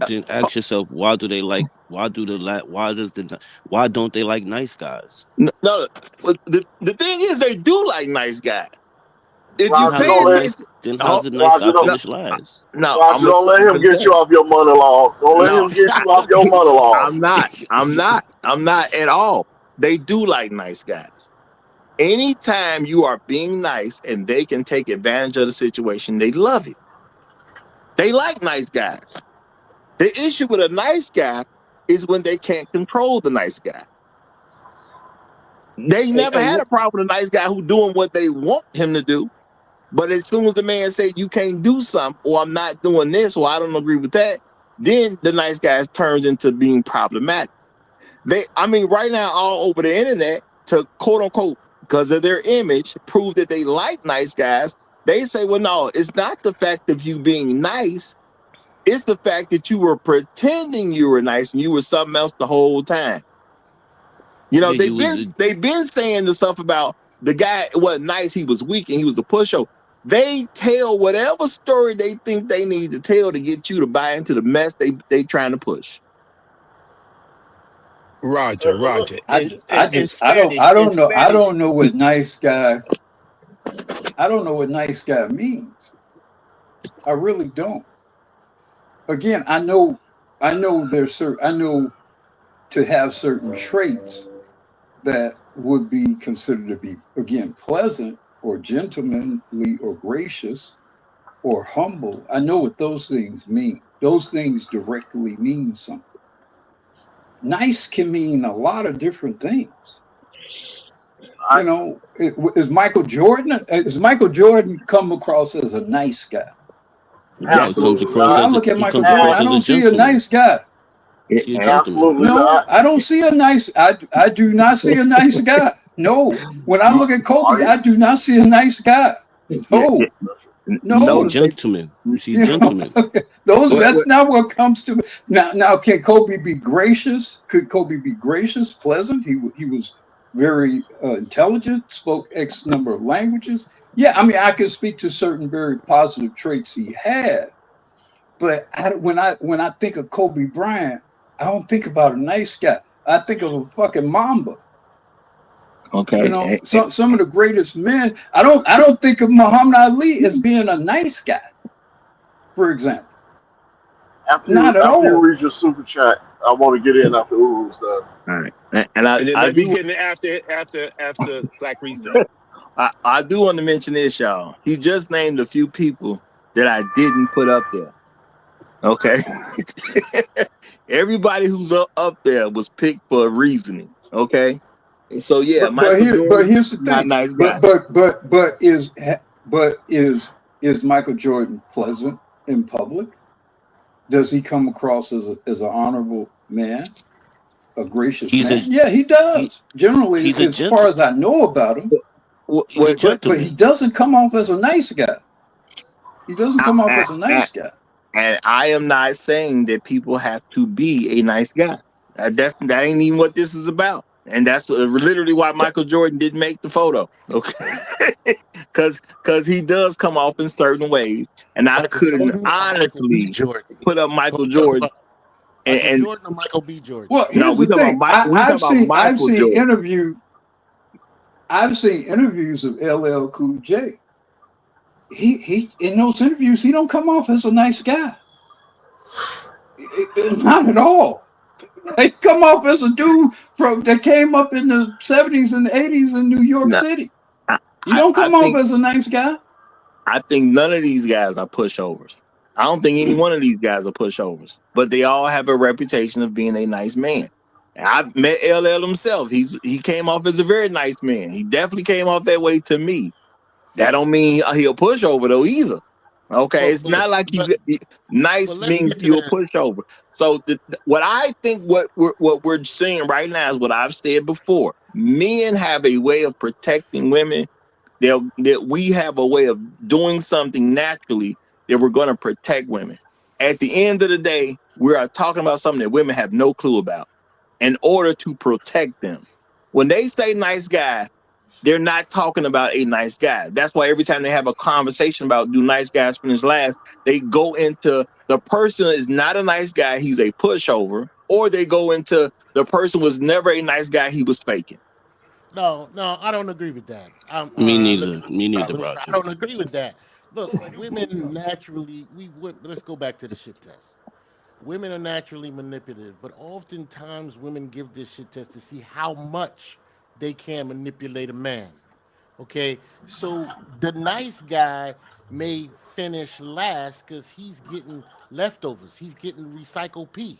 then ask yourself, why don't they like nice guys? No, the thing is, they do like nice guys. If Roger, you pay attention, how's a nice guy finish last? No, Roger, don't let him get you off your monologue. Don't let him get you off your monologue. I'm not at all. They do like nice guys. Anytime you are being nice and they can take advantage of the situation, they love it. They like nice guys. The issue with a nice guy is when they can't control the nice guy. They never had a problem with a nice guy who doing what they want him to do. But as soon as the man say you can't do something, or I'm not doing this, or I don't agree with that, then the nice guy turns into being problematic. Right now, all over the internet, to quote unquote, because of their image, prove that they like nice guys. They say, well, no, it's not the fact of you being nice. It's the fact that you were pretending you were nice and you were something else the whole time. They've been saying the stuff about the guy wasn't nice, he was weak, and he was a pushover. They tell whatever story they think they need to tell to get you to buy into the mess they trying to push. Roger. I don't know. I don't know what nice guy. I don't know what nice guy means. I really don't. Again, I know to have certain traits that would be considered to be, again, pleasant or gentlemanly or gracious or humble. I know what those things mean. Those things directly mean something. Nice can mean a lot of different things. Is Michael Jordan come across as a nice guy? Absolutely when I look at Michael Jordan, I don't see a nice guy. Absolutely no, not. I don't see a nice. I do not see a nice guy. No, when I look at Kobe, I do not see a nice guy. No, no, gentlemen. You see gentlemen. That's not what comes to now. Can Kobe be gracious? Could Kobe be gracious, pleasant? He was very intelligent, spoke X number of languages. Yeah, I can speak to certain very positive traits he had, but when I think of Kobe Bryant, I don't think about a nice guy. I think of a fucking Mamba. Okay. Some of the greatest men. I don't think of Muhammad Ali as being a nice guy, for example. Not at After you all. read your super chat, I want to get in after Uru's done. All right. And And then I let me do get in after Black Reset. I do want to mention this, y'all. He just named a few people that I didn't put up there. Okay. Everybody who's up there was picked for reasoning. Okay. And so yeah, Michael Jordan, Here's the not a thing. nice guy. But is Michael Jordan pleasant in public? Does he come across as an honorable man, a gracious man? Yeah, he does. Generally, as far as I know about him. But he doesn't come off as a nice guy. He doesn't come off as a nice guy. And I am not saying that people have to be a nice guy. That ain't even what this is about. And that's literally why Michael Jordan didn't make the photo. Okay. Because he does come off in certain ways. And I Michael couldn't Jordan or Michael B. honestly Jordan? put up Michael What we talking Jordan. about? Michael And Jordan or Michael B. Jordan? Well, no, here's we the talking thing. about I've Michael seen Jordan. I've seen interviews of LL Cool J. He in those interviews, he don't come off as a nice guy. Not at all. He come off as a dude that came up in the 70s and 80s in New York City. You don't come off as a nice guy. I think none of these guys are pushovers. I don't think any one of these guys are pushovers, but they all have a reputation of being a nice man. I've met LL himself. He came off as a very nice man. He definitely came off that way to me. That don't mean he a pushover though either. Okay, it's not like nice means you're a pushover. So what I think what we're seeing right now is what I've said before. Men have a way of protecting women. That we have a way of doing something naturally that we're going to protect women. At the end of the day, we are talking about something that women have no clue about in order to protect them. When they say nice guy, they're not talking about a nice guy. That's why every time they have a conversation about do nice guys finish last, they go into the person is not a nice guy, he's a pushover, or they go into the person was never a nice guy, he was faking. No, I don't agree with that. Me neither. Me neither, I Roger. don't agree with that. Look, women naturally, let's go back to the shit test. Women are naturally manipulative, but oftentimes women give this shit test to see how much they can manipulate a man. Okay, so the nice guy may finish last because he's getting leftovers. He's getting recycled pee.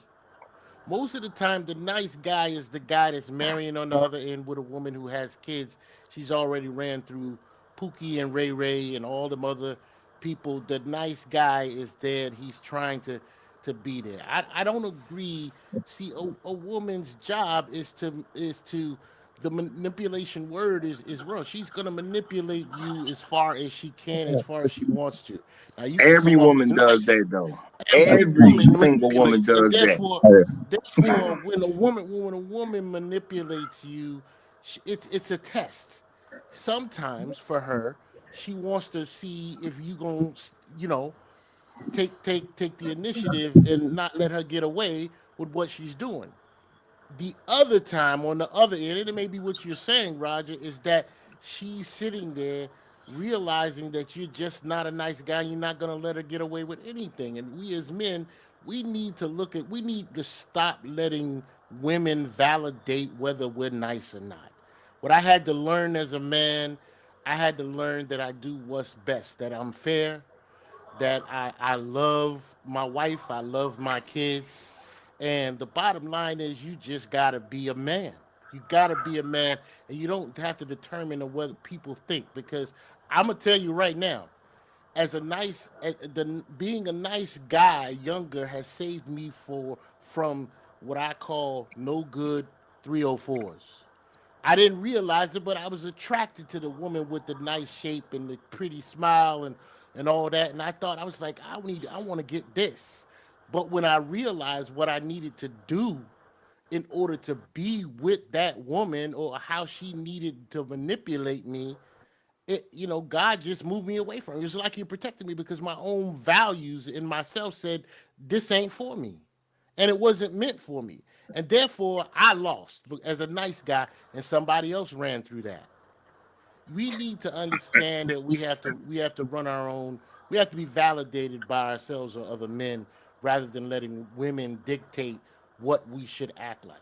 Most of the time, the nice guy is the guy that's marrying on the other end with a woman who has kids. She's already ran through Pookie and Ray Ray and all them other people. The nice guy is there. He's trying to be there. I don't agree. See, a woman's job is to the manipulation word is wrong. She's gonna manipulate you as far as she can, as far as she wants to. Now you can Every come off woman as does nice. that though. Every Every woman single woman manipulates, and does that. therefore, when a woman manipulates you, it's a test. Sometimes for her, she wants to see if you gonna, you know, take the initiative and not let her get away with what she's doing. The other time, on the other end, and it may be what you're saying, Roger, is that she's sitting there realizing that you're just not a nice guy. You're not going to let her get away with anything. And we as men, we need to stop letting women validate whether we're nice or not. What I had to learn as a man, I had to learn that I do what's best, that I'm fair, that I love my wife, I love my kids. And the bottom line is you just gotta be a man. You gotta be a man, and you don't have to determine what people think, because I'm gonna tell you right now, being a nice guy younger has saved me from what I call no good 304s. I didn't realize it, but I was attracted to the woman with the nice shape and the pretty smile and all that. And I thought, I was like, I want to get this. But when I realized what I needed to do in order to be with that woman, or how she needed to manipulate me, God just moved me away from her. It was like he protected me, because my own values in myself said, this ain't for me. And it wasn't meant for me. And therefore, I lost as a nice guy, and somebody else ran through that. We need to understand that we have to run our own. We have to be validated by ourselves or other men rather than letting women dictate what we should act like.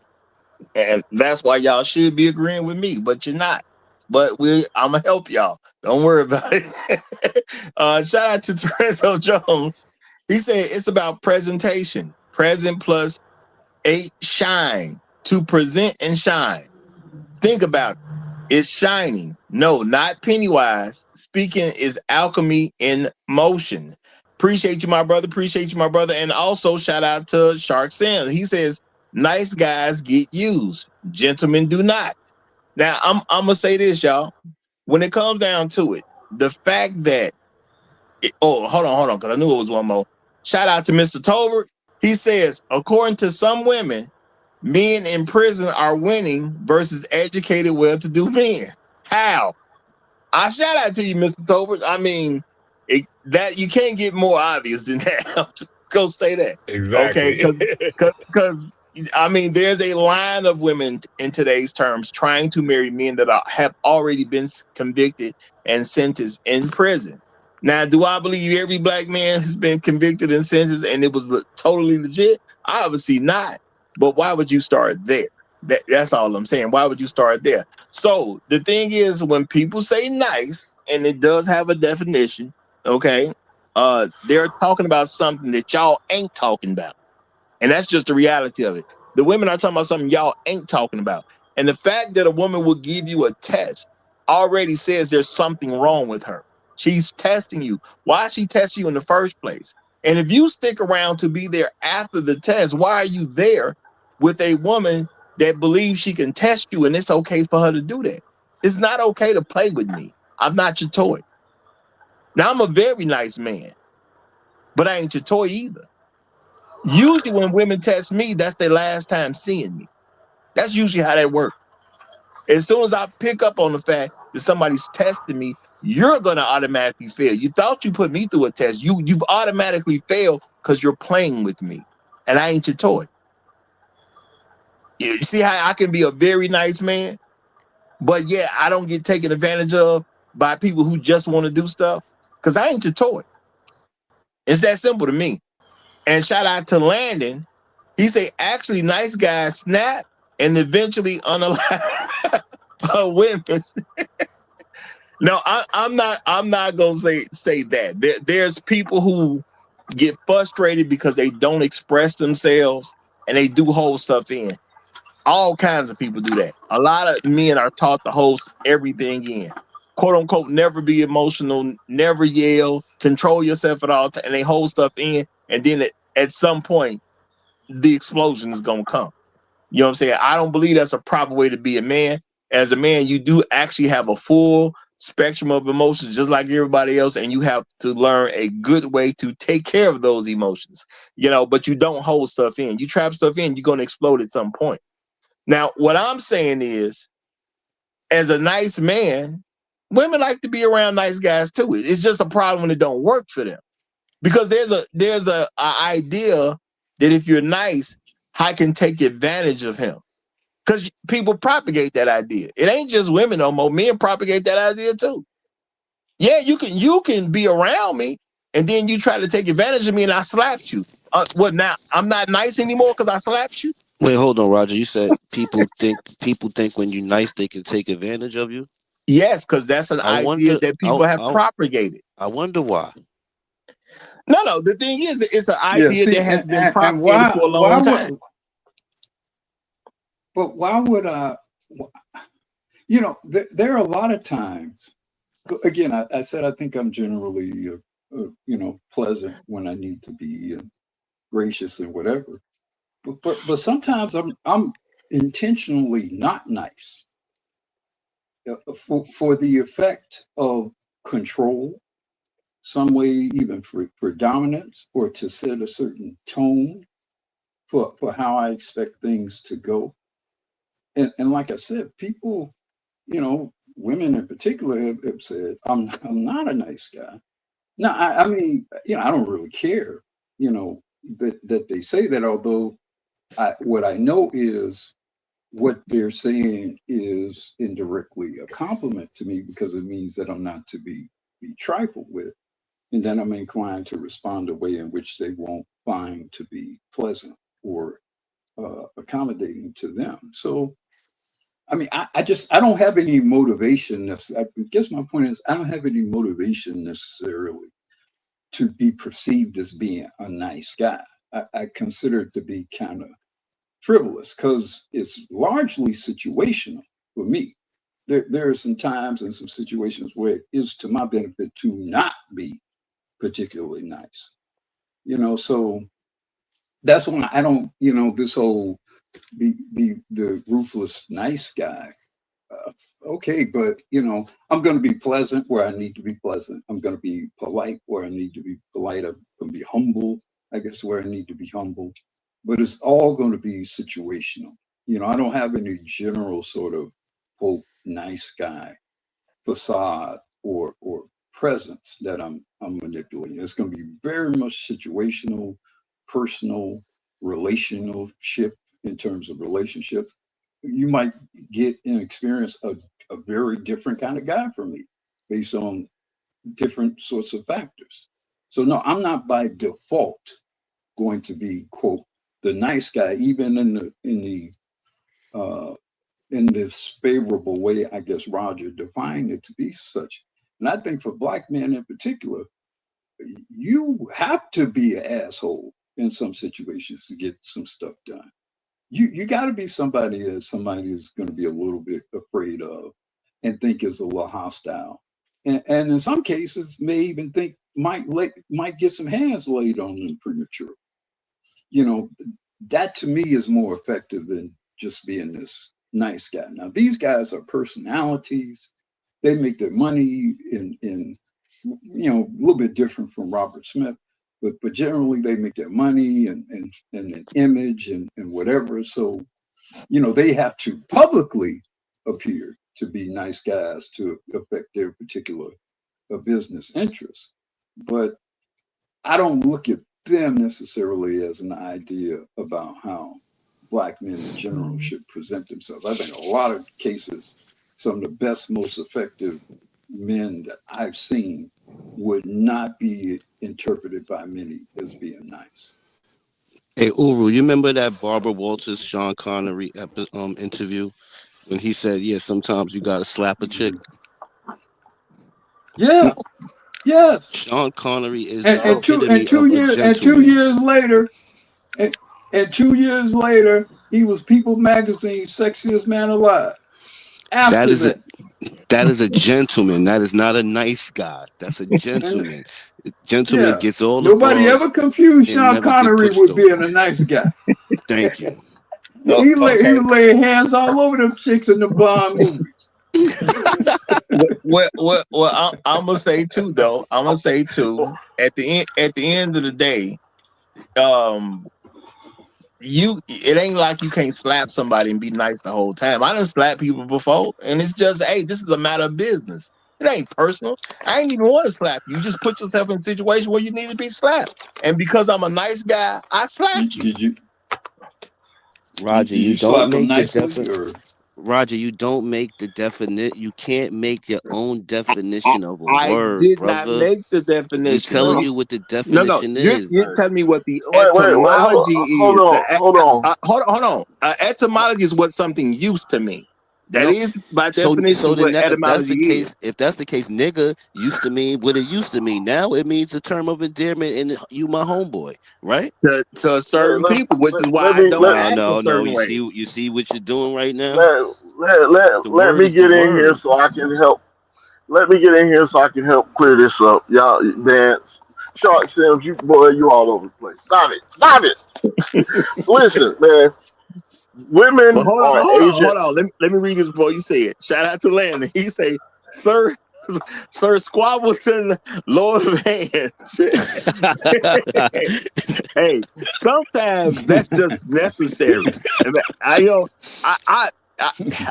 And that's why y'all should be agreeing with me, but you're not. But I'm gonna help y'all. Don't worry about it. Shout out to Terezo Jones. He said it's about presentation. Present plus eight shine. To present and shine. Think about it. It's shining. No, not Pennywise. Speaking is alchemy in motion. Appreciate you, my brother. Appreciate you, my brother. And also shout out to Shark Sam. He says, nice guys get used. Gentlemen do not. Now, I'm gonna say this, y'all. When it comes down to it, the fact that hold on, because I knew it was one more. Shout out to Mr. Tolbert. He says, according to some women, men in prison are winning versus educated, well-to-do men. How? I shout out to you, Mr. Tolbert. I mean, that you can't get more obvious than that. I'm just gonna say that, okay? Exactly. Because I mean, there's a line of women in today's terms trying to marry men that have already been convicted and sentenced in prison. Now, do I believe every black man has been convicted and sentenced and it was totally legit? Obviously not. But why would you start there? That's all I'm saying. Why would you start there? So the thing is, when people say nice, and it does have a definition, okay, they're talking about something that y'all ain't talking about. And that's just the reality of it. The women are talking about something y'all ain't talking about. And the fact that a woman will give you a test already says there's something wrong with her. She's testing you. Why is she testing you in the first place? And if you stick around to be there after the test, why are you there with a woman that believes she can test you and it's okay for her to do that? It's not okay to play with me. I'm not your toy. Now, I'm a very nice man, but I ain't your toy either. Usually when women test me, that's their last time seeing me. That's usually how that works. As soon as I pick up on the fact that somebody's testing me, you're going to automatically fail. You thought you put me through a test. You've automatically failed because you're playing with me. And I ain't your toy. You see how I can be a very nice man, but yeah, I don't get taken advantage of by people who just want to do stuff? Because I ain't your toy. It's that simple to me. And shout out to Landon. He say, actually, nice guys snap and eventually unalive women. No, I'm not gonna say that. There's people who get frustrated because they don't express themselves and they do hold stuff in. All kinds of people do that. A lot of men are taught to hold everything in. Quote unquote, never be emotional, never yell, control yourself at all times, and they hold stuff in, and then at some point the explosion is gonna come. You know what I'm saying? I don't believe that's a proper way to be a man. As a man, you do actually have a full spectrum of emotions, just like everybody else, and you have to learn a good way to take care of those emotions. But you don't hold stuff in. You trap stuff in, you're gonna explode at some point. Now, what I'm saying is, as a nice man, women like to be around nice guys too. It's just a problem when it don't work for them. Because there's a idea that if you're nice, I can take advantage of him. Because people propagate that idea. It ain't just women no more. Men propagate that idea too. Yeah, you can be around me, and then you try to take advantage of me, and I slapped you. What now? I'm not nice anymore because I slapped you. Wait, hold on, Roger. You said people think when you're nice they can take advantage of you. Yes, because that's an I idea wonder. that people have propagated. I wonder why. No. The thing is, it's an Yeah, idea see, that has been and propagated for a long time. Why would I? There are a lot of times. Again, I said I think I'm generally, pleasant when I need to be, gracious and whatever. But sometimes I'm intentionally not nice for the effect of control, some way even for dominance, or to set a certain tone for how I expect things to go. And like I said, people, women in particular have said, I'm not a nice guy. No, I mean, I don't really care, that they say that, although What I know is what they're saying is indirectly a compliment to me because it means that I'm not to be trifled with. And then I'm inclined to respond a way in which they won't find to be pleasant or accommodating to them. So, I mean, I don't have any motivation. I guess my point is, I don't have any motivation necessarily to be perceived as being a nice guy. I consider it to be kind of frivolous because it's largely situational for me. There are some times and some situations where it is to my benefit to not be particularly nice. So that's when I don't, this whole be the ruthless nice guy. Okay, but I'm going to be pleasant where I need to be pleasant. I'm going to be polite where I need to be polite. I'm going to be humble, I guess, where I need to be humble. But it's all going to be situational. I don't have any general sort of quote nice guy facade or presence that I'm manipulating. It's going to be very much situational, personal, relationship in terms of relationships. You might get and experience a very different kind of guy from me based on different sorts of factors. So no, I'm not by default going to be quote the nice guy, even in this favorable way, I guess Roger defined it to be such. And I think for Black men in particular, you have to be an asshole in some situations to get some stuff done. You got to be somebody that somebody is going to be a little bit afraid of and think is a little hostile. And in some cases may even think might get some hands laid on them premature. You know, that to me is more effective than just being this nice guy. Now, these guys are personalities. They make their money in a little bit different from Robert Smith, but generally they make their money and an image and whatever. So, they have to publicly appear to be nice guys to affect their particular business interests. But I don't look at them necessarily as an idea about how Black men in general should present themselves. I think a lot of cases, some of the best, most effective men that I've seen would not be interpreted by many as being nice. Hey, Uru, you remember that Barbara Walters, Sean Connery interview when he said, "Yeah, sometimes you gotta slap a chick." Yeah. Yes. Sean Connery is And, the epitome of a years and gentleman. 2 years later, and 2 years later, he was People Magazine's sexiest man alive. After That is a gentleman. That is not a nice guy. That's a gentleman. A gentleman yeah, gets all the nobody bras ever confused and Sean never get Connery pushed with over. being a nice guy. Thank you. He Okay. was laying hands all over them chicks in the Bond movies. Well, I'm gonna say too, though. I'm gonna say too. At the end of the day, it ain't like you can't slap somebody and be nice the whole time. I done slapped people before, and it's just, hey, this is a matter of business. It ain't personal. I ain't even want to slap you. You just put yourself in a situation where you need to be slapped, and because I'm a nice guy, I slapped you. Roger, Did you don't slap him make the nicely, or? Roger, you don't make the definite. You can't make your own definition of a I word, did not brother. make the We're definition. telling you what the No. definition You're is. telling me what the Wait, etymology hold is. on. Hold on. Etymology is what something used to mean. That No. is by So definition then what if that's etymology the is. case, nigga used to mean what it used to mean. Now it means a term of endearment and you my homeboy, right? To certain people, which is why Let I me don't let act a No. certain way. You see what you're doing right now? let The let word me is the get in here word. so I can help. Let me get in here so I can help clear this up, y'all. Dance, short Sims, you all over the place. Stop it. Listen, man. But Women hold on, are hold agents. on. Let me read this before you say it. Shout out to Landon. He say, Sir Squabbleton, Lord Van. Hey, sometimes that's just necessary. I you know, I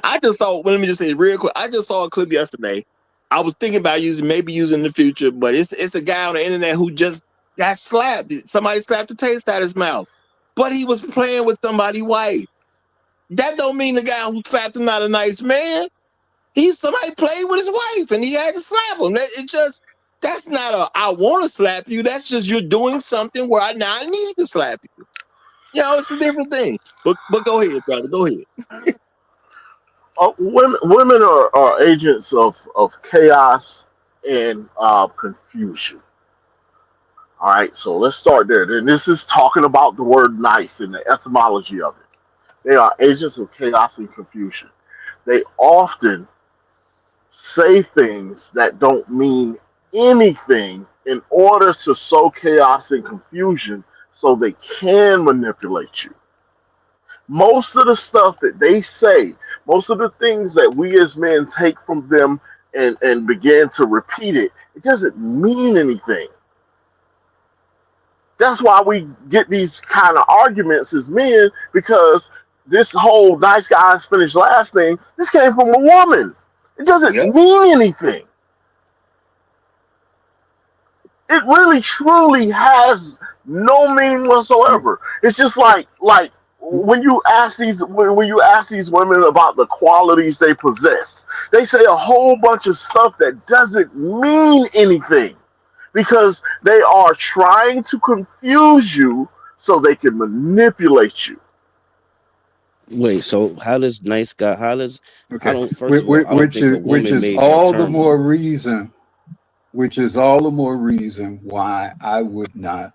I just saw. Well, let me just say it real quick. I just saw a clip yesterday. I was thinking about using in the future, but it's a guy on the internet who just got slapped. Somebody slapped the taste out of his mouth. but he was playing with somebody's wife. That don't mean the guy who slapped him not a nice man. Somebody played with his wife and he had to slap him. That's not I want to slap you. That's just you're doing something where I need to slap you. It's a different thing. But go ahead, brother. Go ahead. Women are agents of chaos and confusion. All right, so let's start there. And this is talking about the word nice and the etymology of it. They are agents of chaos and confusion. They often say things that don't mean anything in order to sow chaos and confusion so they can manipulate you. Most of the stuff that they say, most of the things that we as men take from them and begin to repeat it doesn't mean anything. That's why we get these kind of arguments as men, because this whole nice guys finish last thing, this came from a woman. It doesn't mean anything. It really truly has no meaning whatsoever. It's just like when you ask these women about the qualities they possess, they say a whole bunch of stuff that doesn't mean anything, because they are trying to confuse you so they can manipulate you. Wait, so how does nice guy? How does Okay, I don't. First of all, I don't think a woman made that all the term. more reason. Which is all the more reason why I would not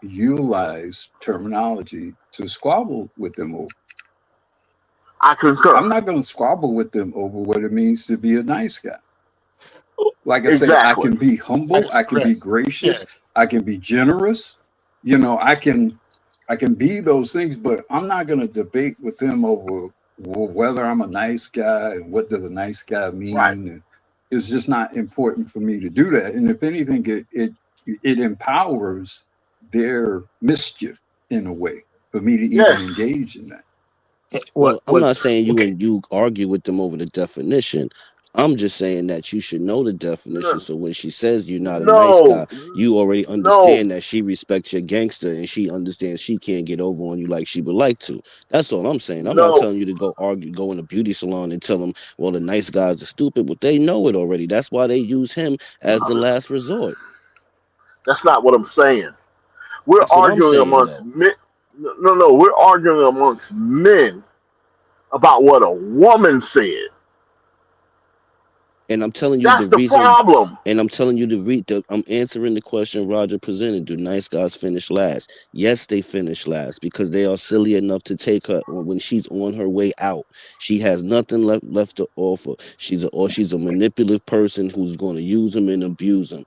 utilize terminology to squabble with them over. I concur. I'm not going to squabble with them over what it means to be a nice guy. Like I say, I Exactly. can be humble, I can be gracious, I can be generous. I can be those things, but I'm not going to debate with them over whether I'm a nice guy and what does a nice guy mean. Right. And it's just not important for me to do that. And if anything, it empowers their mischief in a way for me to even engage in that. Well, I'm not saying you argue with them over the definition. I'm just saying that you should know the definition. So when she says you're not a nice guy, you already understand that she respects your gangster and she understands she can't get over on you like she would like to. That's all I'm saying. I'm not telling you to go in a beauty salon and tell them, well, the nice guys are stupid, but they know it already. That's why they use him as the last resort. That's not what I'm saying. We're That's what I'm arguing saying, amongst though. men. No, we're arguing amongst men about what a woman said. And I'm telling you That's the problem. And I'm telling you I'm answering the question Roger presented. Do nice guys finish last? Yes, they finish last because they are silly enough to take her when she's on her way out. She has nothing left to offer. She's a manipulative person who's going to use him and abuse him.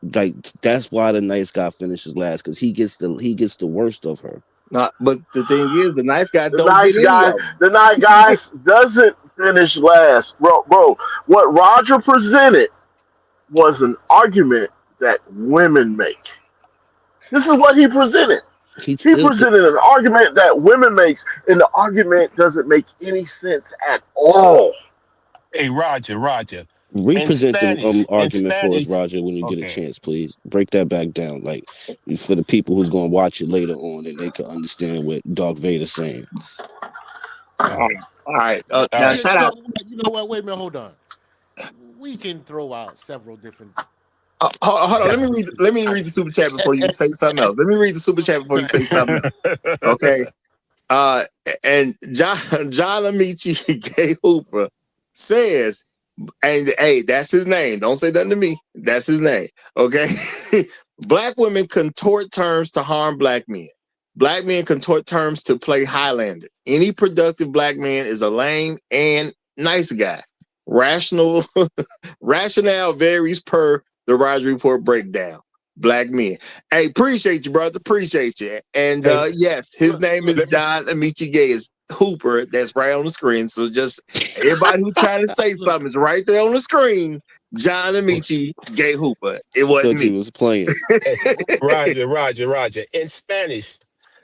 That's why the nice guy finishes last, because he gets the worst of her. But the thing is, the nice guy The nice guys doesn't finish last, bro. What Roger presented was an argument that women make. This is what he presented. He presented an argument that women makes, and the argument doesn't make any sense at all. Hey, Roger. Represent the argument for us, Spanish, Roger, when you get a chance, please. Break that back down, for the people who's going to watch it later on, and they can understand what Darth Vader's saying. All right. Now, shout out. You know what? Wait a minute. Hold on. We can throw out several different. Hold on. Let me read the super chat before you say something else. Let me read the super chat before you say something else. Okay. And John Amici Gay Hooper says, and hey, that's his name. Don't say nothing to me. That's his name. Okay. Black women contort terms to harm black men. Black men contort terms to play Highlander. Any productive black man is a lame and nice guy. Rationale varies per the Roger Report breakdown. Black men. Hey, appreciate you, brother. Appreciate you. And yes, his name is John Amici Gay Hooper. That's right on the screen. So just everybody who's trying to say something is right there on the screen. John Amici Gay Hooper. It wasn't me. He was playing. Roger. In Spanish,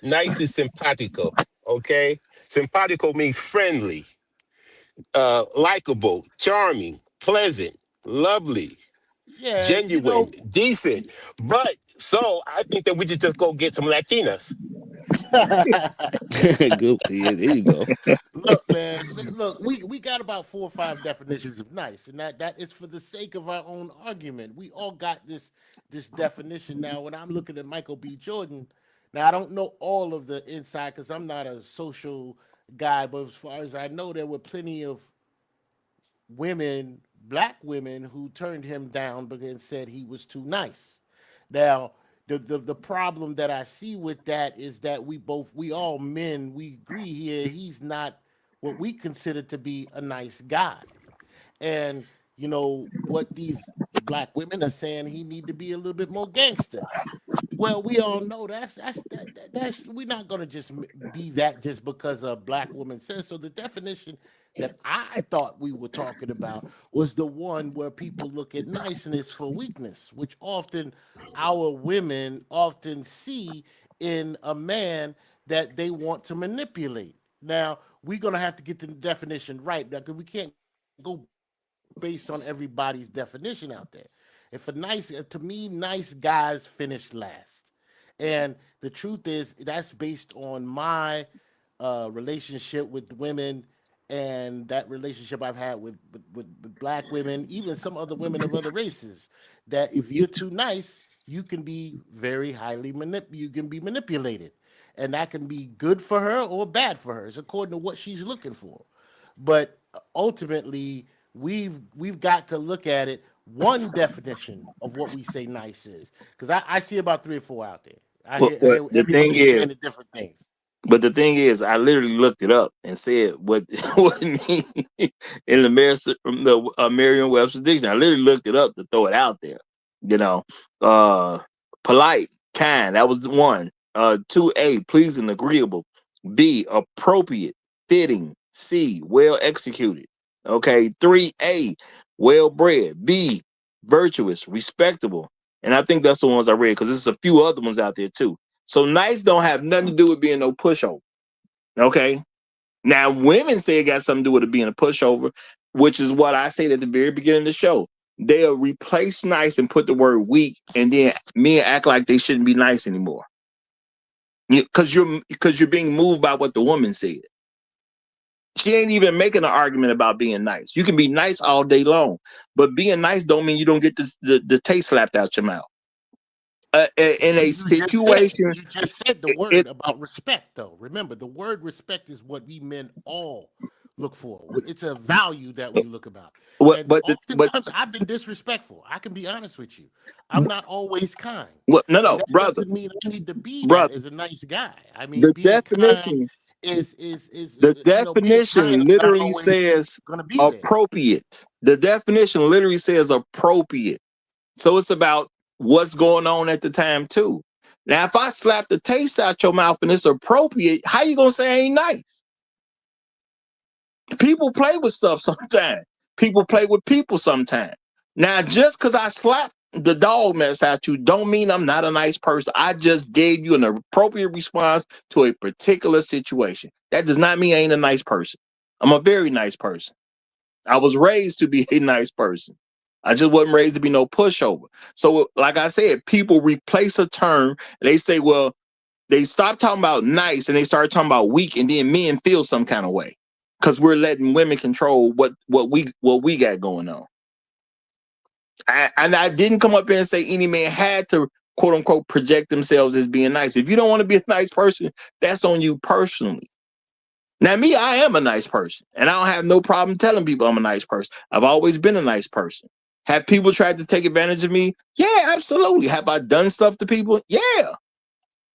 nice is simpático. Okay, simpático means friendly, likable, charming, pleasant, lovely, genuine, decent. But So I think that we should just go get some Latinas. Good. Yeah, there you go. Look, man. Look, we got about 4 or 5 definitions of nice, and that is for the sake of our own argument. We all got this definition now. When I'm looking at Michael B. Jordan, now I don't know all of the inside because I'm not a social guy, but as far as I know, there were plenty of women, black women, who turned him down because said he was too nice. Now, the problem that I see with that is that we all men, we agree here he's not what we consider to be a nice guy. And what these black women are saying, he need to be a little bit more gangster. Well, we all know that's we're not gonna just be that just because a black woman says so. The definition that I thought we were talking about was the one where people look at niceness for weakness, which often our women often see in a man that they want to manipulate. Now, we're gonna have to get the definition right because we can't go based on everybody's definition out there. To me, nice guys finish last. And the truth is, that's based on my relationship with women and that relationship I've had with black women, even some other women of other races, that if you're too nice, you can be very highly you can be manipulated. And that can be good for her or bad for her. It's according to what she's looking for. But ultimately, we've got to look at it one definition of what we say nice is, because I see about 3 or 4 out there. I hear everybody saying the different things. But the thing is, I literally looked it up and said what it means in the Merriam-Webster dictionary. I literally looked it up to throw it out there. Polite, kind. That was the one. 2A, pleasing, agreeable. B, appropriate, fitting. C, well executed. Okay. 3A, well bred. B, virtuous, respectable. And I think that's the ones I read because there's a few other ones out there too. So nice don't have nothing to do with being no pushover. Okay. Now women say it got something to do with it being a pushover, which is what I said at the very beginning of the show. They'll replace nice and put the word weak, and then men act like they shouldn't be nice anymore. Because you're being moved by what the woman said. She ain't even making an argument about being nice. You can be nice all day long, but being nice don't mean you don't get the taste slapped out your mouth. In a situation, you just said the word about respect, though. Remember, the word respect is what we men all look for. It's a value that we look about. Oftentimes, I've been disrespectful. I can be honest with you. I'm not always kind. No, that brother. Doesn't mean I need to be that as a nice guy. I mean, the being definition kind is the definition literally says appropriate. The definition literally says appropriate. So it's about what's going on at the time too. Now, if I slap the taste out your mouth and it's appropriate, how you gonna say I ain't nice? People play with stuff sometimes. People play with people sometimes. Now, just because I slap the dog mess at you don't mean I'm not a nice person. I just gave you an appropriate response to a particular situation. That does not mean I ain't a nice person. I'm a very nice person. I was raised to be a nice person. I just wasn't raised to be no pushover. So, like I said, people replace a term. And they say, well, they stop talking about nice and they start talking about weak, and then men feel some kind of way because we're letting women control what we got going on. And I didn't come up here and say any man had to quote unquote project themselves as being nice. If you don't want to be a nice person, that's on you personally. Now, me, I am a nice person, and I don't have no problem telling people I'm a nice person. I've always been a nice person. Have people tried to take advantage of me? Yeah, absolutely. Have I done stuff to people? Yeah.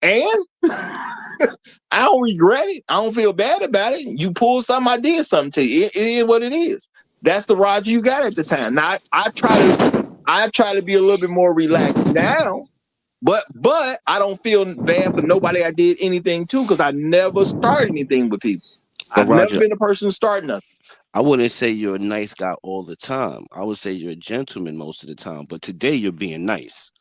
And I don't regret it. I don't feel bad about it. You pulled something, I did something to you. It is what it is. That's the Roger you got at the time. Now, I try to be a little bit more relaxed now. But I don't feel bad for nobody I did anything to because I never started anything with people. I've never been a person to start nothing. I wouldn't say you're a nice guy all the time. I would say you're a gentleman most of the time. But today you're being nice.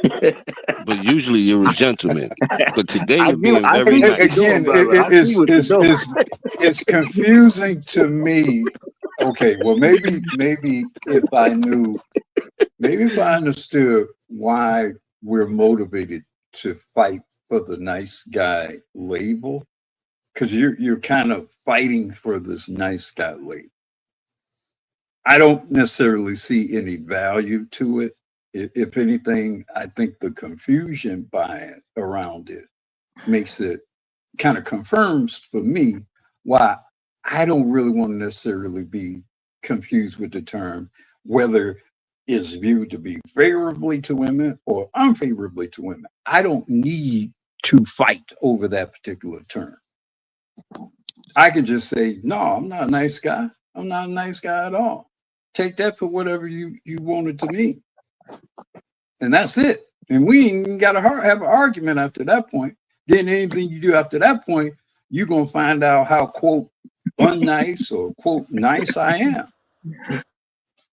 But usually you're a gentleman. But today you're being very nice. Again, it's confusing to me. Okay, well maybe if I understood why we're motivated to fight for the nice guy label, because you're kind of fighting for this nice guy label. I don't necessarily see any value to it. If anything, I think the confusion around it makes it kind of confirms for me why I don't really want to necessarily be confused with the term, whether it's viewed to be favorably to women or unfavorably to women. I don't need to fight over that particular term. I could just say, no, I'm not a nice guy. I'm not a nice guy at all. Take that for whatever you want it to mean. And that's it. And we ain't got to have an argument after that point. Then anything you do after that point, you're going to find out how, quote, unnice or, quote, nice I am.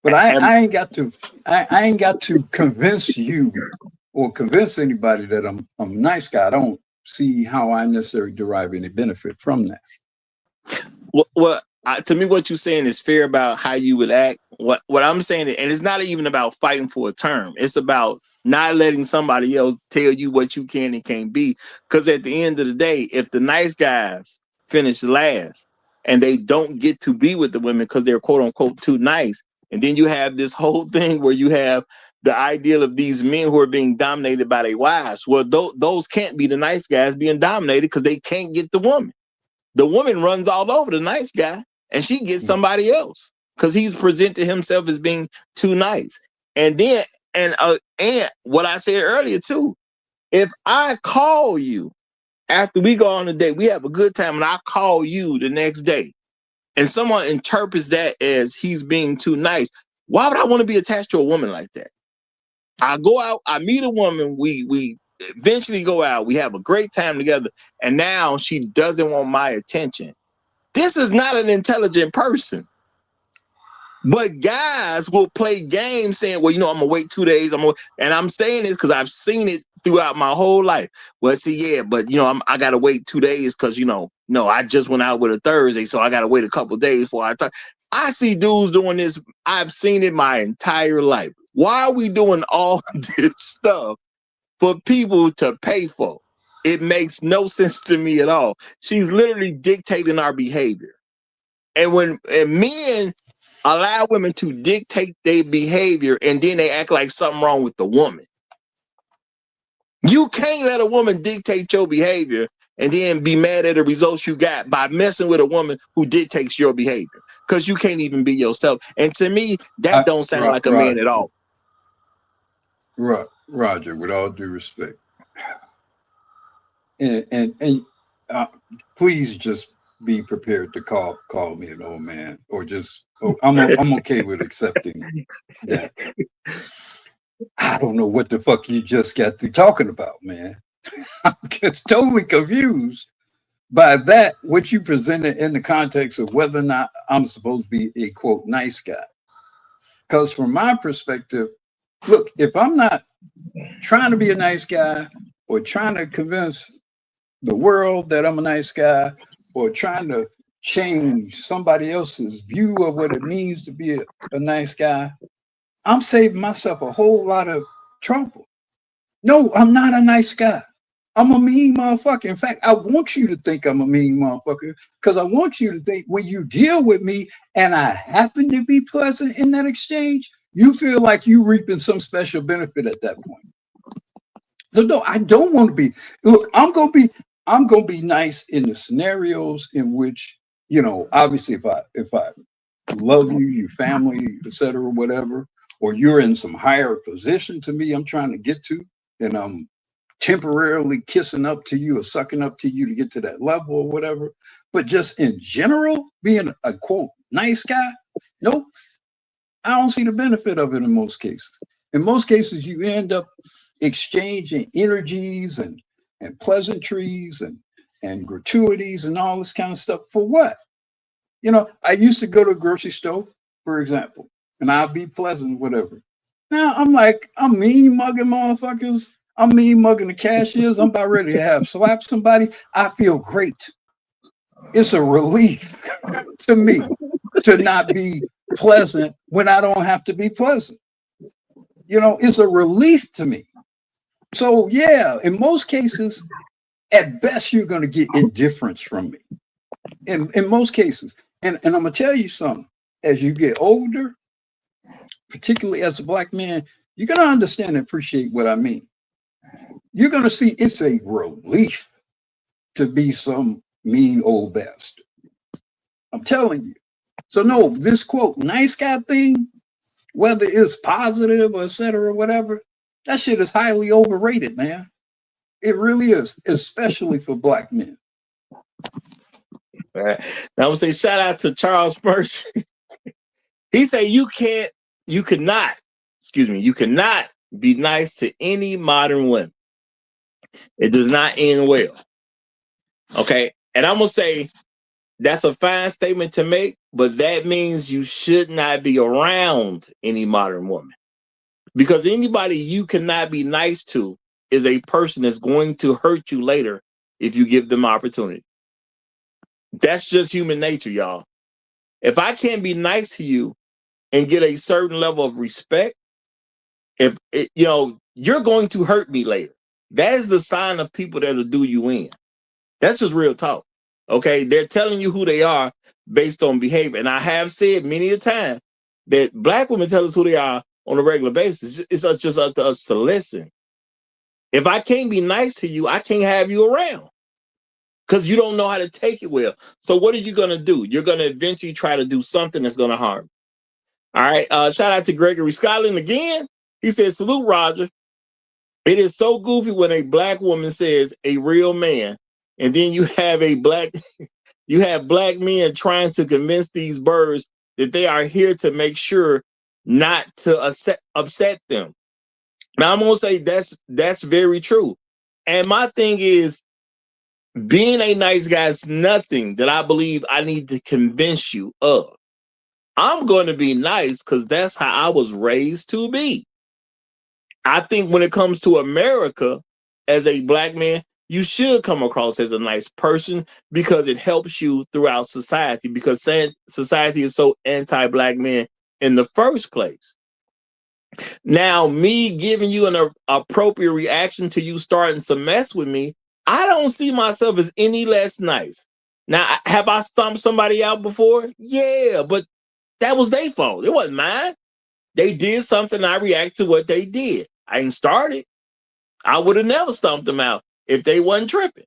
But I ain't got to convince you or convince anybody that I'm a nice guy. I don't see how I necessarily derive any benefit from that. Well, to me, what you're saying is fair about how you would act. What I'm saying, and it's not even about fighting for a term. It's about not letting somebody else tell you what you can and can't be. Because at the end of the day, if the nice guys finish last and they don't get to be with the women because they're quote unquote too nice, and then you have this whole thing where you have the ideal of these men who are being dominated by their wives. Well, those can't be the nice guys being dominated because they can't get the woman. The woman runs all over the nice guy and she gets somebody else because he's presented himself as being too nice. And then, and what I said earlier too, if I call you after we go on a date, we have a good time, and I call you the next day, and someone interprets that as he's being too nice, why would I want to be attached to a woman like that? I go out, I meet a woman, we eventually go out, we have a great time together, and now she doesn't want my attention. This is not an intelligent person. But guys will play games saying, well, I'm going to wait 2 days. And I'm saying this because I've seen it throughout my whole life. Well, see, yeah, but, I got to wait 2 days because, no, I just went out with a Thursday, so I got to wait a couple of days before I talk. I see dudes doing this. I've seen it my entire life. Why are we doing all this stuff for people to pay for? It makes no sense to me at all. She's literally dictating our behavior. And when men allow women to dictate their behavior and then they act like something wrong with the woman. You can't let a woman dictate your behavior and then be mad at the results you got by messing with a woman who dictates your behavior, because you can't even be yourself. And to me, that don't sound like a man at all. Roger, with all due respect, and please just be prepared to call me an old man, or just I'm okay with accepting that. I don't know what the fuck you just got through talking about, man. I'm just totally confused by that, what you presented in the context of whether or not I'm supposed to be a quote nice guy. Because from my perspective, look, if I'm not trying to be a nice guy or trying to convince the world that I'm a nice guy or trying to change somebody else's view of what it means to be a nice guy, I'm saving myself a whole lot of trouble. No, I'm not a nice guy. I'm a mean motherfucker. In fact, I want you to think I'm a mean motherfucker because I want you to think when you deal with me and I happen to be pleasant in that exchange, you feel like you reaping some special benefit at that point. So no, I don't want to be. Look, I'm gonna be nice in the scenarios in which, obviously if I love you, your family, etc., whatever, or you're in some higher position to me I'm trying to get to, and I'm temporarily kissing up to you or sucking up to you to get to that level or whatever. But just in general, being a quote nice guy, nope. I don't see the benefit of it in most cases. In most cases, you end up exchanging energies and pleasantries and gratuities and all this kind of stuff for what? I used to go to a grocery store, for example, and I'll be pleasant, whatever. Now I'm mean mugging motherfuckers. I'm mean mugging the cashiers. I'm about ready to slap somebody. I feel great. It's a relief to me to not be pleasant when I don't have to be pleasant. It's a relief to me. So yeah, in most cases, at best, you're going to get indifference from me. In most cases, and I'm gonna tell you something. As you get older, particularly as a black man, you're gonna understand and appreciate what I mean. You're gonna see it's a relief to be some mean old bastard. I'm telling you. So no, this quote, nice guy thing, whether it's positive or et cetera, whatever, that shit is highly overrated, man. It really is, especially for black men. All right. Now I'm gonna say shout out to Charles Merchant. He said you cannot be nice to any modern women. It does not end well. Okay. And I'm gonna say that's a fine statement to make, but that means you should not be around any modern woman. Because anybody you cannot be nice to is a person that's going to hurt you later if you give them opportunity. That's just human nature, y'all. If I can't be nice to you and get a certain level of respect, you're going to hurt me later. That is the sign of people that'll do you in. That's just real talk. Okay, they're telling you who they are based on behavior. And I have said many a time that black women tell us who they are on a regular basis. It's just up to us to listen. If I can't be nice to you, I can't have you around because you don't know how to take it well. So what are you going to do? You're going to eventually try to do something that's going to harm. All right. Shout out to Gregory Scotland again. He says, salute, Roger. It is so goofy when a black woman says a real man, and then you have black men trying to convince these birds that they are here to make sure not to upset them. Now I'm gonna say that's very true. And my thing is, being a nice guy is nothing that I believe I need to convince you of. I'm going to be nice because that's how I was raised to be. I think when it comes to America, as a black man, you should come across as a nice person because it helps you throughout society, because society is so anti-black men in the first place. Now, me giving you an appropriate reaction to you starting some mess with me, I don't see myself as any less nice. Now, have I stomped somebody out before? Yeah, but that was their fault. It wasn't mine. They did something, I react to what they did. I ain't started. I would have never stomped them out if they wasn't tripping.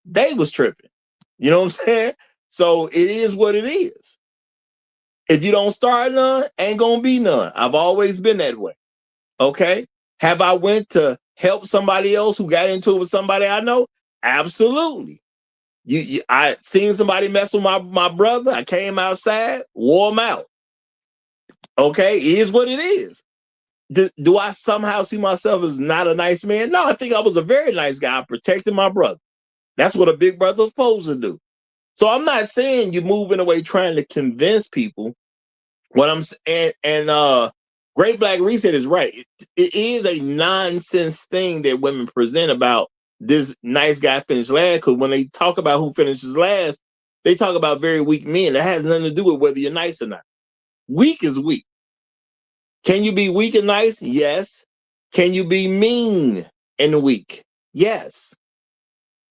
They was tripping. You know what I'm saying? So it is what it is. If you don't start none, ain't gonna be none. I've always been that way. Okay. Have I went to help somebody else who got into it with somebody I know? Absolutely. I seen somebody mess with my brother. I came outside, wore him out. Okay, it is what it is. Do I somehow see myself as not a nice man? No, I think I was a very nice guy. I protected my brother. That's what a big brother is supposed to do. So I'm not saying you're moving away trying to convince people. What I'm saying, and Great Black Reset is right. It is a nonsense thing that women present about this nice guy finished last, because when they talk about who finishes last, they talk about very weak men. That has nothing to do with whether you're nice or not. Weak is weak. Can you be weak and nice? Yes. Can you be mean and weak? Yes.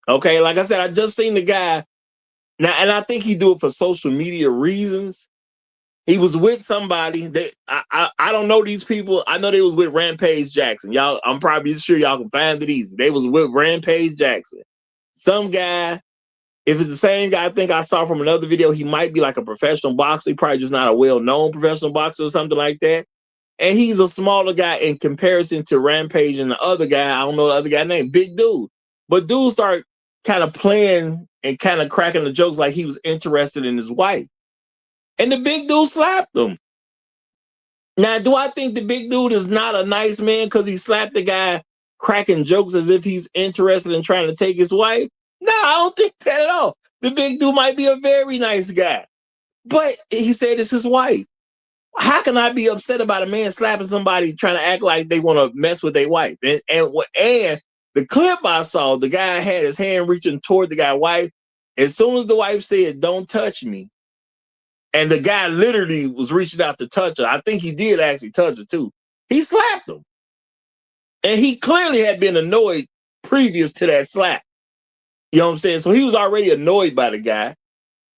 Okay, like I said, I just seen the guy now, and I think he do it for social media reasons. He was with somebody that I don't know these people. I know they was with Rampage Jackson. Y'all, I'm probably sure y'all can find it easy. They was with Rampage Jackson. Some guy, if it's the same guy I think I saw from another video, he might be like a professional boxer. He probably just not a well-known professional boxer or something like that. And he's a smaller guy in comparison to Rampage and the other guy. I don't know the other guy name, big dude. But dude start kind of playing and kind of cracking the jokes like he was interested in his wife. And the big dude slapped him. Now, do I think the big dude is not a nice man because he slapped the guy cracking jokes as if he's interested in trying to take his wife? No, I don't think that at all. The big dude might be a very nice guy. But he said it's his wife. How can I be upset about a man slapping somebody trying to act like they want to mess with their wife? And the clip I saw, the guy had his hand reaching toward the guy's wife. As soon as the wife said, "Don't touch me," and the guy literally was reaching out to touch her. I think he did actually touch her too. He slapped him. And he clearly had been annoyed previous to that slap. You know what I'm saying? So he was already annoyed by the guy,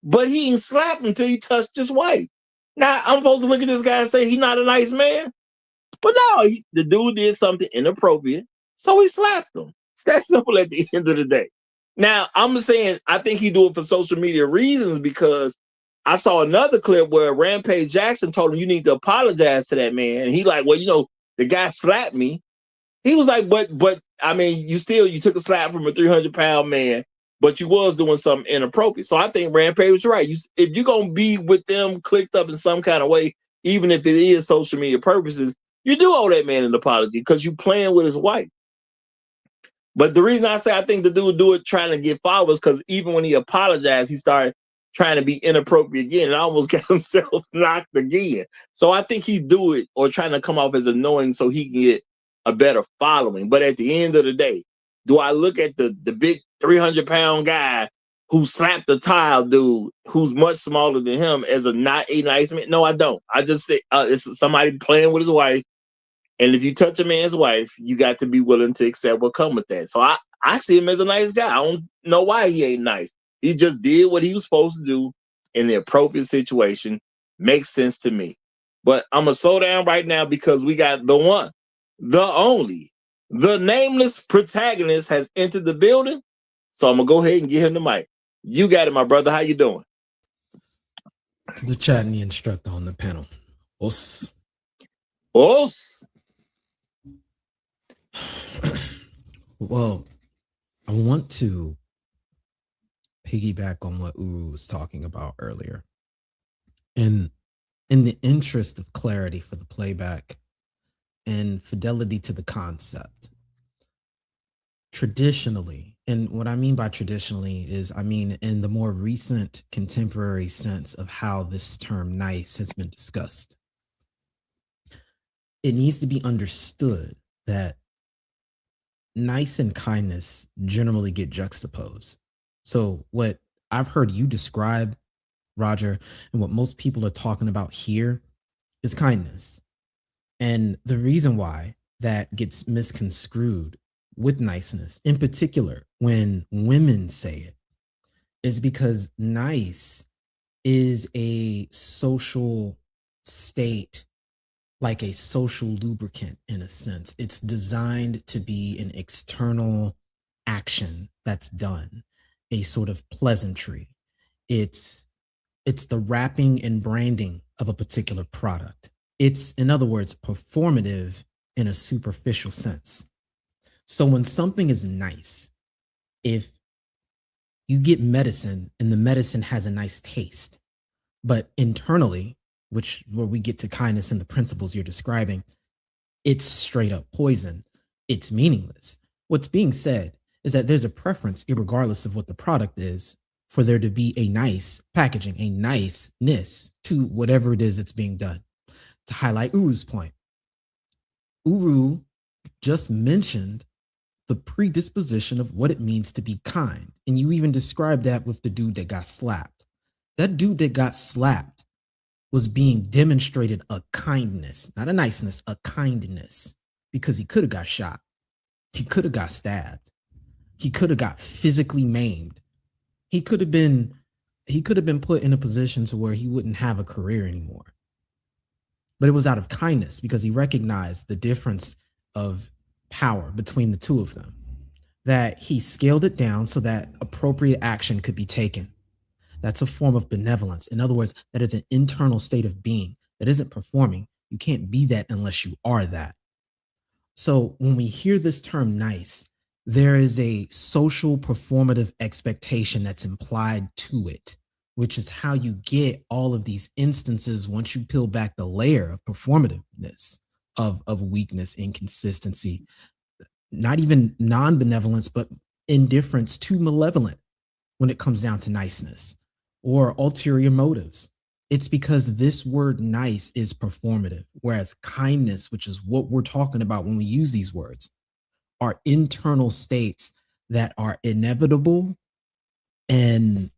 but he didn't slap him until he touched his wife. Now, I'm supposed to look at this guy and say he's not a nice man? But no, the dude did something inappropriate, so he slapped him. It's that simple at the end of the day. Now, I'm saying I think he do it for social media reasons because I saw another clip where Rampage Jackson told him, you need to apologize to that man. And he like, well, the guy slapped me. He was like, but I mean, you took a slap from a 300-pound man, but you was doing something inappropriate. So I think Rampage was right. If you're going to be with them clicked up in some kind of way, even if it is social media purposes, you do owe that man an apology because you playing with his wife. But the reason I say I think the dude do it trying to get followers, because even when he apologized, he started trying to be inappropriate again and almost got himself knocked again. So I think he do it or trying to come off as annoying so he can get a better following. But at the end of the day, do I look at the big 300-pound guy who slapped the tile dude who's much smaller than him as not a nice man? No, I don't. I just say it's somebody playing with his wife. And if you touch a man's wife, you got to be willing to accept what comes with that. So I see him as a nice guy. I don't know why he ain't nice. He just did what he was supposed to do in the appropriate situation. Makes sense to me. But I'm going to slow down right now because we got the one, the only, the nameless protagonist has entered the building. So I'm going to go ahead and give him the mic. You got it, my brother. How you doing? The chat and the instructor on the panel. Os. Well, I want to piggyback on what Uru was talking about earlier. And in the interest of clarity for the playback and fidelity to the concept, traditionally, and what I mean by traditionally is I mean in the more recent contemporary sense of how this term nice has been discussed, it needs to be understood that nice and kindness generally get juxtaposed. So what I've heard you describe, Roger, and what most people are talking about here is kindness. And the reason why that gets misconstrued with niceness, in particular when women say it, is because nice is a social state, like a social lubricant in a sense. It's designed to be an external action that's done, a sort of pleasantry. It's the wrapping and branding of a particular product. It's, in other words, performative in a superficial sense. So when something is nice, if you get medicine and the medicine has a nice taste, but internally, where we get to kindness and the principles you're describing, it's straight up poison. It's meaningless. What's being said is that there's a preference, irregardless of what the product is, for there to be a nice packaging, a niceness to whatever it is that's being done. To highlight Uru's point, Uru just mentioned the predisposition of what it means to be kind. And you even described that with the dude that got slapped. That dude that got slapped was being demonstrated a kindness, not a niceness, a kindness, because he could have got shot. He could have got stabbed. He could have got physically maimed. He could have been put in a position to where he wouldn't have a career anymore. But it was out of kindness because he recognized the difference of power between the two of them, that he scaled it down so that appropriate action could be taken. That's a form of benevolence. In other words, that is an internal state of being that isn't performing. You can't be that unless you are that. So when we hear this term nice, there is a social performative expectation that's implied to it, which is how you get all of these instances once you peel back the layer of performativeness, of weakness, inconsistency, not even non-benevolence, but indifference to malevolent when it comes down to niceness or ulterior motives. It's because this word nice is performative, whereas kindness, which is what we're talking about when we use these words, are internal states that are inevitable and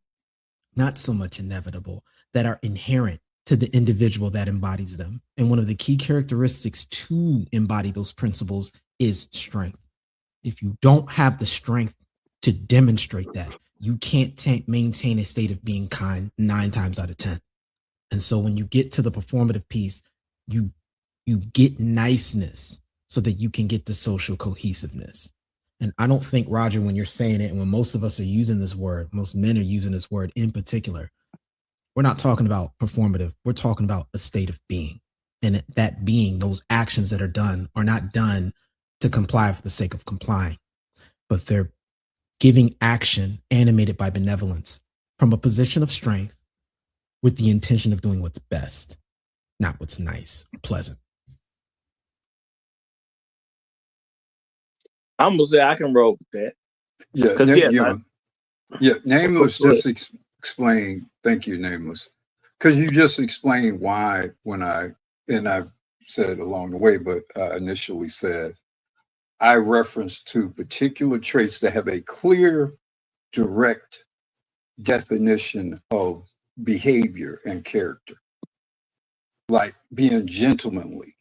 not so much inevitable, that are inherent to the individual that embodies them. And one of the key characteristics to embody those principles is strength. If you don't have the strength to demonstrate that, you can't maintain a state of being kind 9 times out of 10. And so when you get to the performative piece, you get niceness so that you can get the social cohesiveness. And I don't think, Roger, when you're saying it, and when most of us are using this word, most men are using this word in particular, we're not talking about performative. We're talking about a state of being. And that being, those actions that are done are not done to comply for the sake of complying, but they're giving action animated by benevolence from a position of strength with the intention of doing what's best, not what's nice, pleasant. I'm gonna say I can roll with that. Nameless just explain. Thank you, Nameless, because you just explained why I've said along the way, but I initially said I reference to particular traits that have a clear, direct definition of behavior and character, like being gentlemanly,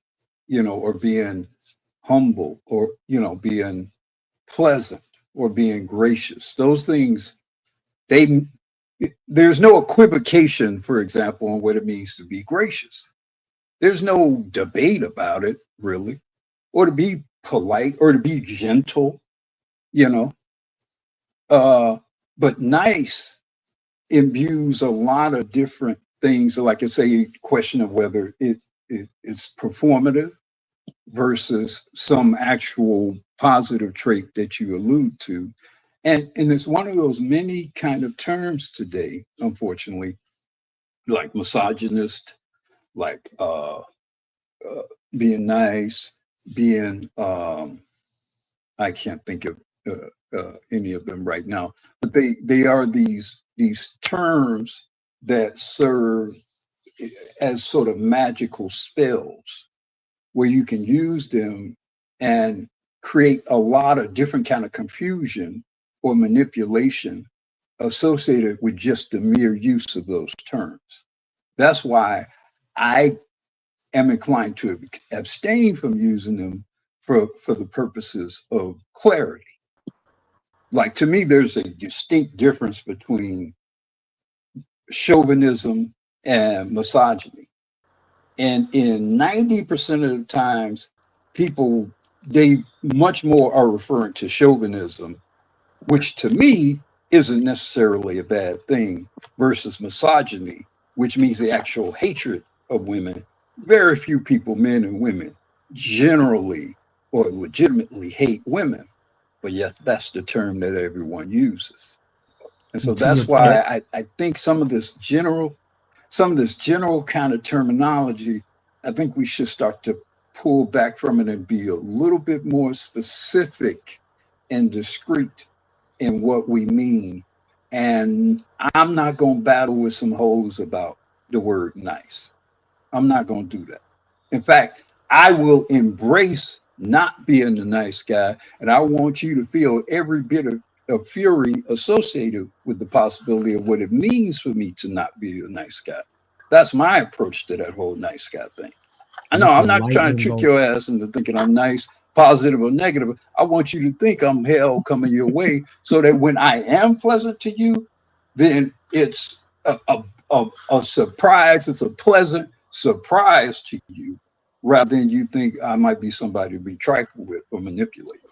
or being humble, or being pleasant, or being gracious. Those things, there's no equivocation, for example, on what it means to be gracious. There's no debate about it, really, or to be polite, or to be gentle, but nice imbues a lot of different things. Like I say, question of whether it's performative versus some actual positive trait that you allude to. And it's one of those many kind of terms today, unfortunately, like misogynist, like being nice, being I can't think of any of them right now, but they are these terms that serve as sort of magical spells where you can use them and create a lot of different kind of confusion or manipulation associated with just the mere use of those terms. That's why I am inclined to abstain from using them for the purposes of clarity. Like, to me, there's a distinct difference between chauvinism and misogyny. And in 90% of the times, people, they much more are referring to chauvinism, which to me isn't necessarily a bad thing, versus misogyny, which means the actual hatred of women. Very few people, men and women, generally or legitimately hate women, but yet that's the term that everyone uses. And so that's why I think some of this general kind of terminology, I think we should start to pull back from it and be a little bit more specific and discreet in what we mean. And I'm not going to battle with some hoes about the word nice. I'm not going to do that. In fact, I will embrace not being the nice guy, and I want you to feel every bit of fury associated with the possibility of what it means for me to not be a nice guy. That's my approach to that whole nice guy thing. I know I'm not trying to trick your ass into thinking I'm nice, positive or negative. I want you to think I'm hell coming your way, so that when I am pleasant to you, then it's a surprise. It's a pleasant surprise to you, rather than you think I might be somebody to be trifled with or manipulated.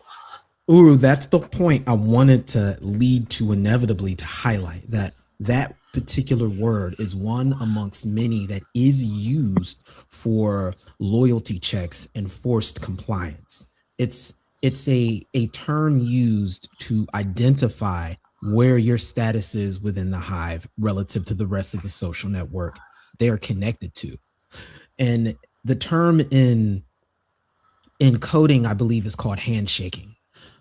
Uru, that's the point I wanted to lead to inevitably, to highlight that particular word is one amongst many that is used for loyalty checks and forced compliance. It's a term used to identify where your status is within the hive relative to the rest of the social network they are connected to. And the term in coding, I believe, is called handshaking.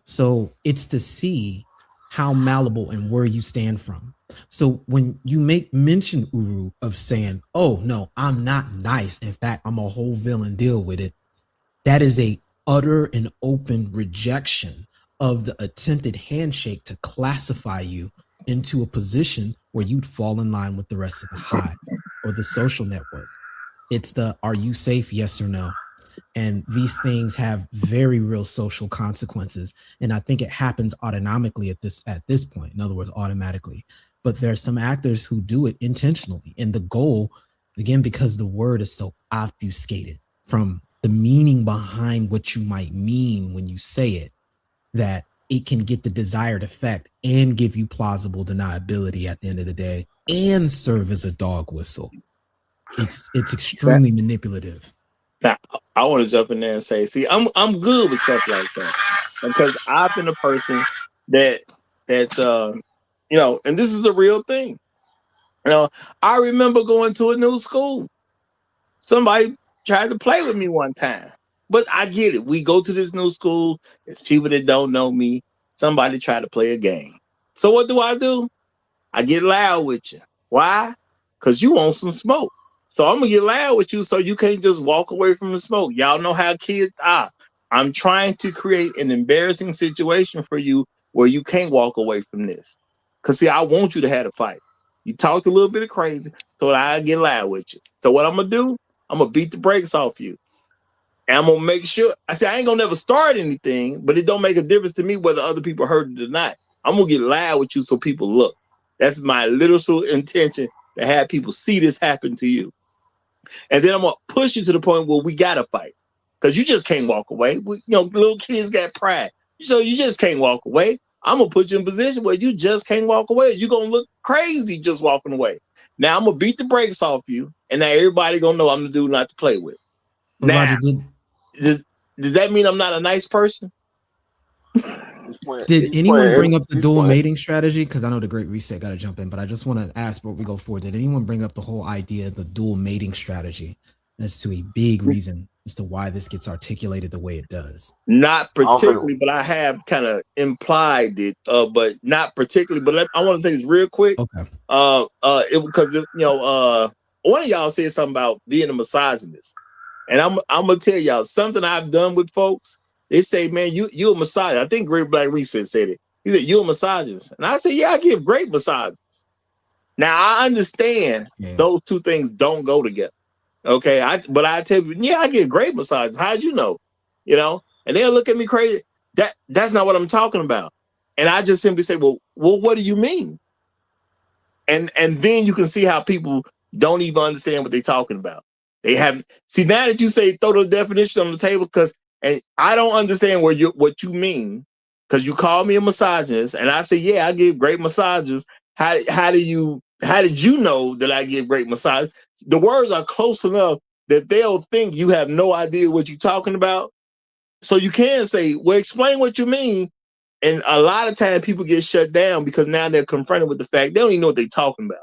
So it's to see how malleable and where you stand from. So when you make mention, Uru, of saying, oh, no, I'm not nice, in fact, I'm a whole villain, deal with it, that is a utter and open rejection of the attempted handshake to classify you into a position where you'd fall in line with the rest of the hive or the social network. It's the, are you safe? Yes or no. And these things have very real social consequences. And I think it happens autonomically at this point. In other words, automatically. But there are some actors who do it intentionally. And the goal, again, because the word is so obfuscated from the meaning behind what you might mean when you say it, that it can get the desired effect and give you plausible deniability at the end of the day and serve as a dog whistle. It's extremely manipulative. Now, I want to jump in there and say, see, I'm good with stuff like that because I've been a person that you know, and this is a real thing. You know, I remember going to a new school. Somebody tried to play with me one time, but I get it. We go to this new school. It's people that don't know me. Somebody tried to play a game. So what do? I get loud with you. Why? Because you want some smoke. So I'm gonna get loud with you so you can't just walk away from the smoke. Y'all know how kids are. I'm trying to create an embarrassing situation for you where you can't walk away from this. Cause see, I want you to have a fight. You talked a little bit of crazy, so I get loud with you. So what I'm gonna do? I'm gonna beat the brakes off you. And I'm gonna make sure. I say I ain't gonna never start anything, but it don't make a difference to me whether other people heard it or not. I'm gonna get loud with you so people look. That's my literal intention, to have people see this happen to you. And then I'm gonna push you to the point where we gotta fight. Because you just can't walk away. Little kids got pride. So you just can't walk away. I'm gonna put you in a position where you just can't walk away. You're gonna look crazy just walking away. Now I'm gonna beat the brakes off you, and now everybody gonna know I'm the dude not to play with. But Now, Roger, does that mean I'm not a nice person? did anyone bring up the dual mating strategy? Because I know the Great Reset got to jump in, but I just want to ask before we go forward. Did anyone bring up the whole idea of the dual mating strategy as to a big reason as to why this gets articulated the way it does? Not particularly, but I have kind of implied it, but not particularly. But I want to say this real quick. Okay. Because one of y'all said something about being a misogynist, and I'm gonna tell y'all something I've done with folks. They say, "Man, you a misogynist." I think Great Black Reset said it. He said, "You a misogynist," and I said, "Yeah, I give great misogynists." Now I understand those two things don't go together. Okay, but I tell you, yeah, I get great massages. How'd you know? And they'll look at me crazy. That's not what I'm talking about. And I just simply say, well, what do you mean? And then you can see how people don't even understand what they're talking about. They have now that you say throw the definition on the table, and I don't understand what you mean, because you call me a misogynist, and I say, yeah, I give great massages. How did you know that I give great massage? The words are close enough that they'll think you have no idea what you're talking about. So you can say, well, explain what you mean. And a lot of times people get shut down because now they're confronted with the fact they don't even know what they're talking about.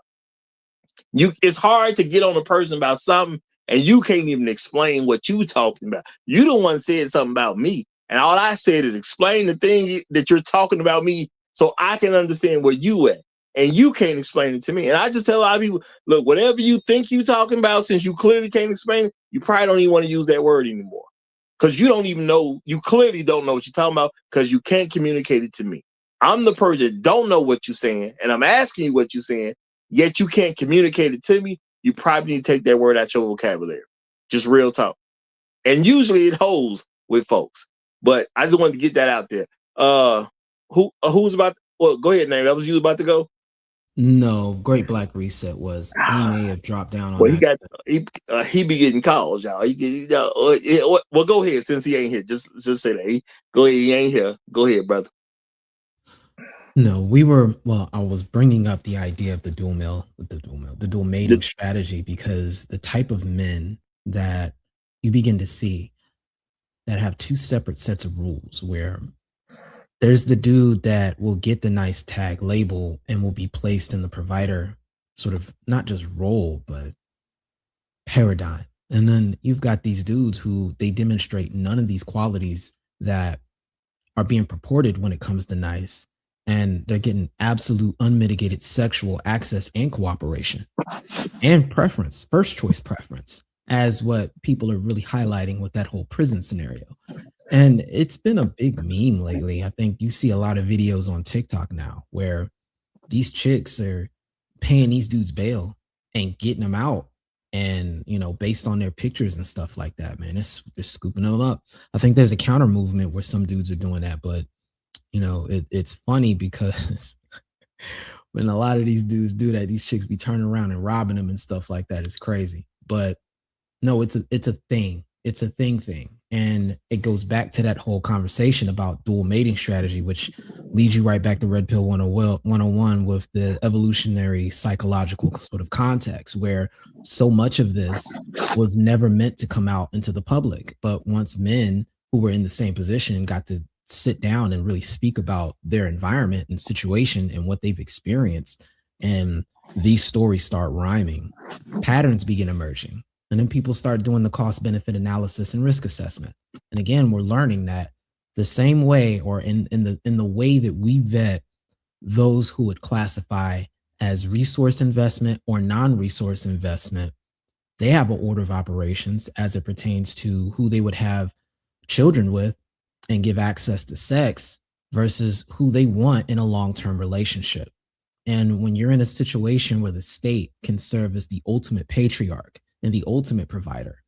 It's hard to get on a person about something and you can't even explain what you talking about. You the one said something about me. And all I said is explain the thing that you're talking about me so I can understand where you at. And you can't explain it to me. And I just tell a lot of people, look, whatever you think you're talking about, since you clearly can't explain it, you probably don't even want to use that word anymore. Because you don't even know, you clearly don't know what you're talking about because you can't communicate it to me. I'm the person that don't know what you're saying, and I'm asking you what you're saying, yet you can't communicate it to me. You probably need to take that word out your vocabulary. Just real talk. And usually it holds with folks. But I just wanted to get that out there. Who's about well, go ahead, name. That was you about to go? No, Great Black Reset was. He may have dropped down on Well, that. he be getting calls, y'all. Well, go ahead, since he ain't here. Just say that. Go ahead, he ain't here. Go ahead, brother. No, I was bringing up the idea of the dual mating strategy, because the type of men that you begin to see that have two separate sets of rules, where there's the dude that will get the nice tag label and will be placed in the provider sort of not just role, but paradigm. And then you've got these dudes who they demonstrate none of these qualities that are being purported when it comes to nice. And they're getting absolute unmitigated sexual access and cooperation and preference, first choice preference, as what people are really highlighting with that whole prison scenario. And it's been a big meme lately. I think you see a lot of videos on TikTok now where these chicks are paying these dudes bail and getting them out And, based on their pictures and stuff like that, man, they're scooping them up. I think there's a counter movement where some dudes are doing that, but it's funny because when a lot of these dudes do that, these chicks be turning around and robbing them and stuff like that. It's crazy. But no, it's a thing. It's a thing. And it goes back to that whole conversation about dual mating strategy, which leads you right back to Red Pill 101 with the evolutionary psychological sort of context, where so much of this was never meant to come out into the public. But once men who were in the same position got to sit down and really speak about their environment and situation and what they've experienced, and these stories start rhyming, patterns begin emerging. And then people start doing the cost benefit analysis and risk assessment. And again, we're learning that the same way, or in the way that we vet those who would classify as resource investment or non-resource investment, they have an order of operations as it pertains to who they would have children with and give access to sex versus who they want in a long-term relationship. And when you're in a situation where the state can serve as the ultimate patriarch and the ultimate provider,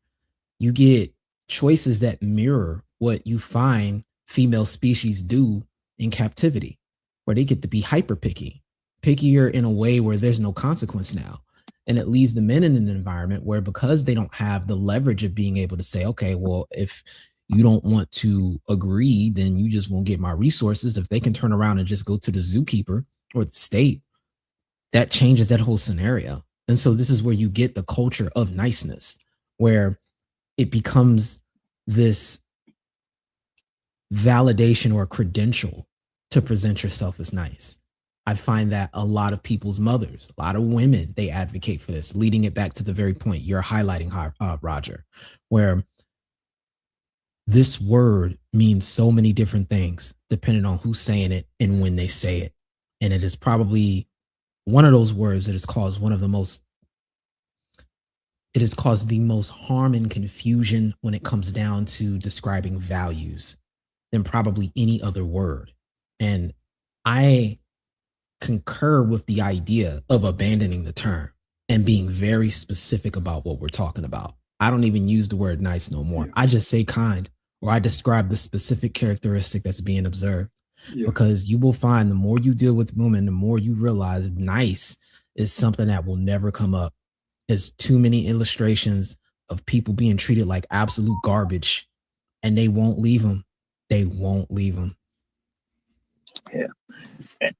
you get choices that mirror what you find female species do in captivity, where they get to be hyper pickier in a way where there's no consequence now. And it leaves the men in an environment where, because they don't have the leverage of being able to say, okay, well, if you don't want to agree, then you just won't get my resources. If they can turn around and just go to the zookeeper or the state, that changes that whole scenario. And so this is where you get the culture of niceness, where it becomes this validation or credential to present yourself as nice. I find that a lot of people's mothers, a lot of women, they advocate for this, leading it back to the very point you're highlighting, Roger, where this word means so many different things depending on who's saying it and when they say it. And it is probably one of those words that has caused the most harm and confusion when it comes down to describing values than probably any other word. And I concur with the idea of abandoning the term and being very specific about what we're talking about. I don't even use the word nice no more. I just say kind, or I describe the specific characteristic that's being observed. Because you will find the more you deal with women, the more you realize nice is something that will never come up. There's too many illustrations of people being treated like absolute garbage, and they won't leave them. They won't leave them. Yeah.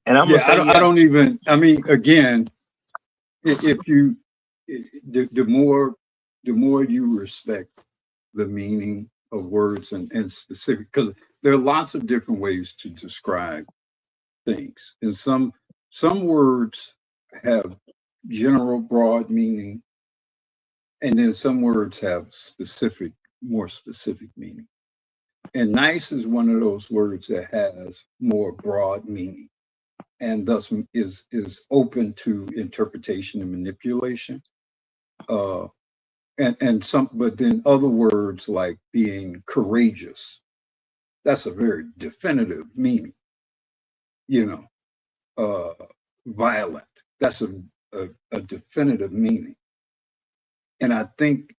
And I'm gonna say, I don't even, I mean, again, if you, the more you respect the meaning of words and specific, because there are lots of different ways to describe things. And some words have general broad meaning, and then some words have more specific meaning. And nice is one of those words that has more broad meaning, and thus is open to interpretation and manipulation. But then other words like being courageous, that's a very definitive meaning. Violent, that's a definitive meaning. And I think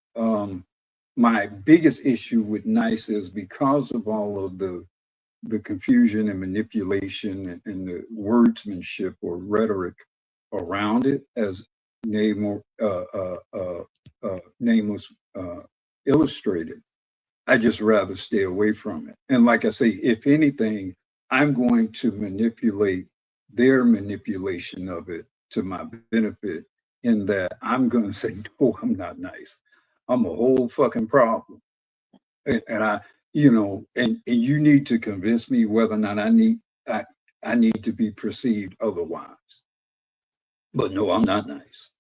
my biggest issue with nice is because of all of the confusion and manipulation and the wordsmanship or rhetoric around it, as Nameless illustrated. I just rather stay away from it. And like I say, if anything, I'm going to manipulate their manipulation of it to my benefit, in that I'm going to say, no, I'm not nice. I'm a whole fucking problem. And I, and you need to convince me whether or not I need to be perceived otherwise. But no, I'm not nice.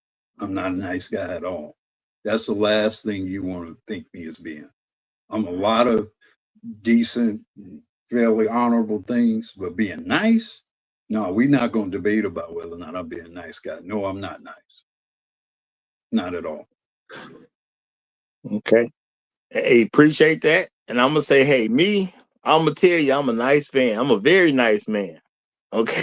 I'm not a nice guy at all. That's the last thing you want to think me as being. I'm a lot of decent, fairly honorable things, but being nice, no, we're not going to debate about whether or not I'm being a nice guy. No, I'm not nice. Not at all. Okay. Hey, appreciate that. And I'm going to say, hey, I'm going to tell you, I'm a nice man. I'm a very nice man. Okay.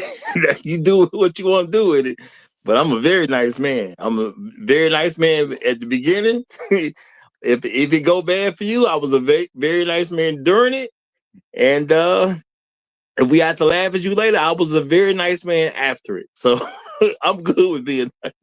You do what you want to do with it. but I'm a very nice man. I'm a very nice man at the beginning. If it go bad for you, I was a very nice man during it. And if we had to laugh at you later, I was a very nice man after it. So I'm good with being nice.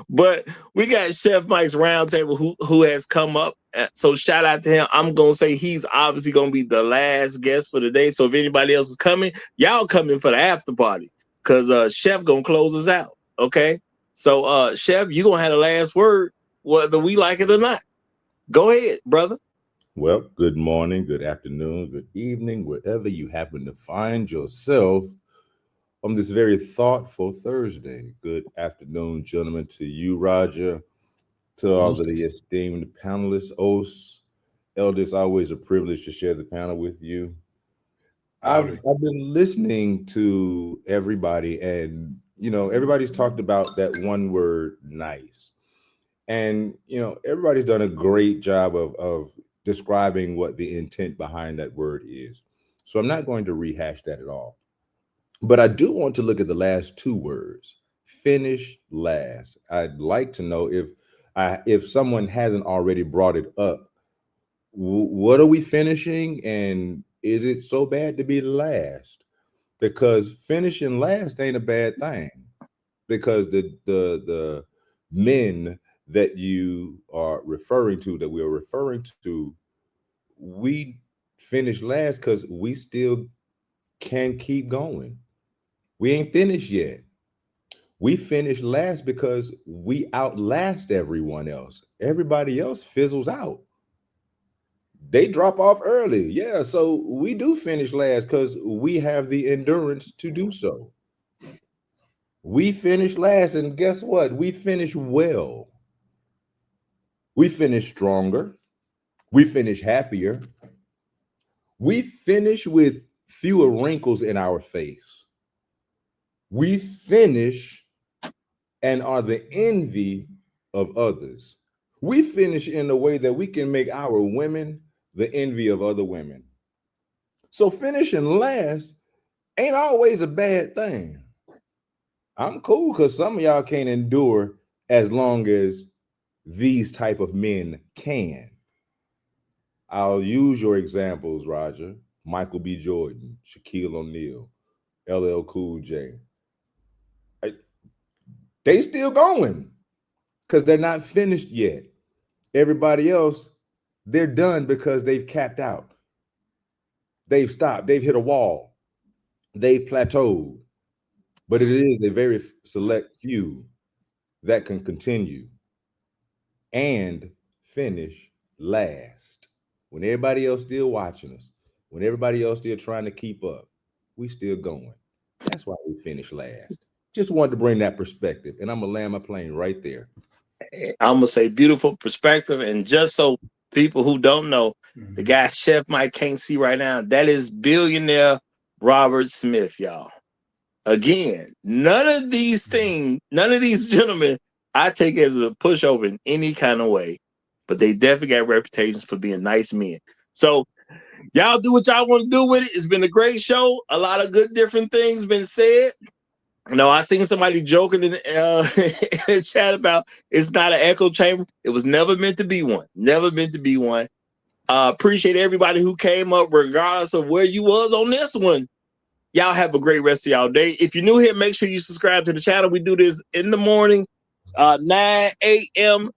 But we got Chef Mike's roundtable who has come up. So shout out to him. I'm gonna say he's obviously gonna be the last guest for the day. So if anybody else is coming, y'all coming for the after party because Chef gonna close us out. Okay. So Chef, you gonna have the last word, whether we like it or not. Go ahead, brother. Well, good morning, good afternoon, good evening, wherever you happen to find yourself on this very thoughtful Thursday. Good afternoon, gentlemen, to you, Roger, to all of the esteemed panelists. Os, Eldest, always a privilege to share the panel with you. I've been listening to everybody, and everybody's talked about that one word, nice. And everybody's done a great job of describing what the intent behind that word is. So I'm not going to rehash that at all. But I do want to look at the last two words, finish last. I'd like to know if someone hasn't already brought it up, what are we finishing? And is it so bad to be last? Because finishing last ain't a bad thing. Because the men that you are referring to, that we are referring to, we finish last because we still can keep going. We ain't finished yet. We finish last because we outlast everyone else. Everybody else fizzles out. They drop off early. Yeah, so we do finish last because we have the endurance to do so. We finish last, and guess what? We finish well. We finish stronger. We finish happier. We finish with fewer wrinkles in our face. We finish and are the envy of others. We finish in a way that we can make our women the envy of other women. So finishing last ain't always a bad thing. I'm cool because some of y'all can't endure as long as these type of men can. I'll use your examples, Roger. Michael B. Jordan, Shaquille O'Neal, LL Cool J. They still going because they're not finished yet. Everybody else, they're done because they've capped out. They've stopped. They've hit a wall. They've plateaued. But it is a very select few that can continue and finish last. When everybody else still watching us, when everybody else still trying to keep up, we still going. That's why we finish last. Just wanted to bring that perspective, and I'm gonna land my plane right there. I'm gonna say beautiful perspective, and just so people who don't know, the guy Chef Mike can't see right now, that is billionaire Robert Smith, y'all. Again, none of these things, none of these gentlemen, I take as a pushover in any kind of way, but they definitely got reputations for being nice men. So y'all do what y'all want to do with it. It's been a great show. A lot of good different things been said. I seen somebody joking in the chat about it's not an echo chamber. It was never meant to be one. Never meant to be one. Appreciate everybody who came up, regardless of where you was on this one. Y'all have a great rest of y'all day. If you're new here, make sure you subscribe to the channel. We do this in the morning, 9 a.m.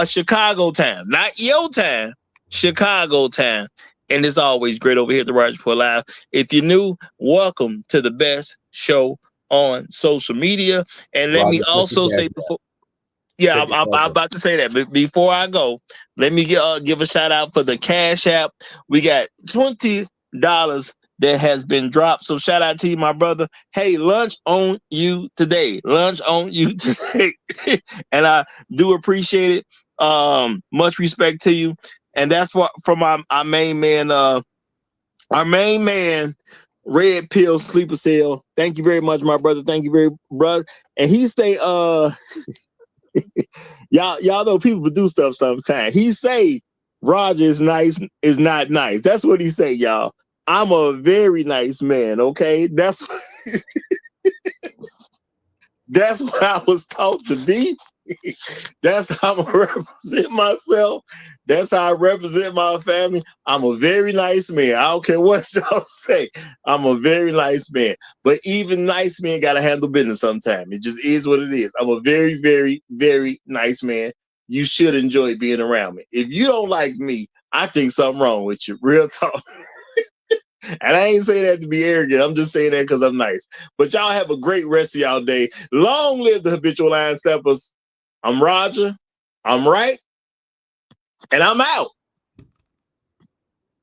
Chicago time. Not your time, Chicago time. And it's always great over here at the Roger Report Live. If you're new, welcome to the best show on social media. And let me also say before, I'm about to say that, but before I go, let me give a shout out for the Cash App. We got $20 that has been dropped. So shout out to you, my brother. Hey, lunch on you today. Lunch on you today. And I do appreciate it. Much respect to you. And that's what from our main man, Red Pill Sleeper Cell. Thank you very much, my brother. Thank you very brother. And he say, y'all know people do stuff sometimes. He say Roger is not nice. That's what he say, y'all. I'm a very nice man, okay? That's That's what I was taught to be. That's how I'm gonna represent myself. That's how I represent my family. I'm a very nice man. I don't care what y'all say. I'm a very nice man. But even nice men gotta handle business sometimes. It just is what it is. I'm a very, very, very nice man. You should enjoy being around me. If you don't like me, I think something wrong with you. Real talk. And I ain't saying that to be arrogant. I'm just saying that because I'm nice. But y'all have a great rest of y'all day. Long live the Habitual Line Steppers. I'm Roger. I'm right. And I'm out.